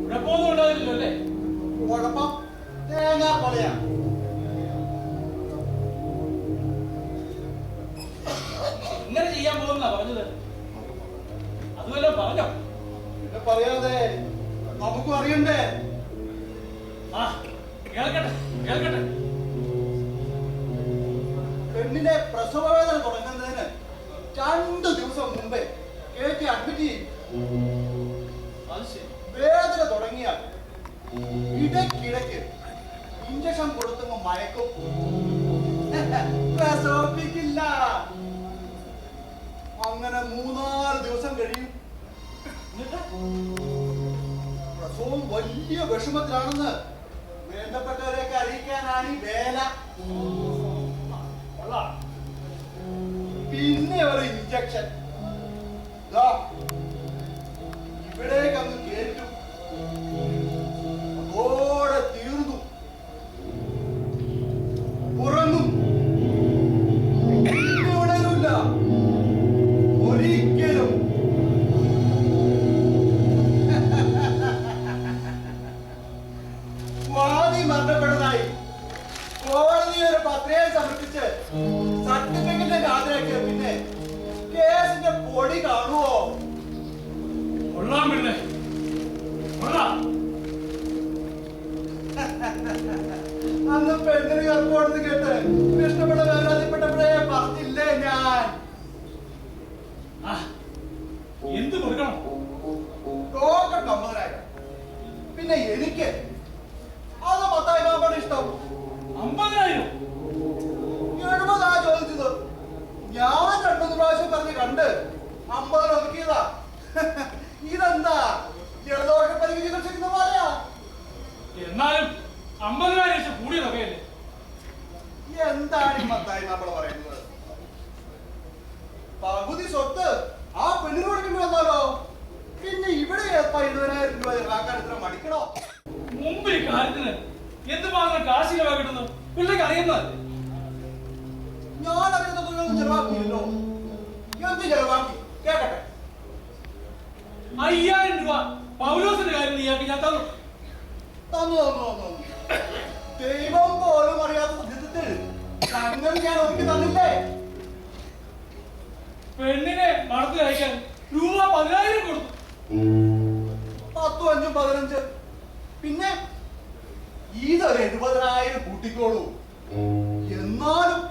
Speaker 2: കുഴപ്പമൊന്നും ഉണ്ടാവില്ലല്ലോ അല്ലേ?
Speaker 7: കുഴപ്പം തേങ്ങാ പോലെയാ.
Speaker 2: ഇങ്ങനെ ചെയ്യാൻ പോകുന്ന പറഞ്ഞത്. അതുവല്ലോ പറഞ്ഞോ?
Speaker 7: പിന്നെ പറയാതെ നമുക്കും അറിയണ്ടേ?
Speaker 2: ആ, കേൾക്കട്ടെ കേൾക്കട്ടെ.
Speaker 7: പെണ്ണിന്റെ പ്രസവവേദന തുടങ്ങുന്നതിന് 2 ദിവസം മുമ്പേ കേട്ടി അഡ്മിറ്റ് ചെയ്യും.
Speaker 2: അത് ശരി.
Speaker 7: വേദന തുടങ്ങിയാൽ ഇടയ്ക്കിടയ്ക്ക് ഇഞ്ചക്ഷൻ കൊടുത്തുമ്പോ മയക്കും. പ്രസവിപ്പിക്കില്ല. അങ്ങനെ 3-4 ദിവസം കഴിയും.
Speaker 2: എന്നിട്ട്
Speaker 7: പ്രസവം വലിയ വിഷമത്തിലാണെന്ന് വേണ്ടപ്പെട്ടവരെയൊക്കെ അറിയിക്കാനാണ് ഈ വേല.
Speaker 2: കൊള്ളാം.
Speaker 7: പിന്നെ ഒരു ഇഞ്ചക്ഷൻ ഇവിടേക്ക് അങ്ങ് കേറ്റും. അതോടെ തീർന്നു. ഉറങ്ങും. പിന്നെ ഉണരില്ല ഒരിക്കലും. വാദി മരണപ്പെട്ടതായി കോടതി ഒരു പത്രിക സമർപ്പിച്ച് സർട്ടിഫിക്കറ്റ് ഹാജരാക്കിയ പിന്നെ കേസിന്റെ പൊടി കാണുവോ?
Speaker 2: കൊള്ളാം പിന്നെ.
Speaker 3: അന്ന് പെണ്ണിന് കറുപ്പോണെന്ന് കേട്ട് കൃഷ്ണപിള്ള വേവലാതിപ്പെട്ടപ്പോഴേ പറഞ്ഞില്ലേ ഞാൻ.
Speaker 2: എന്ത് കൊടുക്കണം?
Speaker 3: ടോക്കൺ 50,000. പിന്നെ എനിക്ക് അത് 10,000 ഇഷ്ടം.
Speaker 2: 50,000?
Speaker 3: 70 ചോദിച്ചത്. ഞാൻ 2-3 പ്രാവശ്യം പറഞ്ഞ് കണ്ട് 50 ഒതുക്കിയതാ. ഇതെന്താ ജലദോഷ പരിധി ചികിത്സിക്കുന്ന പോലെയാ.
Speaker 2: എന്നാലും 50,000 കൂടിയ തുകയല്ലേ?
Speaker 3: എന്താണ് ഈ മത്തായി മാപ്പിള പറയുന്നത്? പകുതി സ്വത്ത് ആ പെണ്ണിന് കൊടുക്കേണ്ടി വന്നാലോ? പിന്നെ ഇവിടെ 20,000 രൂപ ചെലവാക്കാൻ ഇത്ര മടിക്കണോ?
Speaker 2: മുമ്പ് ഈ കാര്യത്തിന് എന്തുമാത്രം കാശ് ചെലവാക്കിട്ടെന്ന് പിള്ളേക്ക് അറിയുന്നതല്ലേ?
Speaker 3: ഞാൻ അറിയുന്ന തുകയൊന്നും ചെലവാക്കിയില്ലോ. എന്ത് ചെലവാക്കി കേക്കട്ടെ.
Speaker 2: 5,000 രൂപ പൗലോസിന്റെ കാര്യം നീയാക്കി ഞാൻ തന്നു.
Speaker 3: ദൈവം പോലും അറിയാത്ത സത്യത്തിൽ സംഗതി ഞാൻ ഒതുക്കി തന്നില്ലേ?
Speaker 2: പെണ്ണിനെ മണത്തിൽ അയക്കാൻ രൂപ 10,000 കൊടുത്തു.
Speaker 3: 10, 5, 15. പിന്നെ ഇതൊരു 70,000 കൂട്ടിക്കോളൂ. എന്നാലും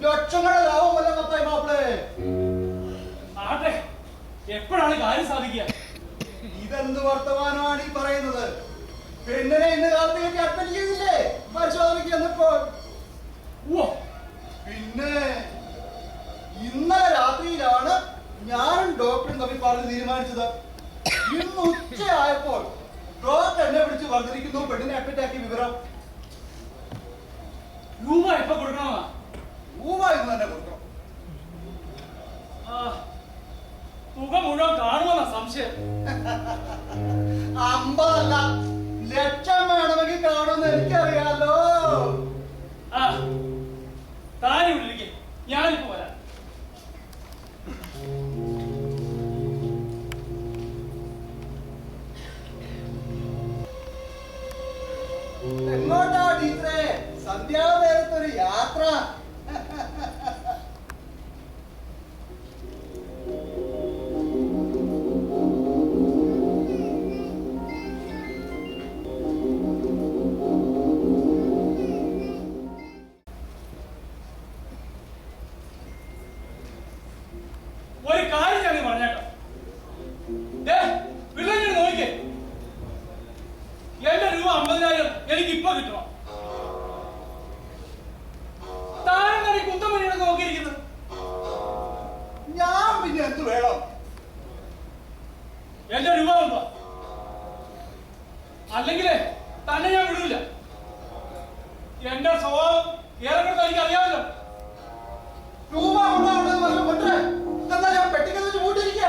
Speaker 3: ലക്ഷങ്ങളുടെ ലാഭമല്ല മത്തായി മാപ്പിളേ.
Speaker 2: ആട്ടെ, എപ്പോഴാണ് കാര്യം സാധിക്കുക?
Speaker 3: ഇതെന്ത് വർത്തമാനമാണ് ഈ പറയുന്നത്? പെണ്ണിനെ ഇന്ന് കാലത്ത് കയറ്റി അഡ്മിറ്റ് ചെയ്തില്ലേ പരിശോധനയ്ക്ക് എന്നപ്പോൾ? പിന്നെ ഇന്നലെ രാത്രിയിലാണ് ഞാനും ഡോക്ടറും തമ്മിൽ പറഞ്ഞ് തീരുമാനിച്ചത്. ഇന്ന് ഉച്ചയായപ്പോൾ ഡോക്ടർ എന്നെ വിളിച്ച് വന്നിരിക്കുന്നു പെണ്ണിനെ അഡ്മിറ്റ് ആക്കിയ വിവരം.
Speaker 2: രൂപ എപ്പോ കൊടുക്കണമെന്നാ?
Speaker 3: രൂപ ഇന്ന് തന്നെ കൊടുക്കണം.
Speaker 2: തുക മുഴുവൻ കാണുമെന്ന സംശയം.
Speaker 3: 50 ലക്ഷം വേണമെങ്കിൽ കാണുമെന്ന് എനിക്കറിയാലോ.
Speaker 2: താനിവിടിരിക്കെ, ഞാനിപ്പോ വരാം.
Speaker 3: എങ്ങോട്ടാ ടീച്ചറെ സന്ധ്യാനേരത്തൊരു യാത്ര?
Speaker 2: ഒരു കാര്യം ഞാൻ പറഞ്ഞേക്കാം. പിള്ളേർ നോക്കിക്കേ, എന്റെ രൂപ 50,000 എനിക്ക് ഇപ്പൊ കിട്ടണം. താനെന്താണ് ഈ കുന്തമണിയൊക്കെ നോക്കിയിരിക്കുന്നത്?
Speaker 3: ഞാൻ പിന്നെ എന്ത് വേണം?
Speaker 2: എന്റെ രൂപ കൊണ്ടോ, അല്ലെങ്കിലേ തന്നെ ഞാൻ വിടൂല. എന്റെ സ്വഭാവം ഏറെക്കുറെ തനിക്ക് അറിയാമല്ലോ.
Speaker 3: രൂപ കൊണ്ടുവന്നത് പറഞ്ഞു കൊണ്ടേ എന്നാ ഞാൻ പെട്ടിക്കഴിച്ച് കൂട്ടിരിക്കുക.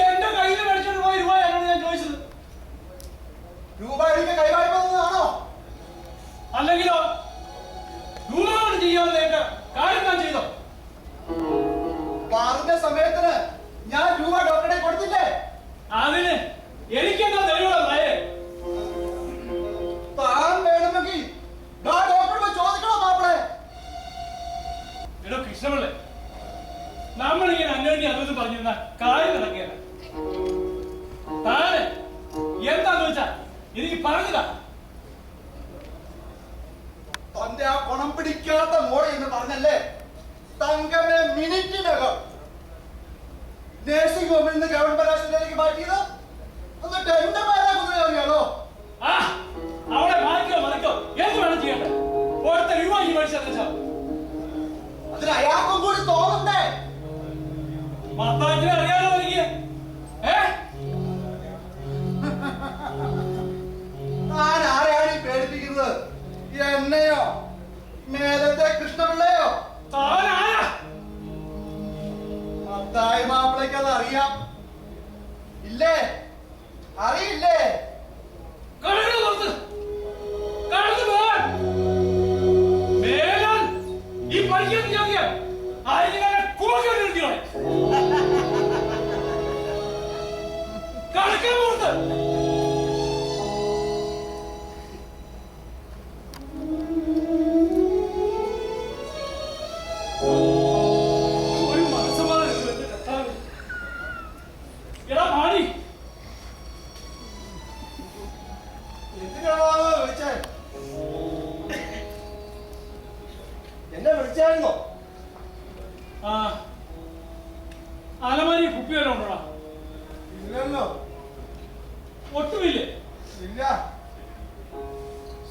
Speaker 2: എന്റെ കയ്യിൽ മേടിച്ചോണ്ട് പോയ രൂപ എന്നോട് ഞാൻ ചോദിച്ചത്.
Speaker 3: രൂപ എനിക്ക് കൈവായ്പതാണോ?
Speaker 2: അല്ലെങ്കിലോ രൂപ കൊണ്ട് ചെയ്യാവുന്ന എന്റെ കാര്യം ഞാൻ ചെയ്തോ?
Speaker 3: പറഞ്ഞ സമയത്തിന് ഞാൻ രൂപ ഡോക്ടറെ കൊടുത്തില്ലേ?
Speaker 2: അതിന് എനിക്കെന്താ തെളിവുള്ളതായേ?
Speaker 3: താൻ വേണമെങ്കിൽ ഡോക്ടറോട് ചോദിക്കണോ മാപ്പിളെ?
Speaker 2: എടോ കൃഷ്ണപിള്ളേ, നമ്മളിങ്ങനെ അന്വേഷണി അതൊന്നും പറഞ്ഞിരുന്ന കാര്യം നടക്കുകയല്ല. താന് എന്താന്ന് വെച്ചാ എനിക്ക് പറഞ്ഞതാ.
Speaker 3: തന്റെ ആ പണം പിടിക്കാത്ത മോളെ എന്ന് പറഞ്ഞല്ലേ തങ്കമേ മിനിറ്റിനകം നേഴ്സിംഗ് ഹോമിൽ നിന്ന് ഗവൺമെന്റ് ആശുപത്രിയിലേക്ക് മാറ്റിയത്? എന്നിട്ട് എന്റെ പേരെ കുതിര അറിയാലോ?
Speaker 2: അവളെ മാറിക്കോ മറിക്കോ എന്ത് വേണം ചെയ്യട്ടെ? ഓരത്തെ രൂപ ഈ മേടിച്ചാ
Speaker 3: അതിന് അയാൾക്കും കൂടി തോന്നണ്ടേ?
Speaker 2: മത്താക്കിനെ അറിയാലോ എനിക്ക്.
Speaker 3: താൻ ആരെയാണ് ഈ പേടിപ്പിക്കുന്നത്? എന്നെയോ മേലത്തെ കൃഷ്ണപിള്ളയോ?
Speaker 2: താനാരാ?
Speaker 3: മത്തായി മാപ്പിളയ്ക്ക് അത് അറിയാം ഇല്ലേ? അറിയില്ലേ?
Speaker 2: കടന്നു പോവാൻ മേലാൽ ഈ പരിചയം ചോദിക്കാം. ആരെങ്കിലും കുമക്കൊണ്ടിരിക്കണേ കടക്കാൻ പോകുന്നത്. ഒരു മനസ്സമാധാനം എന്റെ കർത്താവേ. എടാ മാണി,
Speaker 7: ഇല്ല.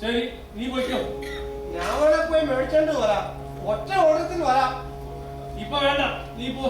Speaker 2: ശരി, നീ പോയിക്കോ.
Speaker 7: ഞാൻ വേണേ പോയി മേടിച്ചോണ്ട് വരാം. ഒറ്റ ഓട്ടത്തിൽ വരാം.
Speaker 2: ഇപ്പൊ വേണ്ട, നീ പോ.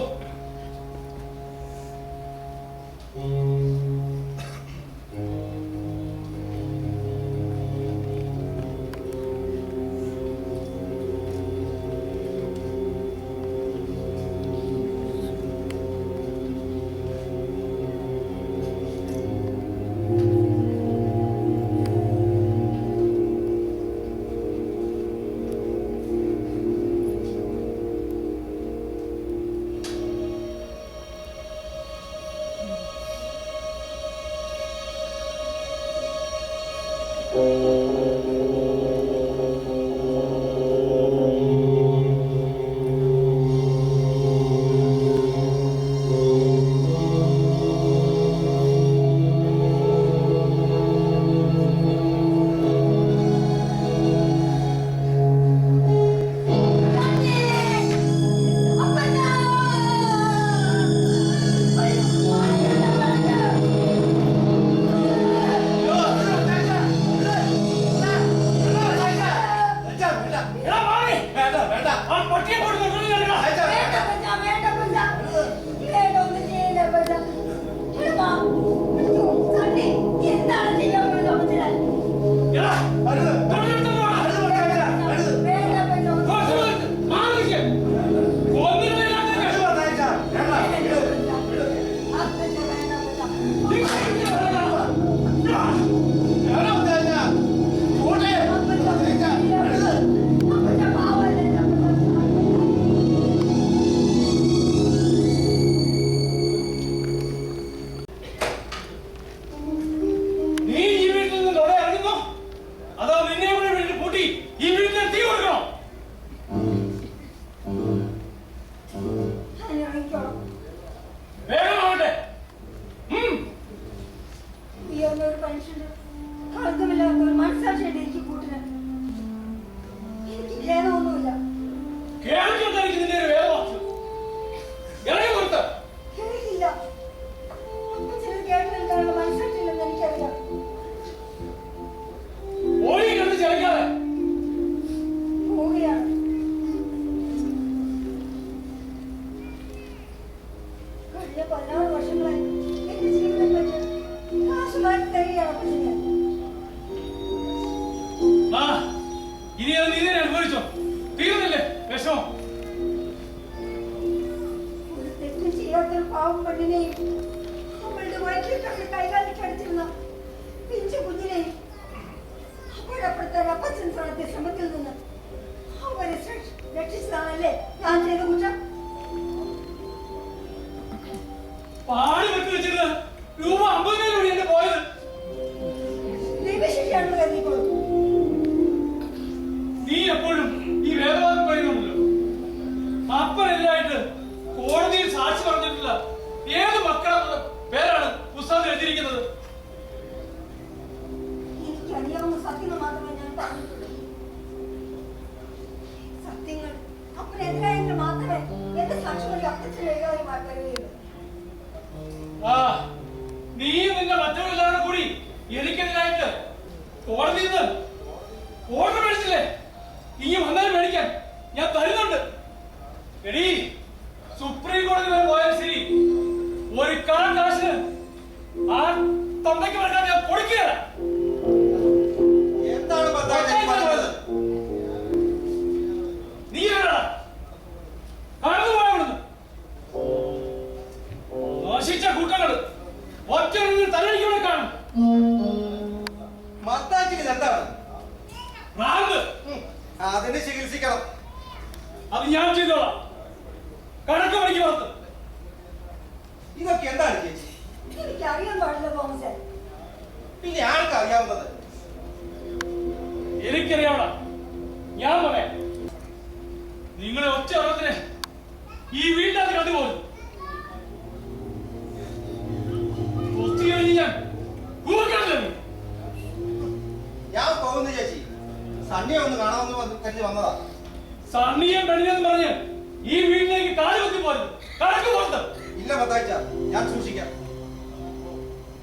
Speaker 3: ഞാൻ സൂക്ഷിക്കാം.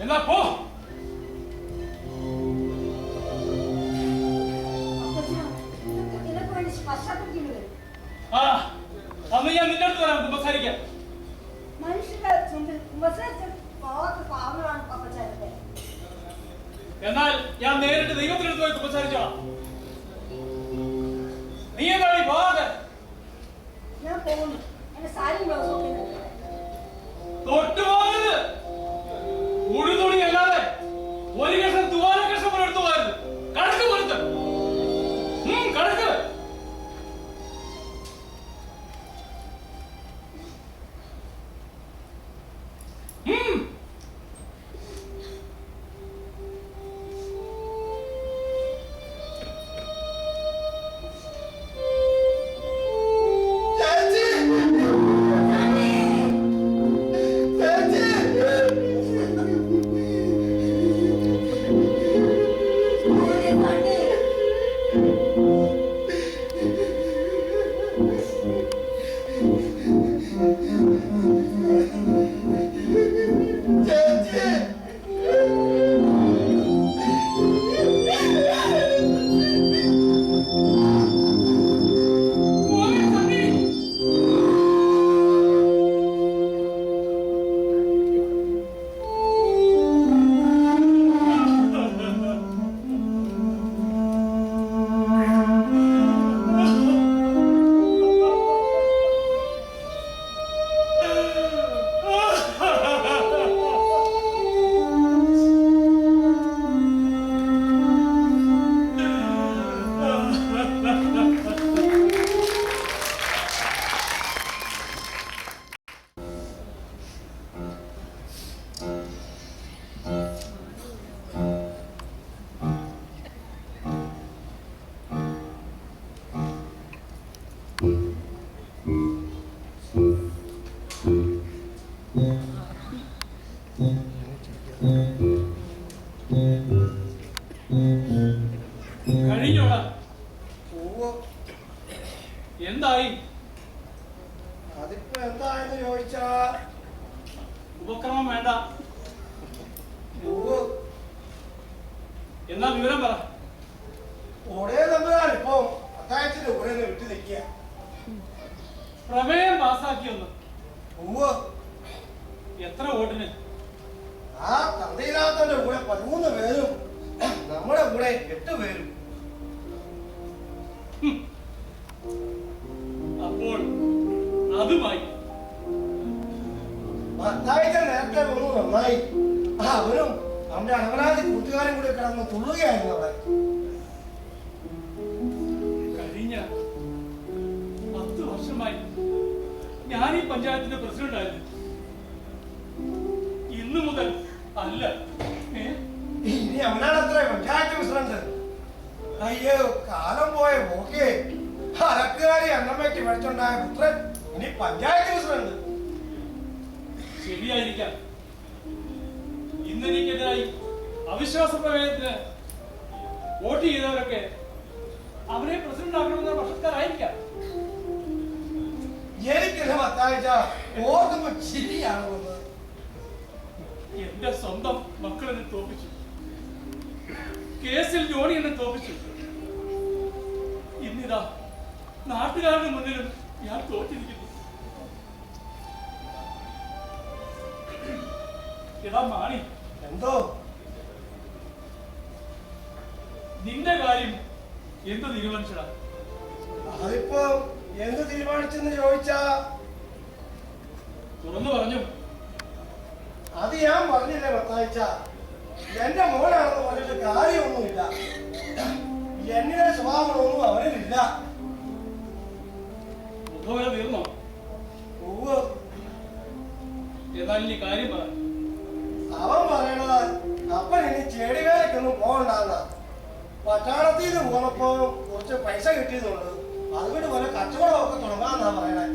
Speaker 2: എന്നാ പോ. എന്നാൽ ഞാൻ നേരിട്ട് ദൈവത്തിനടുത്ത് പോയി സംസാരിച്ചോളാം. നീ എന്താണ് പോകാതെ?
Speaker 4: ഞാൻ പോകുന്നു. എന്റെ സാരി ബ്ലൗസ് ഒക്കെ
Speaker 2: തൊട്ടുപോകരുത്. ഉഴുതുണി അല്ലാതെ ഒരു കഷ്ണം തുവാല കഷ്ണം പോലെ എടുത്തു പോകരുത്. കടക്ക് പുറത്ത് കടക്ക്. കഴിഞ്ഞോടാ. എന്തായി?
Speaker 7: അതിപ്പോ എന്തായെന്ന് ചോദിച്ചാ
Speaker 2: ഉപക്രമം വേണ്ട. എന്നാ വിവരം പറ.
Speaker 7: ഒരേ തമ്മിലാണ് ഇപ്പൊ അത്താഴത്തിന്റെ കൂടെ വിട്ടു നിൽക്കുക.
Speaker 2: പ്രമേയം പാസാക്കിയൊന്ന്. എത്ര വോട്ടിന്?
Speaker 7: ആ തന്തയിലാത്തന്റെ കൂടെ 13 പേരും നമ്മുടെ കൂടെ 8 പേരും.
Speaker 2: അപ്പോൾ അതുമായി
Speaker 7: അത്താഴ്ച നേരത്തെ വന്നു നന്നായി. അവരും നമ്മുടെ അനവരാധി കൂട്ടുകാരും കൂടി കിടന്ന് തുള്ളുകയായിരുന്നു അവിടെ.
Speaker 2: കഴിഞ്ഞ 10 വർഷമായി ഞാൻ ഈ പഞ്ചായത്തിന്റെ പ്രസിഡന്റ് ആയിരുന്നു. ഇന്നു മുതൽ അല്ല.
Speaker 7: ഇനി അവനാണ് അത്ര പഞ്ചായത്ത് പ്രസിഡന്റ്. അയ്യോ കാലം പോയ ഓക്കെ. അലക്കുകാരി അന്നമ്മയ്ക്ക് പഠിച്ചുണ്ടായ പുത്രൻ ഇനി പഞ്ചായത്ത് പ്രസിഡന്റ്.
Speaker 2: ശരിയായിരിക്കാം. ഇന്നെനിക്കെതിരായി അവിശ്വാസ പ്രമേയത്തിന് വോട്ട് ചെയ്തവരൊക്കെ അവരെ പ്രസിഡന്റ് ആക്കണമെന്ന പക്ഷക്കാരായിരിക്കാം.
Speaker 7: എനിക്കെല്ലാം അത്താഴ്ച ഓർക്കുമ്പോ ശരിയാണ് വന്നത്.
Speaker 2: എന്റെ സ്വന്തം മക്കൾ എന്നെ തോപ്പിച്ചു. കേസിൽ ജോണി എന്നെ തോപ്പിച്ചു. ഇന്നിതാ നാട്ടുകാരുടെ മുന്നിലും ഞാൻ തോറ്റിരിക്കുന്നു. എടാ മാണി,
Speaker 7: എന്തോ
Speaker 2: നിന്റെ കാര്യം എന്ത് തീരുമാനിച്ചടാ?
Speaker 7: അതിപ്പോ എന്ത് തീരുമാനിച്ചെന്ന് ചോദിച്ചാ
Speaker 2: തുറന്നു പറഞ്ഞു.
Speaker 7: അത് ഞാൻ പറഞ്ഞില്ലേ പത്താഴ്ച. എന്റെ മോനാണെന്ന് പറഞ്ഞിട്ട് കാര്യമൊന്നുമില്ല. എന്നിലെ സ്വഭാവങ്ങളൊന്നും അവനില്ല.
Speaker 2: മുഖവില തീർന്നോ? എന്നാൽ ഇനി കാര്യം പറ.
Speaker 7: അവൻ പറയണത് അപ്പൻ ഇനി ചെടിവേലക്കൊന്നും പോകണ്ടെന്ന. പട്ടാളത്തിൽ നിന്ന് പോന്നപ്പോ കുറച്ച് പൈസ കിട്ടിയതുകൊണ്ട് അതുകൊണ്ട് പോലെ കച്ചവടമൊക്കെ തുടങ്ങാന്നാ പറയണേ.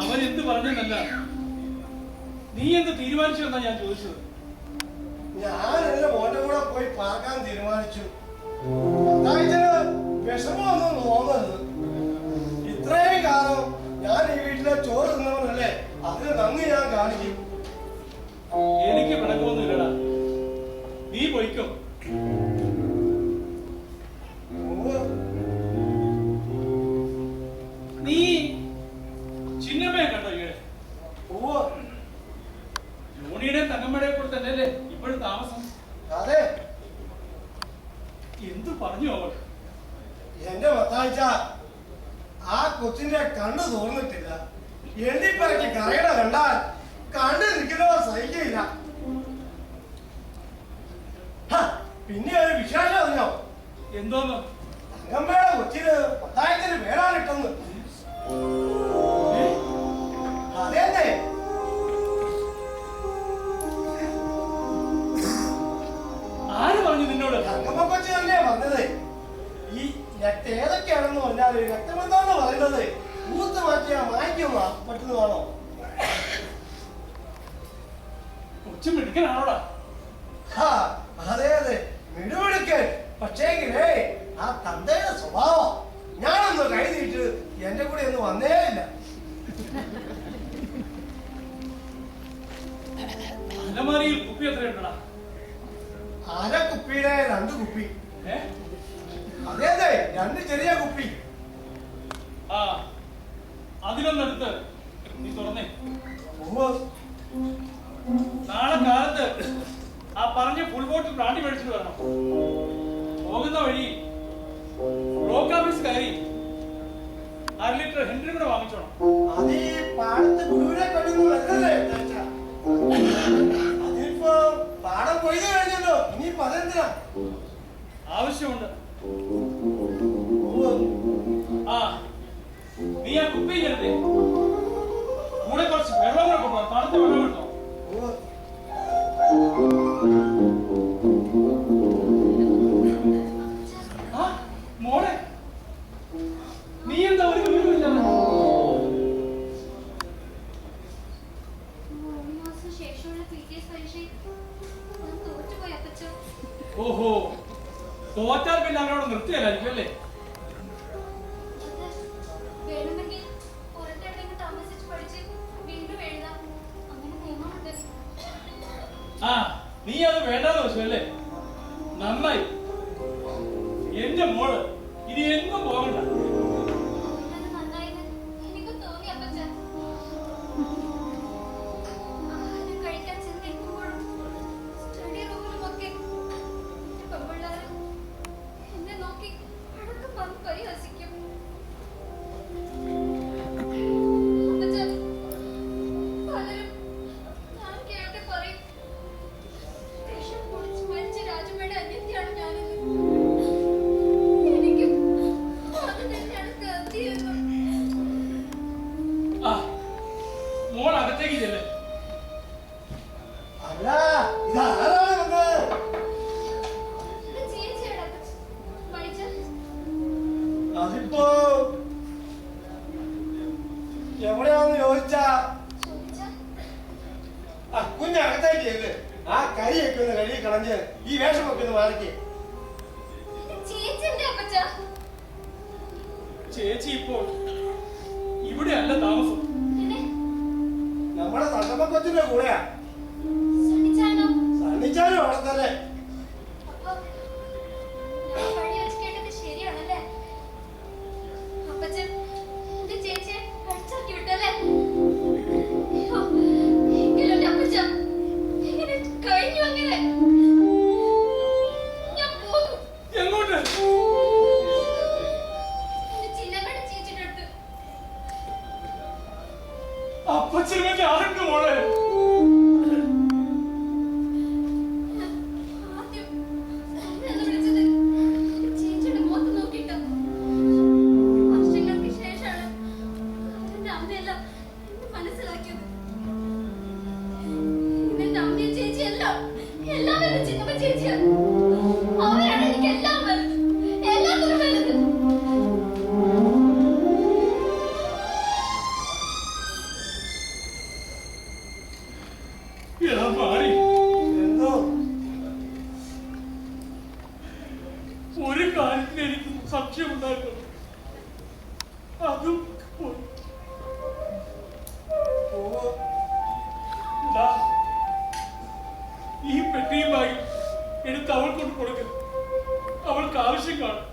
Speaker 2: അവൻ എന്ത് പറഞ്ഞെന്നല്ല, നീ എന്ത് തീരുമാനിച്ചു എന്നാ ഞാൻ ചോദിച്ചത്.
Speaker 7: ഞാൻ എന്റെ മോന്റെ കൂടെ പോയി പാർക്കാൻ തീരുമാനിച്ചു. പത്താഴ്ചന് വിഷമമൊന്നും തോന്നരുത്. ഇത്രയും കാലം ഞാൻ ഈ വീട്ടിലെ ചോറ് തിന്നവനല്ലേ, അതിന് നന്ദി ഞാൻ കാണിക്കും.
Speaker 2: എനിക്ക് പിണക്കമൊന്നുമില്ലടാ, നീ പോയിക്കോ. നീ ചിന്നമ്മയെ കണ്ടോ? ജോണിയുടെ തങ്ങമ്മയുടെ കൂടെ തന്നെയല്ലേ ഇപ്പോഴും താമസം?
Speaker 7: അതെ,
Speaker 2: എന്തു പറഞ്ഞു അവൾ?
Speaker 7: എന്റെ മത്തായിച്ച ആ കൊച്ചിന്റെ കണ്ണ് തോന്നിട്ടില്ല. എണ്ണിപ്പറക്കി കറയണ കണ്ടാൽ കണ്ടു നിൽക്കുന്നവർ സഹിക്കില്ല. പിന്നെ ഒരു വിശേഷം അറിഞ്ഞോ?
Speaker 2: എന്തോന്ന്?
Speaker 7: തങ്കമ്മയുടെ കൊച്ചിന് മത്തായത്തിന് പേരാണിട്ടെന്ന്. അതെന്നെ,
Speaker 2: ആര് പറഞ്ഞു നിന്നോട്?
Speaker 7: തങ്കമ്മ കൊച്ചി തന്നെ പറഞ്ഞത്. ഈ രക്തം ഏതൊക്കെയാണെന്ന് പറഞ്ഞാൽ രക്തമെന്താന്ന് പറയുന്നത് മൂത്ത് മാറ്റിയാ മായ്ക്കുന്ന പറ്റുന്നതാണോ?
Speaker 2: കൊച്ചു മിടുക്കനാണോടാ?
Speaker 7: അതെ അതെ, മിടുമിടുക്കൻ. പക്ഷേങ്കിലേ ആ തന്തയുടെ സ്വഭാവം ഞാനൊന്ന് കഴുതിയിട്ട് എന്റെ കൂടെ ഒന്നും വന്നേ ഇല്ല.
Speaker 2: അലമാരിയിൽ കുപ്പി എത്രയുണ്ടടാ?
Speaker 7: അര കുപ്പിയുടെ 2 കുപ്പി.
Speaker 2: ഏ?
Speaker 7: അതെ അതെ, 2 ചെറിയ കുപ്പി.
Speaker 2: ആ, അതിലൊന്നെടുത്ത് നീ തുറന്നേ.
Speaker 7: ഓ,
Speaker 2: നാളെ കാലത്ത് ആ പറഞ്ഞ ഫുൾ ബോട്ടിൽ ബ്രാൻഡി മേടിച്ചിട്ട് വരണം. പോകുന്ന വഴി ബ്ലോക്ക് ഓഫീസ് കയറി 1/2 ലിറ്റർ ഹെൻറി കൂടെ വാങ്ങിച്ചോണം.
Speaker 7: അത് ഈ പാടത്ത് മുഴുവനെ കൊണ്ടുവന്ന് വരുന്നതേ ചാച്ചാ. അതിപ്പോ പാടം കൊയ്തു കഴിഞ്ഞല്ലോ, ഇനിയിപ്പോ അതെന്തിനാ?
Speaker 2: ആവശ്യമുണ്ട്.
Speaker 7: ഓ,
Speaker 2: ആ, നീ ആ കുപ്പി ചെറുതേ കൂടെ കുറച്ച് വെള്ളം കൂടെ കൊണ്ടുപോകാം. തണുത്ത വെള്ളം കിട്ടോ?
Speaker 7: ഓ,
Speaker 2: ആ, മോളെ, നീ എന്താ ഒരു വിവരമില്ല?
Speaker 5: 3 മാസം ശേഷമുള്ള PTS പരീക്ഷയിൽ ഞാൻ തോറ്റുപോയി അപ്പച്ച.
Speaker 2: ഓഹോ, തോറ്റാൽ പിന്നെ അവരോട് നിർത്തിയല്ലായിരിക്കും അല്ലേ?
Speaker 5: വേണമെങ്കിൽ പുറത്തെവിടെയെങ്കിലും താമസിച്ച് പഠിച്ച് വീണ്ടും എഴുതാം. അങ്ങനെ നിയമമുണ്ട്.
Speaker 2: ആ, നീ അത് വേണ്ടാന്ന് വെച്ചു അല്ലേ? നന്നായി. എന്റെ മോള് ഇനി എങ്ങും പോകണ്ട.
Speaker 5: അത് നന്നായെന്ന് എനിക്ക് തോന്നി അപ്പച്ച. ആഹാരം കഴിക്കാൻ ചെന്നിരിക്കുമ്പോഴും സ്റ്റഡി റൂമിലുമൊക്കെ പെൺപിള്ളേർ എന്നെ നോക്കി അടക്കം വന്ന് പരിഹസിക്കും. അപ്പച്ച, പലരും ഞാൻ കേട്ട് പറയും വിഷം കുടിച്ച് മരിച്ച രാജമ്മയുടെ അനിയത്തിയാണ് ഞാനെന്ന്. എനിക്കും അത് തന്നെയാണ് ഗതിയെന്ന്.
Speaker 2: ആ, മോൾ അകത്തേക്ക് ചെല്ലേ.
Speaker 7: അല്ല, ഇതാരാണ് വന്നത്?
Speaker 5: ഇത് ചേച്ചിയാണ് അപ്പച്ച. പഠിച്ച
Speaker 7: അതിപ്പോ എവിടെയാന്ന് ചോദിച്ചാ
Speaker 5: ചോദിച്ചാ
Speaker 7: കുഞ്ഞകത്തേക്ക് ചെല്ല്. ആ കരിയൊക്കെ ഒന്ന് കഴുകി കളഞ്ഞ് ഈ വേഷമൊക്കെ ഒന്ന് മാറിക്ക്.
Speaker 5: ഇത് ചേച്ചിന്റെ അപ്പച്ച.
Speaker 2: ചേച്ചി ഇപ്പോൾ ഇവിടെ അല്ല താമസം.
Speaker 5: പിന്നെ
Speaker 7: നമ്മുടെ തങ്കമ്മക്കൊച്ചിന്റെ കൂടെയാ.
Speaker 5: ശ്രമിച്ചാണോ?
Speaker 7: സണ്ണിച്ചാലും അവിടെ തന്നെ.
Speaker 5: അപ്പൊ ഞാൻ പഴി വെച്ച് കേട്ടത് ശരിയാണല്ലേ? അപ്പച്ചൻ എന്റെ ചേച്ചിയെ പഠിച്ചാക്കി വിട്ടല്ലേ? അയ്യോ, എങ്കിലും എന്റെ അപ്പച്ച എങ്ങനെ കഴിഞ്ഞു അങ്ങനെ? ഞാൻ പോകും.
Speaker 2: എങ്ങോട്ട്?
Speaker 5: എന്റെ ചിന്നമ്മയുടെ ചേച്ചിയുടെ അടുത്ത്.
Speaker 2: അപ്പച്ചന് വേണ്ടി ആരുണ്ട് മോളെ?
Speaker 5: ആദ്യം എന്ന് വിളിച്ചത് ചേച്ചിയുടെ മുഖത്ത് നോക്കിയിട്ടാ. വർഷങ്ങൾക്ക് ശേഷമാണ് എന്റെ അമ്മയെല്ലാം എന്നെ മനസ്സിലാക്കിയത്. ഇതെന്റെ അമ്മയും ചേച്ചിയെല്ലാം എല്ലാം എന്റെ ചിന്നമ്മ ചേച്ചിയാണ്. അവരാണ് എനിക്ക് എല്ലാം വലുത്, എല്ലാത്തിനും വലുത്.
Speaker 2: എടാ മാറി,
Speaker 7: എന്തോ
Speaker 2: ഒരു കാര്യത്തിന് എനിക്ക് സംശയം ഉണ്ടായിരുന്നു. അതും പോയി.
Speaker 7: ഓ,
Speaker 2: എടാ, ഈ പെട്ടിയും ബാഗും എടുത്ത് അവൾ കൊണ്ട് കൊടുക്കുക. അവൾക്ക് ആവശ്യം കാണും.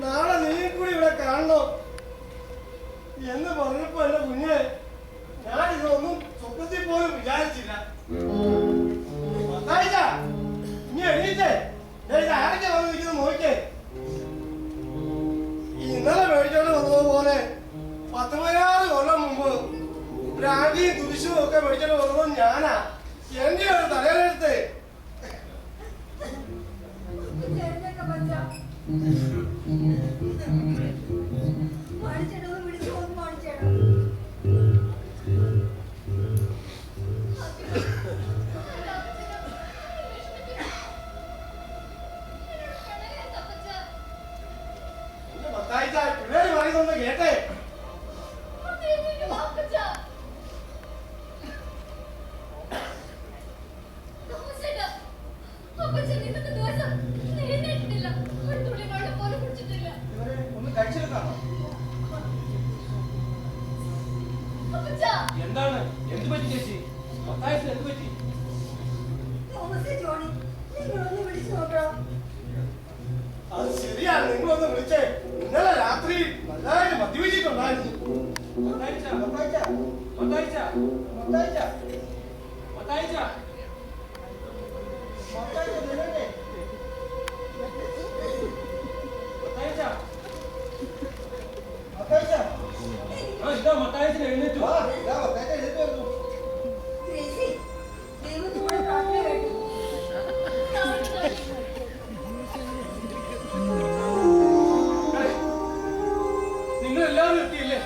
Speaker 7: നാളെ നീ കൂടി ഇവിടെ കാണണം എന്ന് പറഞ്ഞപ്പോ എന്റെ കുഞ്ഞെ ഞാൻ ഇതൊന്നും സ്വപ്നത്തിൽ പോലും വിചാരിച്ചില്ല. ഇനി എണീറ്റേ ആരൊക്കെ വന്ന് നിൽക്കുന്നത് നോക്കിയേ. ഇന്നലെ മേടിച്ചോണ്ട് വന്നതുപോലെ 10-16 കൊല്ലം മുമ്പ് ബ്രാൻഡിയും കുരിശും ഒക്കെ മേടിച്ചോണ്ട് വന്നത് ഞാനാ. എന്റെ ഒരു തലയിലെടുത്ത് പിള്ളേര് പറയുന്നുണ്ട് കേട്ടേ.
Speaker 3: ഒന്ന് കഴിച്ചെടുക്കാണോ?
Speaker 6: എന്താണ്? എന്ത് പറ്റി ചേച്ചി? മത്തായിച്ചിന് എന്ത് പറ്റി?
Speaker 7: അത് ശരിയാണ്, നിങ്ങളൊന്ന് വിളിച്ചേ. ഇന്നലെ രാത്രി നല്ലതായിട്ട് മദ്യപിച്ചിട്ടുണ്ടായിരുന്നു.
Speaker 6: മത്തായിച്ച,
Speaker 3: മത്തായിച്ച,
Speaker 6: മത്തായിച്ച,
Speaker 3: മത്തായിച്ച,
Speaker 6: മത്തായിച്ച.
Speaker 3: മത്തായിച്ച നിന്നേ.
Speaker 6: മത്തായിച്ച.
Speaker 3: മത്തായിച്ച,
Speaker 6: ആ ഇതാ മത്തായിച്ചിന് എഴുന്നേറ്റു.
Speaker 3: വാ, ഇതാ മത്തായിച്ച എഴുന്നേറ്റ് വരുന്നു.
Speaker 2: നിങ്ങൾ എല്ലാവരും എത്തിയില്ലേ?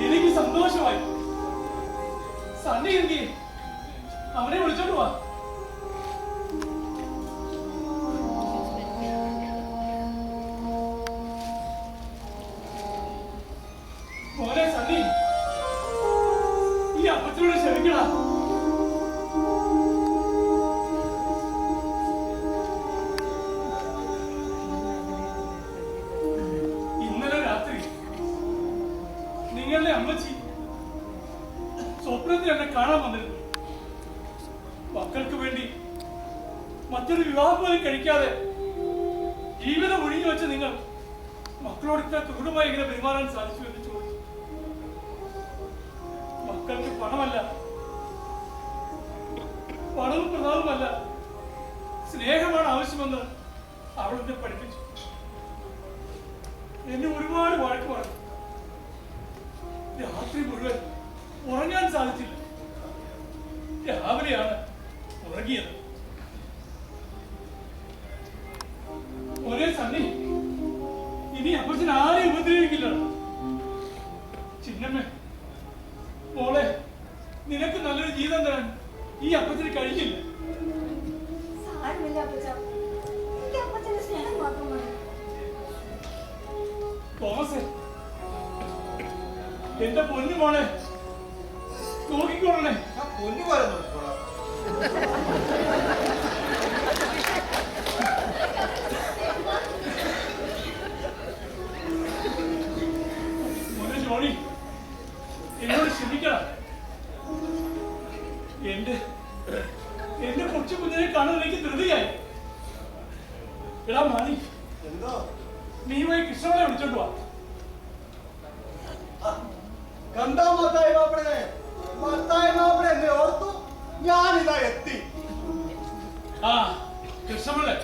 Speaker 2: എനിക്ക് സന്തോഷമായി. സണ്ണി എന്തി അവനെ വിളിച്ചോണ്ട് പോവാ. മോനെ സണ്ണി, ഈ അപ്പച്ചനോട് ക്ഷമിക്കടാ. ഇന്നലെ രാത്രി നിങ്ങളുടെ അമ്മച്ചി സ്വപ്നത്തിൽ എന്നെ കാണാൻ വന്നിരുന്നു. മക്കൾക്ക് വേണ്ടി മറ്റൊരു വിവാഹം പോലും കഴിക്കാതെ ജീവിതം ഒഴിഞ്ഞു വെച്ച് നിങ്ങൾ മക്കളോട് ഇത്ര ക്രൂരമായി എങ്ങനെ പെരുമാറാൻ സാധിച്ചു എന്ന് ചോദിച്ചു. മക്കൾക്ക് പണമല്ല, പണവും പ്രതാപമല്ല, സ്നേഹമാണ് ആവശ്യമെന്ന് അവൾ എന്നെ പഠിപ്പിച്ചു. എന്നെ ഒരുപാട് വഴക്ക് പറഞ്ഞു. രാത്രി മുഴുവൻ ഉറങ്ങാൻ സാധിച്ചില്ല. രാവിലെയാണ് ഉറങ്ങിയത്. ഒരേ സണ്ണി, ഇനി അപ്പച്ചൻ ആരെയും ഉപദ്രവിക്കില്ല. ചിന്നമ്മ മോളെ, നിനക്ക് നല്ലൊരു ജീവിതം തരാൻ ഈ അപ്പച്ചന് കഴിയില്ല.
Speaker 4: സാരമില്ല അപ്പച്ച, എനിക്ക് അപ്പച്ചന്റെ സ്നേഹം മാത്രം മതി.
Speaker 2: തോമസേ, എന്റെ പൊന്നു മോളെ നോക്കിക്കോളണേ.
Speaker 3: ഞാൻ പൊന്നു പോലെ നോക്കിക്കോളാം.
Speaker 2: മോനെ ജോണി, എന്നോട് ക്ഷമിക്കണം. എന്റെ കൊച്ചു കുഞ്ഞിനെ കാണാൻ എനിക്ക് ധൃതിയായി. എടാ മാണി,
Speaker 7: എന്തോ
Speaker 2: നീ പോയി കൃഷ്ണനെ വിളിച്ചോണ്ട് വാ.
Speaker 7: കണ്ടോ മത്തായി മാപ്പിളെ, മത്തായി മാപ്പിളെ എന്നെ ഓർത്തു. ഞാനിതാ എത്തി.
Speaker 2: ആ കൃഷ്ണപിള്ളേ,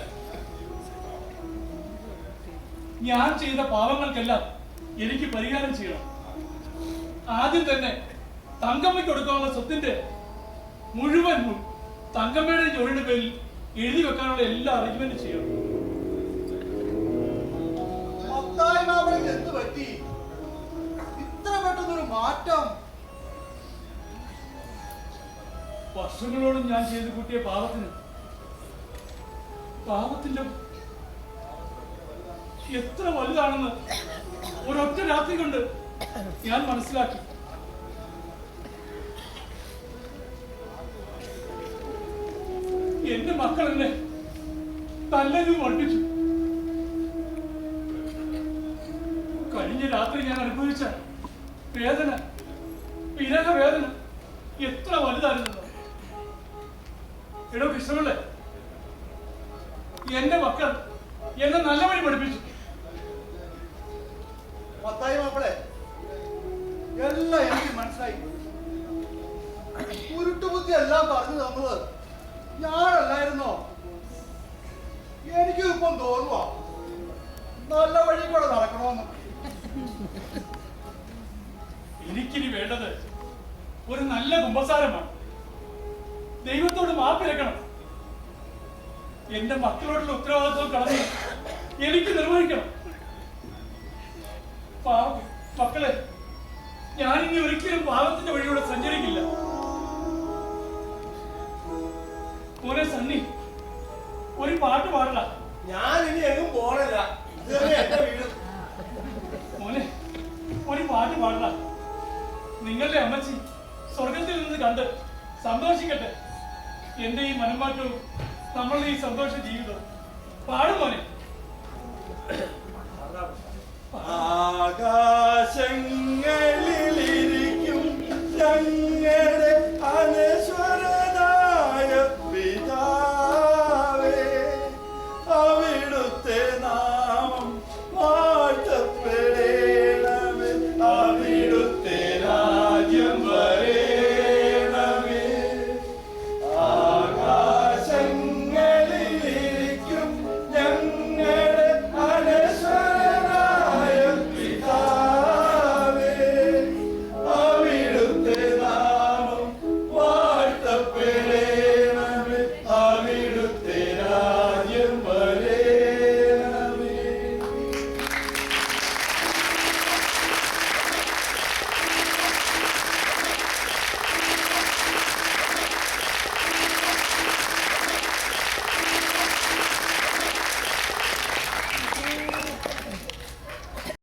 Speaker 2: ഞാൻ ചെയ്ത പാവങ്ങൾക്കെല്ലാം എനിക്ക് പരിഹാരം ചെയ്യണം. ആദ്യം തന്നെ തങ്കമ്മയ്ക്ക് കൊടുക്കാനുള്ള സ്വത്തിന്റെ മുഴുവൻ തങ്കമ്മയുടെ ജോലിയുടെ പേരിൽ എഴുതി വെക്കാനുള്ള എല്ലാ അറേഞ്ച്മെന്റും ചെയ്യണം.
Speaker 3: മത്തായി മാപ്പിളയ്ക്ക് എന്ത് പറ്റി? ഇത്ര പെട്ടെന്നൊരു മാറ്റം?
Speaker 2: വർഷങ്ങളോടും ഞാൻ ചെയ്തു കൂട്ടിയ പാപത്തിന്റെ എത്ര വലുതാണെന്ന് ഒരൊറ്റ രാത്രി കൊണ്ട് ഞാൻ മനസ്സിലാക്കി. എന്റെ മക്കൾ എന്നെ തല്ലത് പഠിപ്പിച്ചു. കഴിഞ്ഞ രാത്രി ഞാൻ അനുഭവിച്ച വേദന, വിരഹ വേദന എത്ര വലുതായിരുന്നു. എടോ കൃഷ്ണപിള്ളേ, എന്റെ മക്കൾ എന്നെ നല്ല വഴി പഠിപ്പിച്ചു.
Speaker 3: മത്തായി മാപ്പിളെ, എല്ലാം എനിക്ക് മനസ്സിലായി. ഉരുട്ടുബുദ്ധി എല്ലാം പറഞ്ഞു തന്നത് ഞാനല്ലായിരുന്നോ? എനിക്കും ഇപ്പം തോന്നുവാ നല്ല വഴി കൂടെ നടക്കണമെന്ന്.
Speaker 2: എനിക്കിനി വേണ്ടത് ഒരു നല്ല കുമ്പസാരമാണ്. ദൈവത്തോട് മാപ്പിരക്കണം. എന്റെ മക്കളോടുള്ള ഉത്തരവാദിത്വം കളഞ്ഞ് എനിക്ക് നിർവഹിക്കണം. മക്കളെ, ഞാനിനി ഒരിക്കലും പാവത്തിന്റെ വഴിയൂടെ സഞ്ചരിക്കില്ല. മോനെ സണ്ണി, ഒരു പാട്ട് പാടല.
Speaker 7: ഞാൻ ഇനി എങ്ങും പോണില്ല. ഇത് തന്നെ എന്റെ വീട്.
Speaker 2: മോനെ, ഒരു പാട്ട് പാടല. നിങ്ങളുടെ അമ്മച്ചി സ്വർഗത്തിൽ നിന്ന് കണ്ട് സന്തോഷിക്കട്ടെ. എന്റെ ഈ മനംമാറ്റവും നമ്മളുടെ ഈ സന്തോഷ ജീവിതം പാടും മോനെ.
Speaker 7: ആകാശങ്ങളിലിരിക്കും